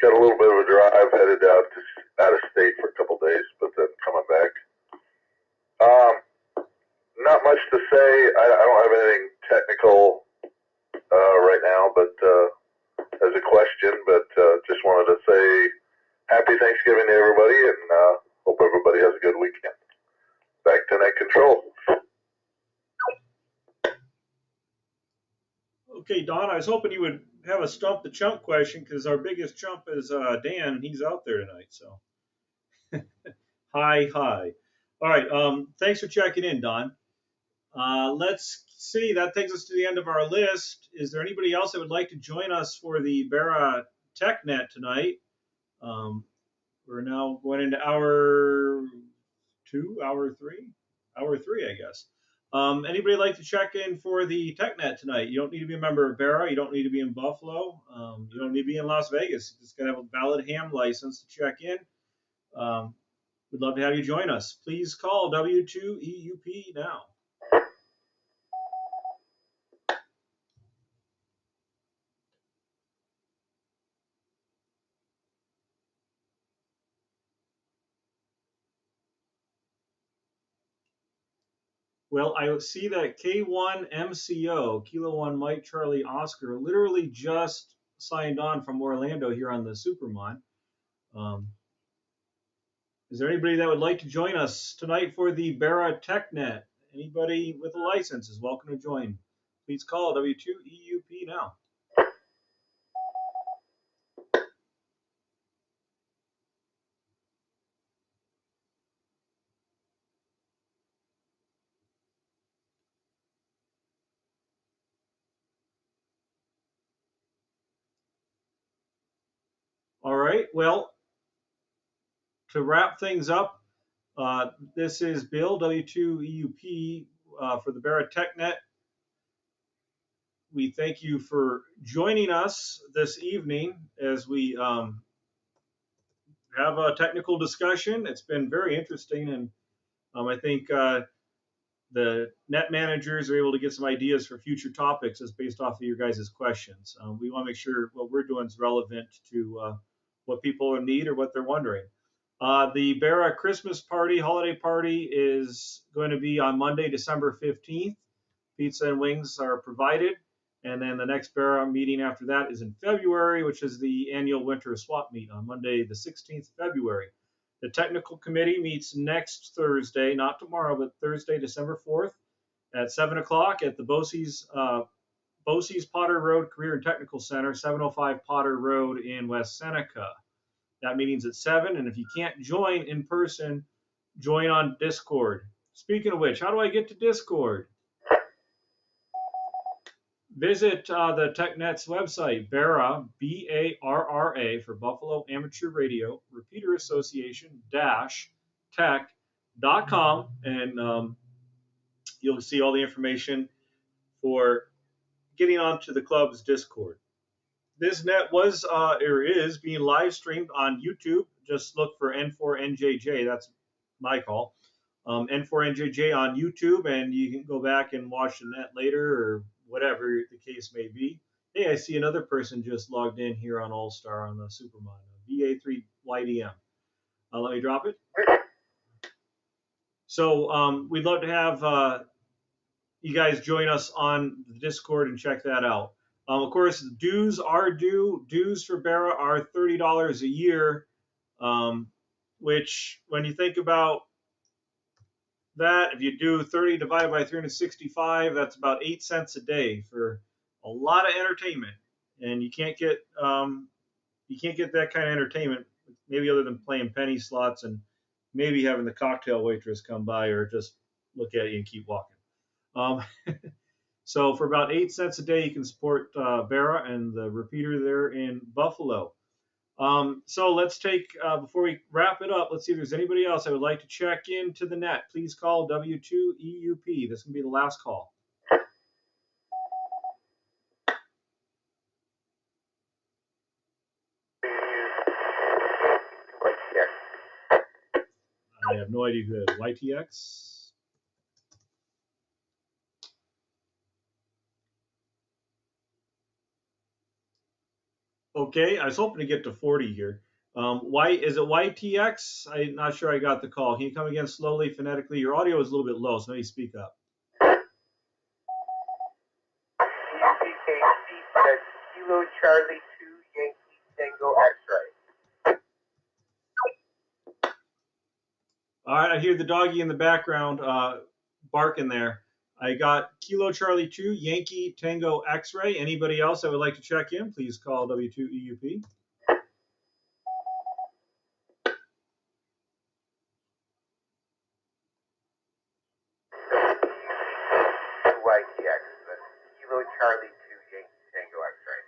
Got a little bit of a drive, headed out of state for a couple days, but then coming back. Not much to say. I don't have anything technical right now, but as a question, but just wanted to say happy Thanksgiving to everybody, and hope everybody has a good weekend. Back to net control. Okay, Don, I was hoping you would have a Stump the Chump question because our biggest chump is Dan. He's out there tonight, so. Hi. All right, thanks for checking in, Don. Let's see, that takes us to the end of our list. Is there anybody else that would like to join us for the BARRA TechNet tonight? We're now going into hour three, I guess. Anybody like to check in for the TechNet tonight? You don't need to be a member of BARRA. You don't need to be in Buffalo. You don't need to be in Las Vegas. You just got to have a valid ham license to check in. we'd love to have you join us. Please call W2EUP now. Well, I see that K1MCO, Kilo 1 Mike Charlie Oscar, literally just signed on from Orlando here on the Supermon. Is there anybody that would like to join us tonight for the BARRA TechNet? Anybody with a license is welcome to join. Please call W2EUP now. All right, well, to wrap things up, this is Bill, W2EUP, for the BARRA TechNet. We thank you for joining us this evening as we have a technical discussion. It's been very interesting, and I think the net managers are able to get some ideas for future topics as based off of your guys' questions. We want to make sure what we're doing is relevant to what people need or what they're wondering. The BARRA Christmas party, holiday party, is going to be on Monday, December 15th. Pizza and wings are provided. And then the next BARRA meeting after that is in February, which is the annual winter swap meet on Monday, the 16th of February. The technical committee meets next Thursday, not tomorrow, but Thursday, December 4th at 7 o'clock at the Bosse's Potter Road Career and Technical Center, 705 Potter Road in West Seneca. That meeting's at 7, and if you can't join in person, join on Discord. Speaking of which, how do I get to Discord? Visit the TechNet's website, BARRA, B-A-R-R-A, for Buffalo Amateur Radio, Repeater Association tech.com, and you'll see all the information for getting onto the club's Discord. This net was or is being live streamed on YouTube. Just look for N4NJJ. That's my call. N4NJJ on YouTube, and you can go back and watch the net later or whatever the case may be. Hey, I see another person just logged in here on All Star on the Supermon, VA3YDM. Let me drop it. So we'd love to have you guys join us on the Discord and check that out. Of course, dues are due. Dues for BARRA are $30 a year, which when you think about that, if you do 30 divided by 365, that's about 8 cents a day for a lot of entertainment. And you can't get that kind of entertainment, maybe other than playing penny slots and maybe having the cocktail waitress come by or just look at you and keep walking. So for about 8 cents a day, you can support BARRA and the repeater there in Buffalo. So let's take, before we wrap it up, let's see if there's anybody else that would like to check into the net. Please call W2EUP. This can be the last call. I have no idea who that is. YTX? Okay, I was hoping to get to 40 here. Is it YTX? I'm not sure I got the call. Can you come again slowly, phonetically? Your audio is a little bit low, so maybe speak up. Kilo Charlie 2 Yankee Tango X-ray. All right, I hear the doggy in the background barking there. I got Kilo Charlie 2 Yankee Tango X-ray. Anybody else that would like to check in, please call W2EUP. YTX, Kilo Charlie 2 Yankee Tango X-ray.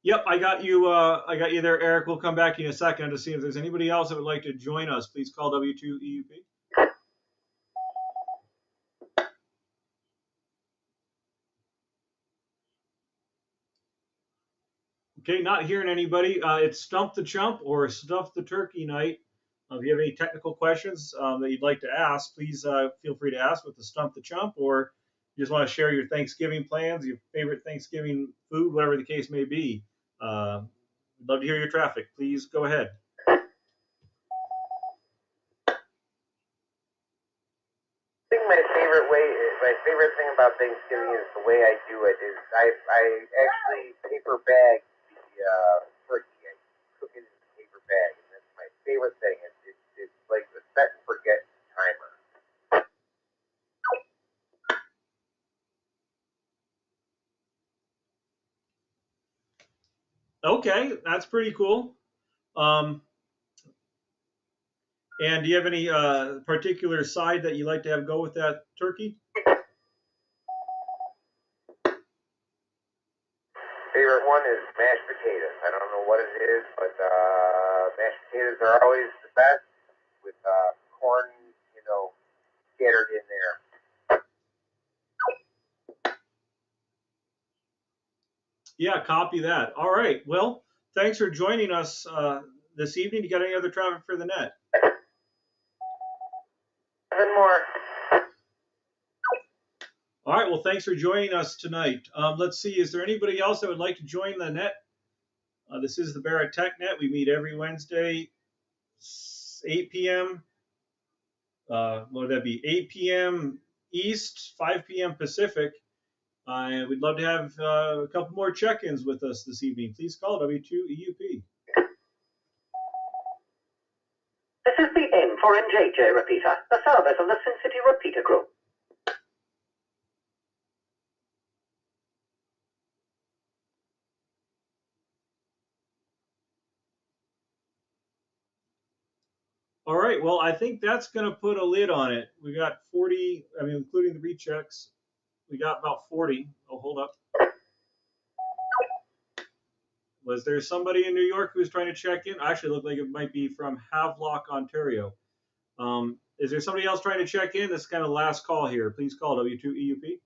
Yep, I got you there, Eric. We'll come back to you in a second to see if there's anybody else that would like to join us. Please call W2EUP. Okay, not hearing anybody. It's Stump the Chump or Stuff the Turkey night. If you have any technical questions that you'd like to ask, please feel free to ask with the Stump the Chump, or you just want to share your Thanksgiving plans, your favorite Thanksgiving food, whatever the case may be. We'd love to hear your traffic. Please go ahead. I think my favorite thing about Thanksgiving is the way I do it. Is I actually paper bag the turkey. I cook it in a paper bag, and that's my favorite thing. It's like the set and forget timer. Okay, that's pretty cool. Um, and do you have any particular side that you like to have go with that turkey? Favorite one is mashed potatoes. I don't know what it is, but mashed potatoes are always the best with corn, scattered in there. Yeah, copy that. All right. Well, thanks for joining us this evening. You got any other traffic for the net? 7 more. All right. Well, thanks for joining us tonight. Let's see. Is there anybody else that would like to join the net? This is the BARRA Tech Net. We meet every Wednesday, 8 p.m. What would that be? 8 p.m. East, 5 p.m. Pacific. We'd love to have a couple more check-ins with us this evening. Please call W2EUP. This is the M for NJJ repeater, a service of the Sin City Repeater Group. All right. Well, I think that's going to put a lid on it. We got 40, including the rechecks, we got about 40. Oh, hold up. Was there somebody in New York who was trying to check in? Actually, it looked like it might be from Havelock, Ontario. Is there somebody else trying to check in? This is kind of the last call here. Please call W2EUP.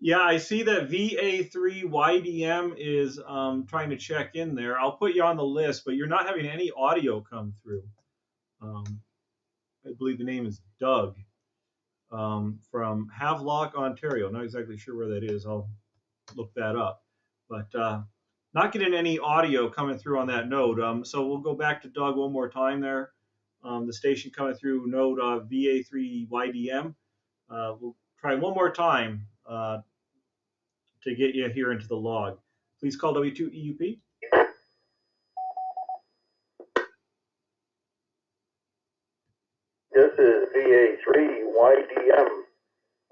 Yeah, I see that VA3YDM is trying to check in there. I'll put you on the list, but you're not having any audio come through. I believe the name is Doug from Havelock, Ontario. Not exactly sure where that is. I'll look that up. But not getting any audio coming through on that node. So we'll go back to Doug one more time there. The station coming through node VA3YDM. We'll try one more time to get you here into the log. Please call W2EUP. This is VA3YDM.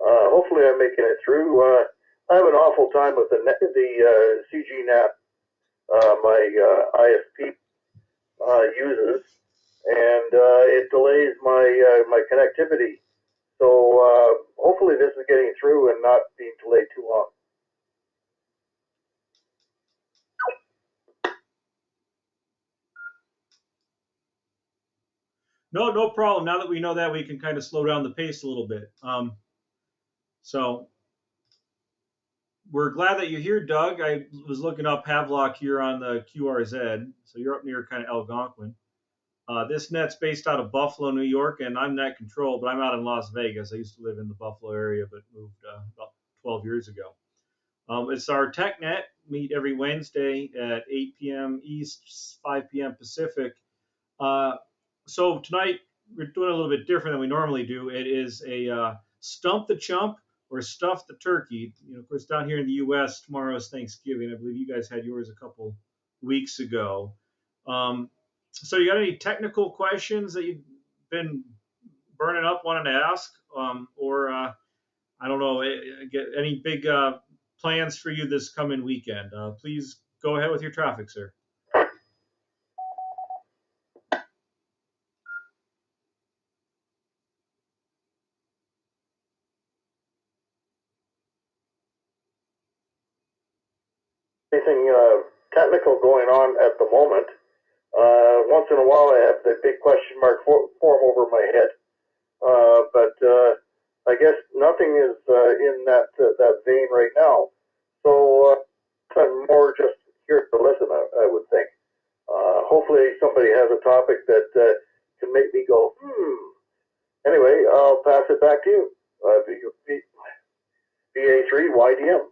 Hopefully I'm making it through. I have an awful time with the CGNAP my ISP uses, and it delays my connectivity. So hopefully this is getting through and not being delayed too long. No problem. Now that we know that, we can kind of slow down the pace a little bit. So we're glad that you're here, Doug. I was looking up Havelock here on the QRZ. So you're up near kind of Algonquin. This net's based out of Buffalo, New York, and I'm net control, but I'm out in Las Vegas. I used to live in the Buffalo area, but moved about 12 years ago. It's our tech net. Meet every Wednesday at 8 p.m. East, 5 p.m. Pacific. So tonight we're doing a little bit different than we normally do. It is a stump the chump or stuff the turkey. Of course, down here in the U.S., tomorrow is Thanksgiving. I believe you guys had yours a couple weeks ago. So you got any technical questions that you've been burning up wanting to ask, or I don't know, get any big plans for you this coming weekend? Please go ahead with your traffic, sir. anything technical going on at the moment. Once in a while, I have the big question mark form over my head. But I guess nothing is in that vein right now. So I'm more just here to listen, I would think. Hopefully somebody has a topic that can make me go, Anyway, I'll pass it back to you. BA3 YDM.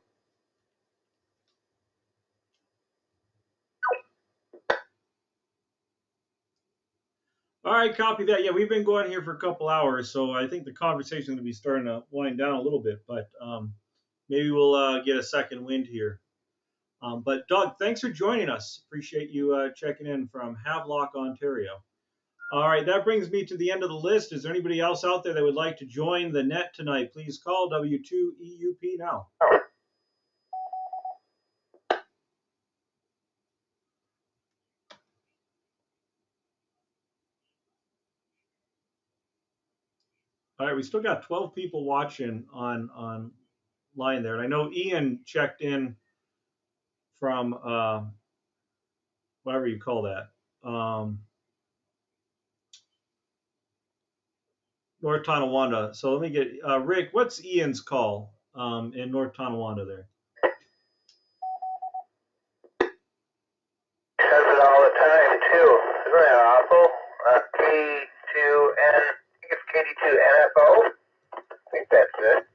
All right, copy that. Yeah, we've been going here for a couple hours, so I think the conversation is going to be starting to wind down a little bit, but maybe we'll get a second wind here. But Doug, thanks for joining us. Appreciate you checking in from Havelock, Ontario. All right, that brings me to the end of the list. Is there anybody else out there that would like to join the net tonight? Please call W2EUP now. All right, we still got 12 people watching on line there. And I know Ian checked in from whatever you call that. North Tonawanda. So let me get Rick, what's Ian's call in North Tonawanda there? Says it all the time too. Isn't that awful? K2N, I think it's KD2NFO. I think that's it.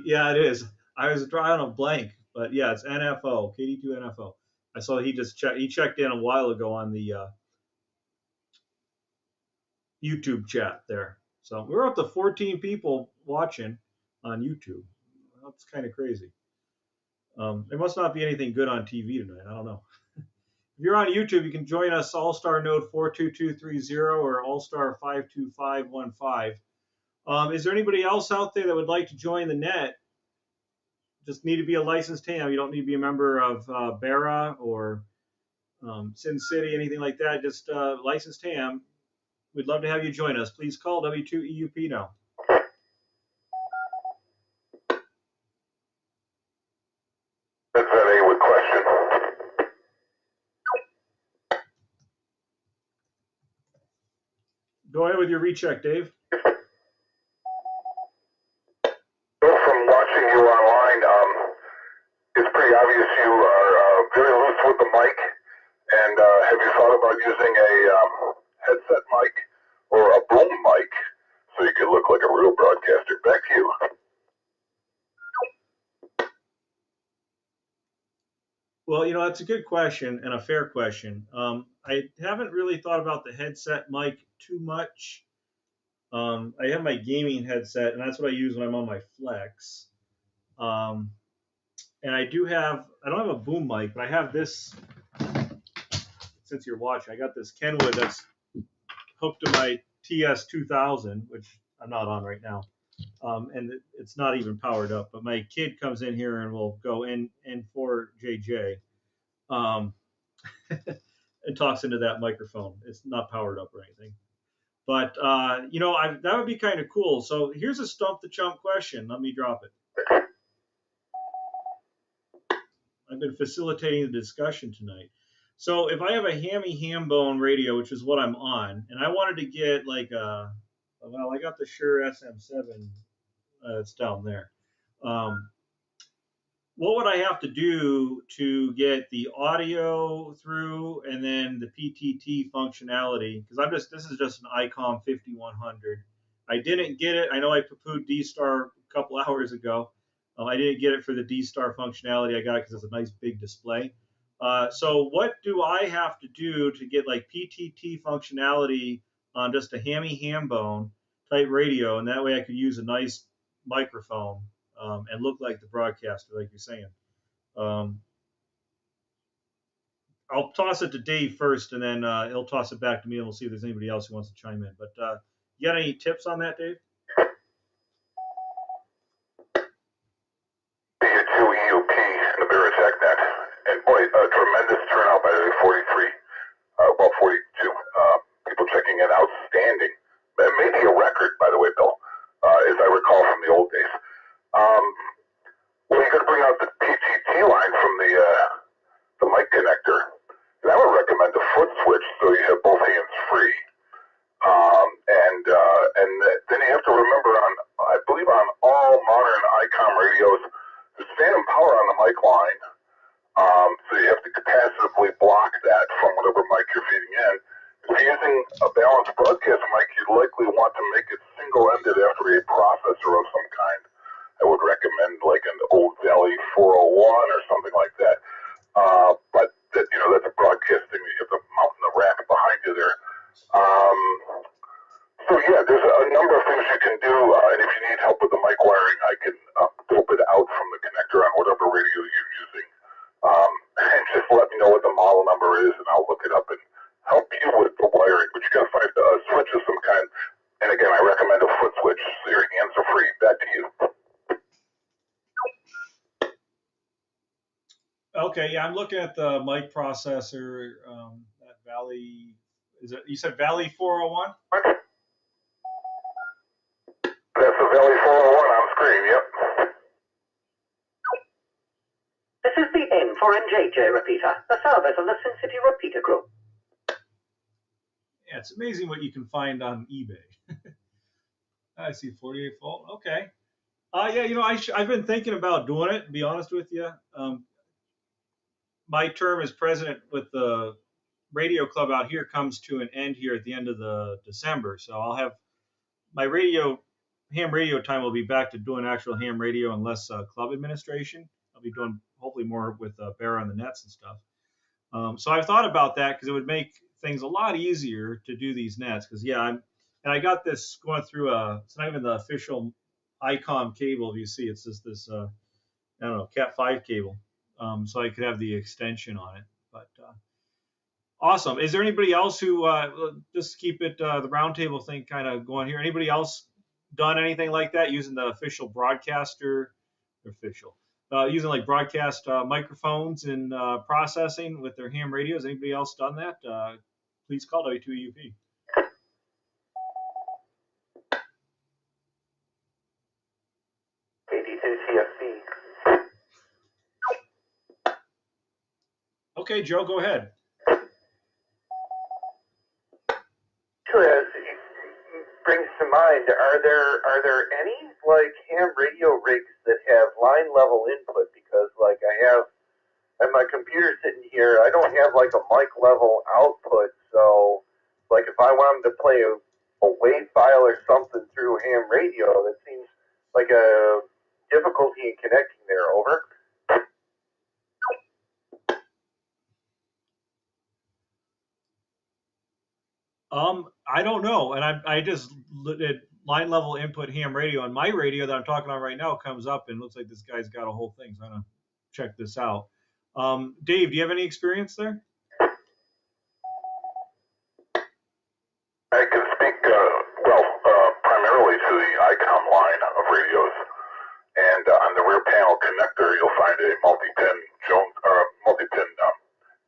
Yeah, it is. I was drawing a blank, but yeah, it's NFO, KD2NFO. I saw he checked in a while ago on the YouTube chat there. So we're up to 14 people watching on YouTube. That's kind of crazy. There must not be anything good on TV tonight. I don't know. If you're on YouTube, you can join us All-Star Node 42230 or All-Star 52515. Is there anybody else out there that would like to join the net? Just need to be a licensed ham. You don't need to be a member of BARRA or Sin City, anything like that. Just licensed ham. We'd love to have you join us. Please call W2EUP now. Is that a question? Go ahead with your recheck, Dave. From watching you online, it's pretty obvious you are very loose with the mic. And have you thought about using a headset mic or a boom mic so you can look like a real broadcaster? Back to you. Well, that's a good question and a fair question. I haven't really thought about the headset mic too much. I have my gaming headset, and that's what I use when I'm on my Flex. And I don't have a boom mic, but I have this, since you're watching, I got this Kenwood that's hooked to my TS2000, which I'm not on right now. And it's not even powered up, but my kid comes in here and will go N4JJ and talks into that microphone. It's not powered up or anything. But, that would be kind of cool. So here's a Stump the Chump question. Let me drop it. I've been facilitating the discussion tonight. So if I have a hammy ham bone radio, which is what I'm on, and I wanted to get I got the Shure SM7 that's down there. What would I have to do to get the audio through and then the PTT functionality? Because this is just an ICOM 5100. I didn't get it. I know I poo-pooed D-Star a couple hours ago. I didn't get it for the D-Star functionality. I got it because it's a nice big display. So what do I have to do to get like PTT functionality on just a hammy ham bone type radio? And that way I could use a nice microphone and look like the broadcaster, like you're saying. I'll toss it to Dave first, and then he'll toss it back to me, and we'll see if there's anybody else who wants to chime in. But you got any tips on that, Dave? BA2EUP in the BARRA and boy, a tremendous turnout by the 43, 42 people checking in, outstanding. Maybe a record, by the way, Bill, as I recall from the old days. single-ended after a processor of some kind. I would recommend like an Old Valley 401 or something like that. But that, that's a broadcast thing that you have to mount in the rack behind you there. So yeah, there's a number of things you can do, and if you need help with the mic wiring, I can dope it out from the connector on whatever radio you're using. And just let me know what the model number is, and I'll look it up and help you with the wiring. But you got to find a switch of some kind. And again, I recommend a foot switch, so your hands are free. Back to you. Okay, yeah, I'm looking at the mic processor. That Valley, you said Valley 401? That's the Valley 401 on screen, yep. This is the N4NJJ repeater, a service of the Sin City Repeater Group. Yeah, it's amazing what you can find on eBay. I see 48 volt. Okay. Yeah, I've been thinking about doing it, to be honest with you. My term as president with the radio club out here comes to an end here at the end of the December. So I'll have my ham radio time will be back to doing actual ham radio and less club administration. I'll be doing hopefully more with BARRA on the nets and stuff. So I've thought about that because it would make things a lot easier to do these nets. Because I got this going through it's not even the official ICOM cable. If you see, it's just this I don't know, Cat 5 cable. So I could have the extension on it. But awesome. Is there anybody else who just keep it the roundtable thing kind of going here? Anybody else done anything like that using the official using like broadcast microphones and processing with their ham radios? Anybody else done that? Please call W2UP. KD2CFC. Okay, Joe, go ahead. Actually, it brings to mind, are there any like ham radio rigs that have line level input? Because like I have at my computer sitting here, I don't have like a mic level output. So like if I wanted to play a WAV file or something through ham radio, that seems like a difficulty in connecting there. Over. I don't know, and I just did line level input ham radio on my radio that I'm talking on right now. Comes up and looks like this guy's got a whole thing. So I'm gonna check this out. Dave, do you have any experience there? I can speak, primarily to the ICOM line of radios. And on the rear panel connector, you'll find a multi-pin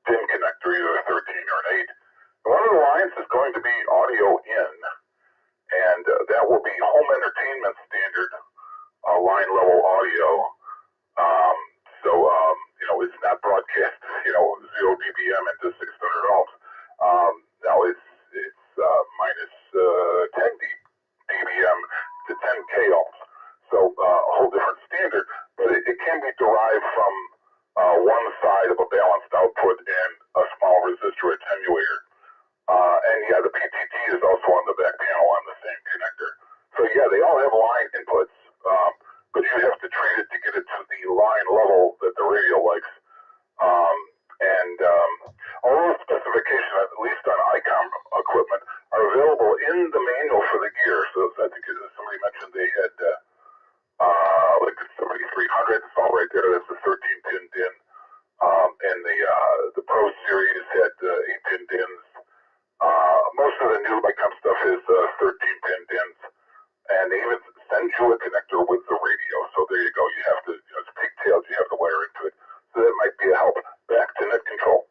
DIN connector, either a 13 or an 8. And one of the lines is going to be audio in, and that will be home entertainment standard line level audio. It's not broadcast, 0 dBm into 600 ohms. Now it's minus 10 dBm to 10 k ohms. So a whole different standard, but it can be derived from one side of a balanced output and a small resistor attenuator. The PTT is also on the back panel on the same connector. So yeah, they all have line inputs, but you have to train it to get it to the line level that the radio likes. All those specifications, at least on ICOM equipment, are available in the manual for the gear. So I think somebody mentioned they had like 7300. It's all right there. That's a 13-pin DIN. And the Pro Series had 8-pin DINs. Most of the new ICOM stuff is 13-pin DINs. And they even send you a connector with the radio. So there you go. You have to, it's pigtails. You have to wire into it. So that might be a help. Back to net control.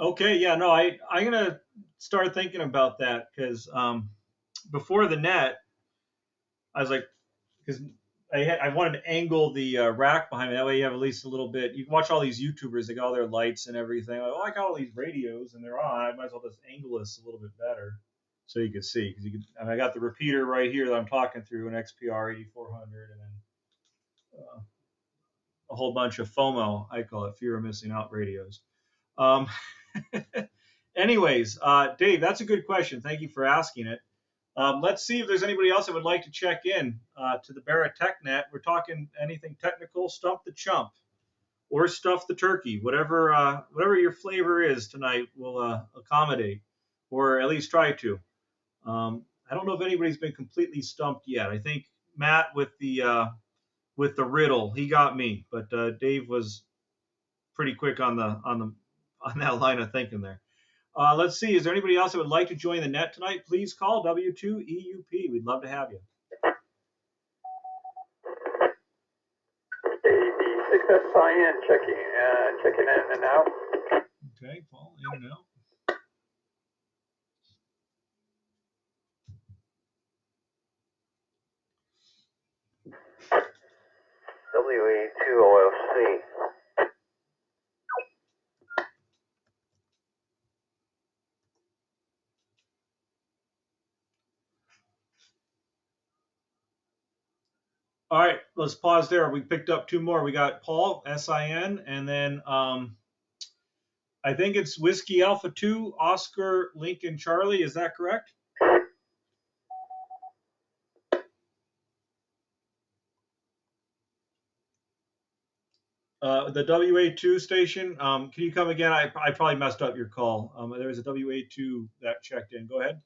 Okay, yeah, no, I'm gonna start thinking about that because before the net, I was like, because I wanted to angle the rack behind me. That way you have at least a little bit. You can watch all these YouTubers. They got all their lights and everything. Like, I got all these radios and they're on. I might as well just angle this a little bit better so you can see. Because I got the repeater right here that I'm talking through, an XPR 8400, and then a whole bunch of FOMO, I call it, fear of missing out radios. Um, anyways, Dave, that's a good question. Thank you for asking it. Let's see if there's anybody else that would like to check in to the BARRA TechNet. We're talking anything technical, stump the chump, or stuff the turkey, whatever your flavor is tonight. We'll accommodate, or at least try to. I don't know if anybody's been completely stumped yet. I think Matt with the riddle, he got me, but Dave was pretty quick on that line of thinking there. Let's see. Is there anybody else that would like to join the net tonight? Please call W2EUP. We'd love to have you. AD6SIN checking in and out. Okay, Paul, in and out. WE2OFC. All right, let's pause there. We picked up two more. We got Paul, SIN, and then I think it's Whiskey Alpha 2, Oscar, Lincoln, Charlie. Is that correct? The WA2 station, can you come again? I probably messed up your call. There was a WA2 that checked in. Go ahead.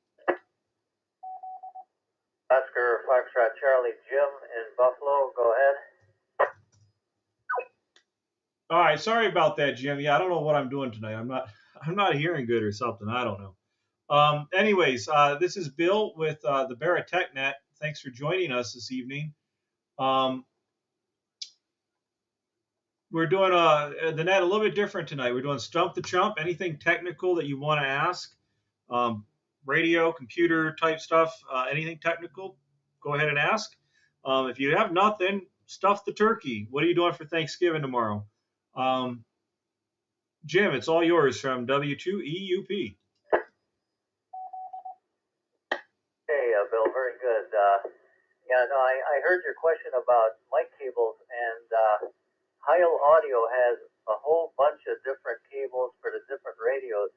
Oscar, Foxtrot, Charlie, Jim in Buffalo. Go ahead. All right, sorry about that, Jim. Yeah, I don't know what I'm doing tonight. I'm not hearing good or something. I don't know. Anyways, this is Bill with the BARRA TechNet. Thanks for joining us this evening. We're doing the net a little bit different tonight. We're doing Stump the Chump, anything technical that you want to ask, radio, computer type stuff, anything technical, go ahead and ask. If you have nothing, stuff the turkey. What are you doing for Thanksgiving tomorrow? Jim, it's all yours from W2EUP. Hey, Bill, very good. Yeah, no, I heard your question about mic cables, and Heil Audio has a whole bunch of different cables for the different radios.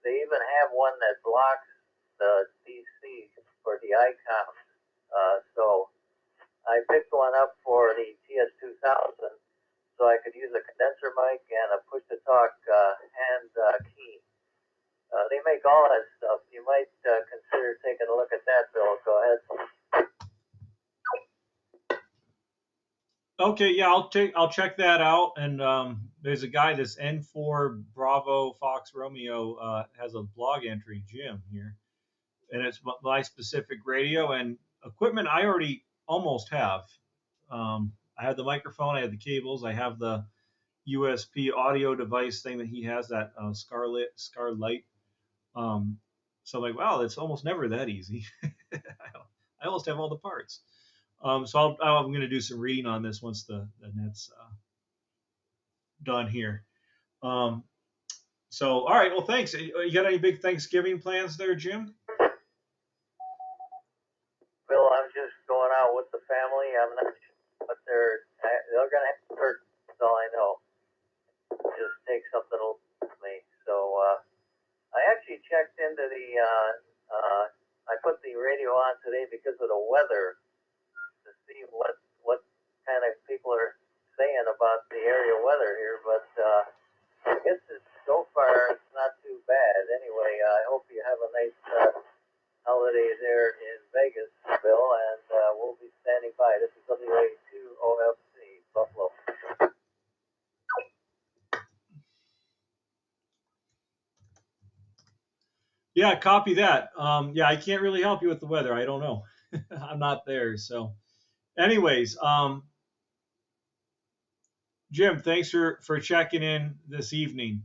They even have one that blocks the DC for the ICOM. So I picked one up for the TS2000, so I could use a condenser mic and a push-to-talk hand key. They make all that stuff. You might consider taking a look at that, Bill. Go ahead. Okay, yeah, I'll check that out. And there's a guy, this N4 Bravo Fox Romeo has a blog entry, Jim here, and it's my specific radio and equipment I already almost have. I have the microphone, I have the cables, I have the USB audio device thing that he has, that Scarlett. So I'm like, wow, it's almost never that easy. I almost have all the parts. So I'm going to do some reading on this once the net's done here. So, all right, well, thanks. You got any big Thanksgiving plans there, Jim? Bill, I'm just going out with the family. I'm not sure what they're going to have turkey. That's all I know. Just take something with me. So I actually checked into the. I put the radio on today because of the weather to see what kind of people are saying about the area weather here. But I guess so far it's not too bad. Anyway, I hope you have a nice holiday there in Vegas, Bill, and we'll be standing by. This is WA2OFC, Buffalo. Yeah, copy that. Yeah, I can't really help you with the weather. I don't know. I'm not there. So, anyways, Jim, thanks for checking in this evening.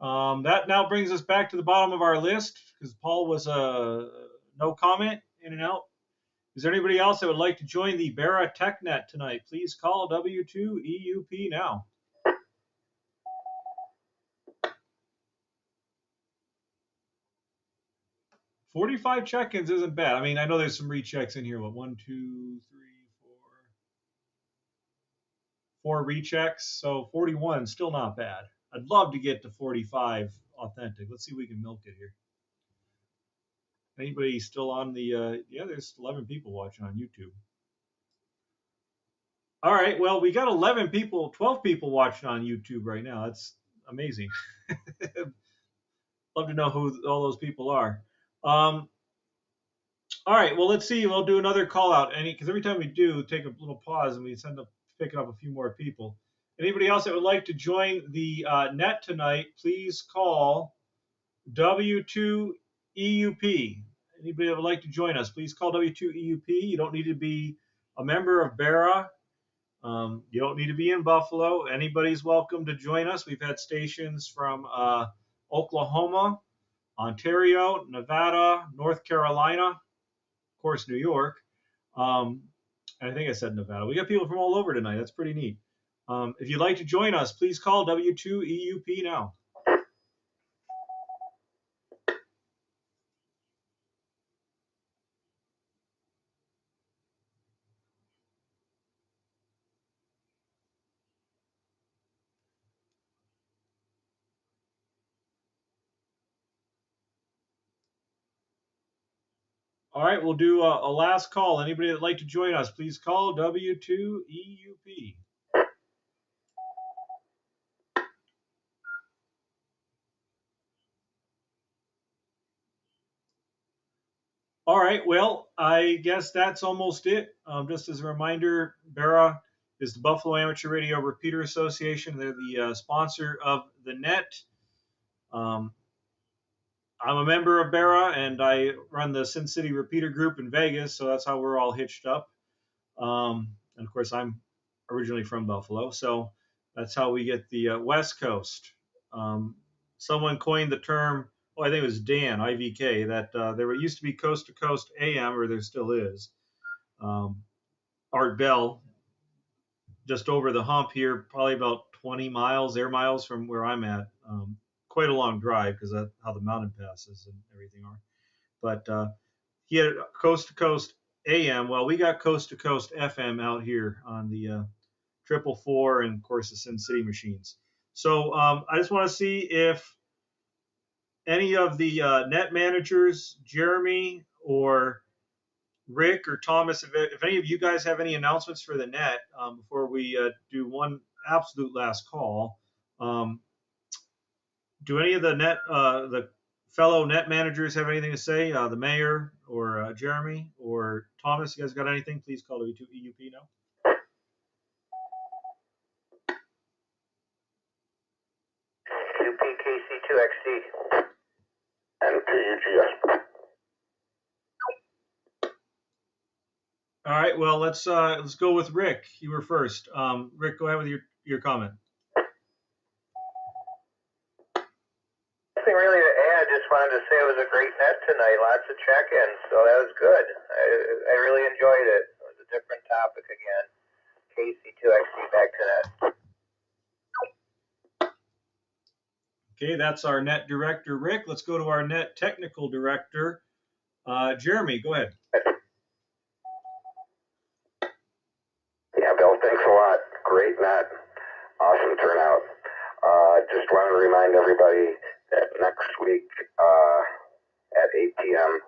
That now brings us back to the bottom of our list because Paul was no comment, in and out. Is there anybody else that would like to join the BARRA TechNet tonight? Please call W2EUP now. 45 check-ins isn't bad. I mean, I know there's some rechecks in here. What, 1, 2, 3, 4 rechecks. So 41, still not bad. I'd love to get to 45 authentic. Let's see if we can milk it here. Anybody still on the? Yeah, there's 11 people watching on YouTube. All right, well, we got 11 people, 12 people watching on YouTube right now. That's amazing. Love to know who all those people are. All right, well, let's see. We'll do another call out. Because every time we do, take a little pause and we end up picking up a few more people. Anybody else that would like to join the net tonight, please call W2EUP. Anybody that would like to join us, please call W2EUP. You don't need to be a member of BARRA. You don't need to be in Buffalo. Anybody's welcome to join us. We've had stations from Oklahoma, Ontario, Nevada, North Carolina, of course, New York. And I think I said Nevada. We got people from all over tonight. That's pretty neat. If you'd like to join us, please call W2EUP now. All right, we'll do a last call. Anybody that'd like to join us, please call W2EUP. All right, well, I guess that's almost it. Just as a reminder, BARRA is the Buffalo Amateur Radio Repeater Association. They're the sponsor of the net. I'm a member of BARRA, and I run the Sin City Repeater Group in Vegas, so that's how we're all hitched up. And of course, I'm originally from Buffalo, so that's how we get the West Coast. Someone coined the term, I think it was Dan, IVK, that there used to be coast to coast AM, or there still is. Art Bell, just over the hump here, probably about 20 miles, air miles from where I'm at. Quite a long drive because that's how the mountain passes and everything are. But he had coast to coast AM. Well, we got coast to coast FM out here on the 444 and of course the Sin City machines. So I just want to see if any of the net managers, Jeremy or Rick or Thomas, if any of you guys have any announcements for the net before we do one absolute last call. Do any of the fellow net managers have anything to say? The mayor or Jeremy or Thomas, you guys got anything? Please call W2EUP now. UPKC2XD. And KUGS. All right, well let's go with Rick. You were first. Rick, go ahead with your comment. Nothing really to add. Just wanted to say it was a great net tonight. Lots of check-ins, so that was good. I really enjoyed it. It was a different topic again. KC2XD back to net. Okay, that's our net director, Rick. Let's go to our net technical director, Jeremy. Go ahead. Yeah, Bill, thanks a lot. Great net. Awesome turnout. Just want to remind everybody that next week at 8 p.m.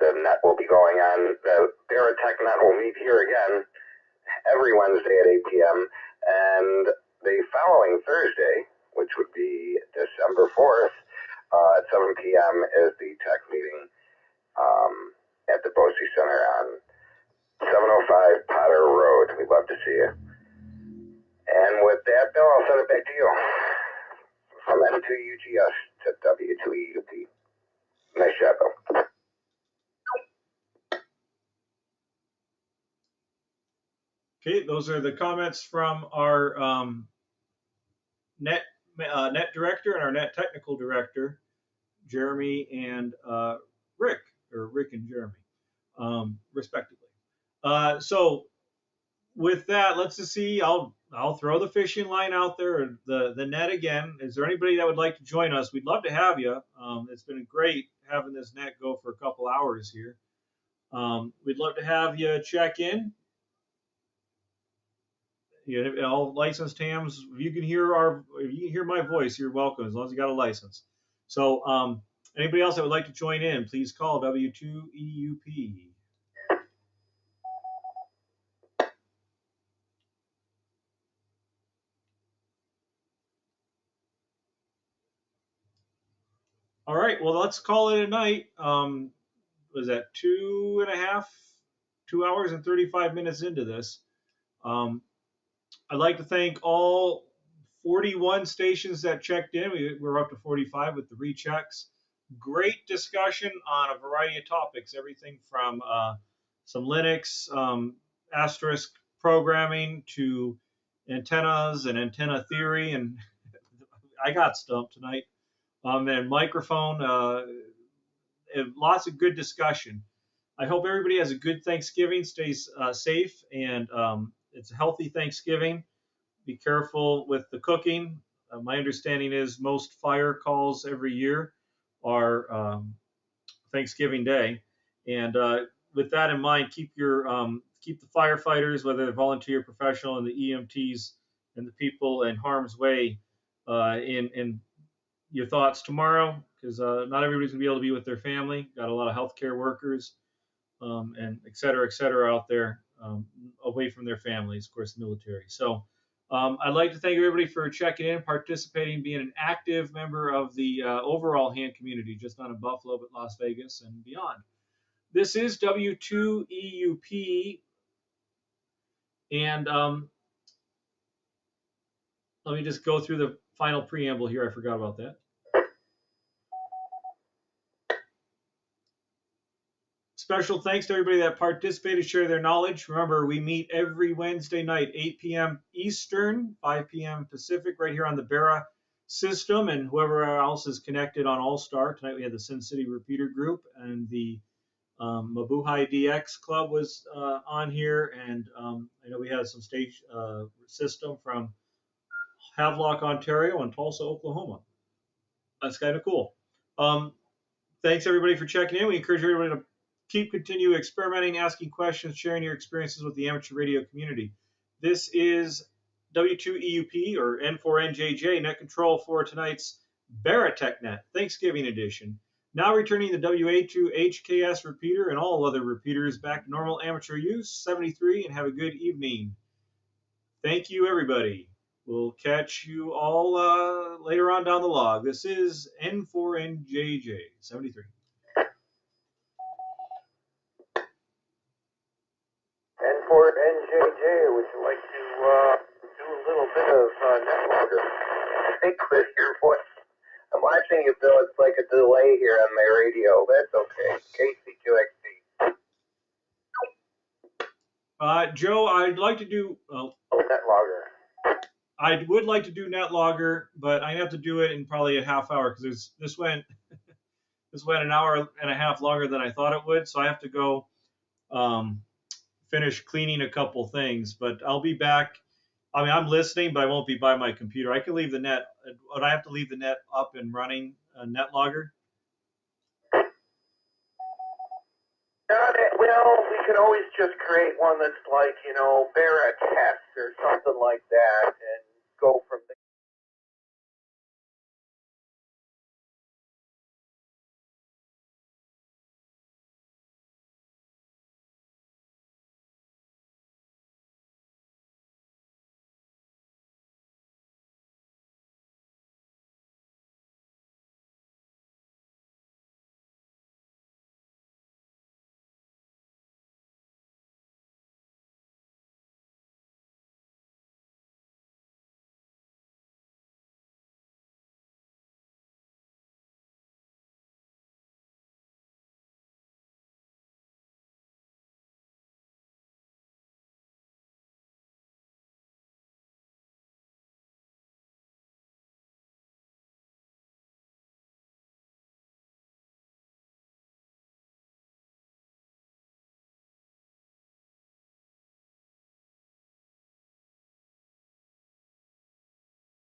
The net will be going on. The BARRA Tech net will meet here again every Wednesday at 8 p.m. And the following Thursday, which would be December 4th, at 7 p.m. is the tech meeting at the BOCE Center on 705 Potter Road. We'd love to see you. And with that, Bill, I'll send it back to you. From N2UGS to W2EUP. Nice job, Bill. Okay, those are the comments from our net director and our net technical director, Jeremy and Rick, or Rick and Jeremy, respectively. So with that, let's just see. I'll throw the fishing line out there, the net again. Is there anybody that would like to join us? We'd love to have you. It's been great having this net go for a couple hours here. We'd love to have you check in. all licensed hams. If you can hear my voice, you're welcome as long as you got a license. So anybody else that would like to join in, please call W2EUP. All right, well, let's call it a night. Was that 2 hours and 35 minutes into this? I'd like to thank all 41 stations that checked in. We're up to 45 with the rechecks. Great discussion on a variety of topics, everything from some Linux asterisk programming to antennas and antenna theory. And I got stumped tonight. And microphone, lots of good discussion. I hope everybody has a good Thanksgiving, stays safe, and it's a healthy Thanksgiving. Be careful with the cooking. My understanding is most fire calls every year are Thanksgiving Day, and with that in mind, keep the firefighters, whether they're volunteer, or professional, and the EMTs and the people in harm's way in your thoughts tomorrow, because not everybody's gonna be able to be with their family. Got a lot of healthcare workers and et cetera out there away from their families, of course, the military. So I'd like to thank everybody for checking in, participating, being an active member of the overall hand community, just not in Buffalo, but Las Vegas and beyond. This is W2EUP, and let me just go through the final preamble here. I forgot about that. Special thanks to everybody that participated, share their knowledge. Remember, we meet every Wednesday night, 8 p.m. Eastern, 5 p.m. Pacific, right here on the BARRA system, and whoever else is connected on All Star. Tonight we had the Sin City Repeater Group, and the Mabuhay DX Club was on here, and I know we had some stage system from Havelock, Ontario, and Tulsa, Oklahoma. That's kind of cool. Thanks everybody for checking in. We encourage everybody to continue experimenting, asking questions, sharing your experiences with the amateur radio community. This is W2EUP or N4NJJ Net Control for tonight's BARRA TechNet Thanksgiving edition. Now returning the WA2HKS repeater and all other repeaters back to normal amateur use, 73, and have a good evening. Thank you, everybody. We'll catch you all later on down the log. This is N4NJJ 73. And for NJJ, would you like to do a little bit of net logger? Hey, Chris, your voice. I'm watching you, Bill. It's like a delay here on my radio. That's okay. KC2XC. Joe, I'd like to do. Net logger. I would like to do net logger, but I have to do it in probably a half hour because this went an hour and a half longer than I thought it would. So I have to go finish cleaning a couple things. But I'll be back. I mean, I'm listening, but I won't be by my computer. I can leave the net. Would I have to leave the net up and running? Net logger. Well, we could always just create one that's like, BARRA test or something like that and go from there.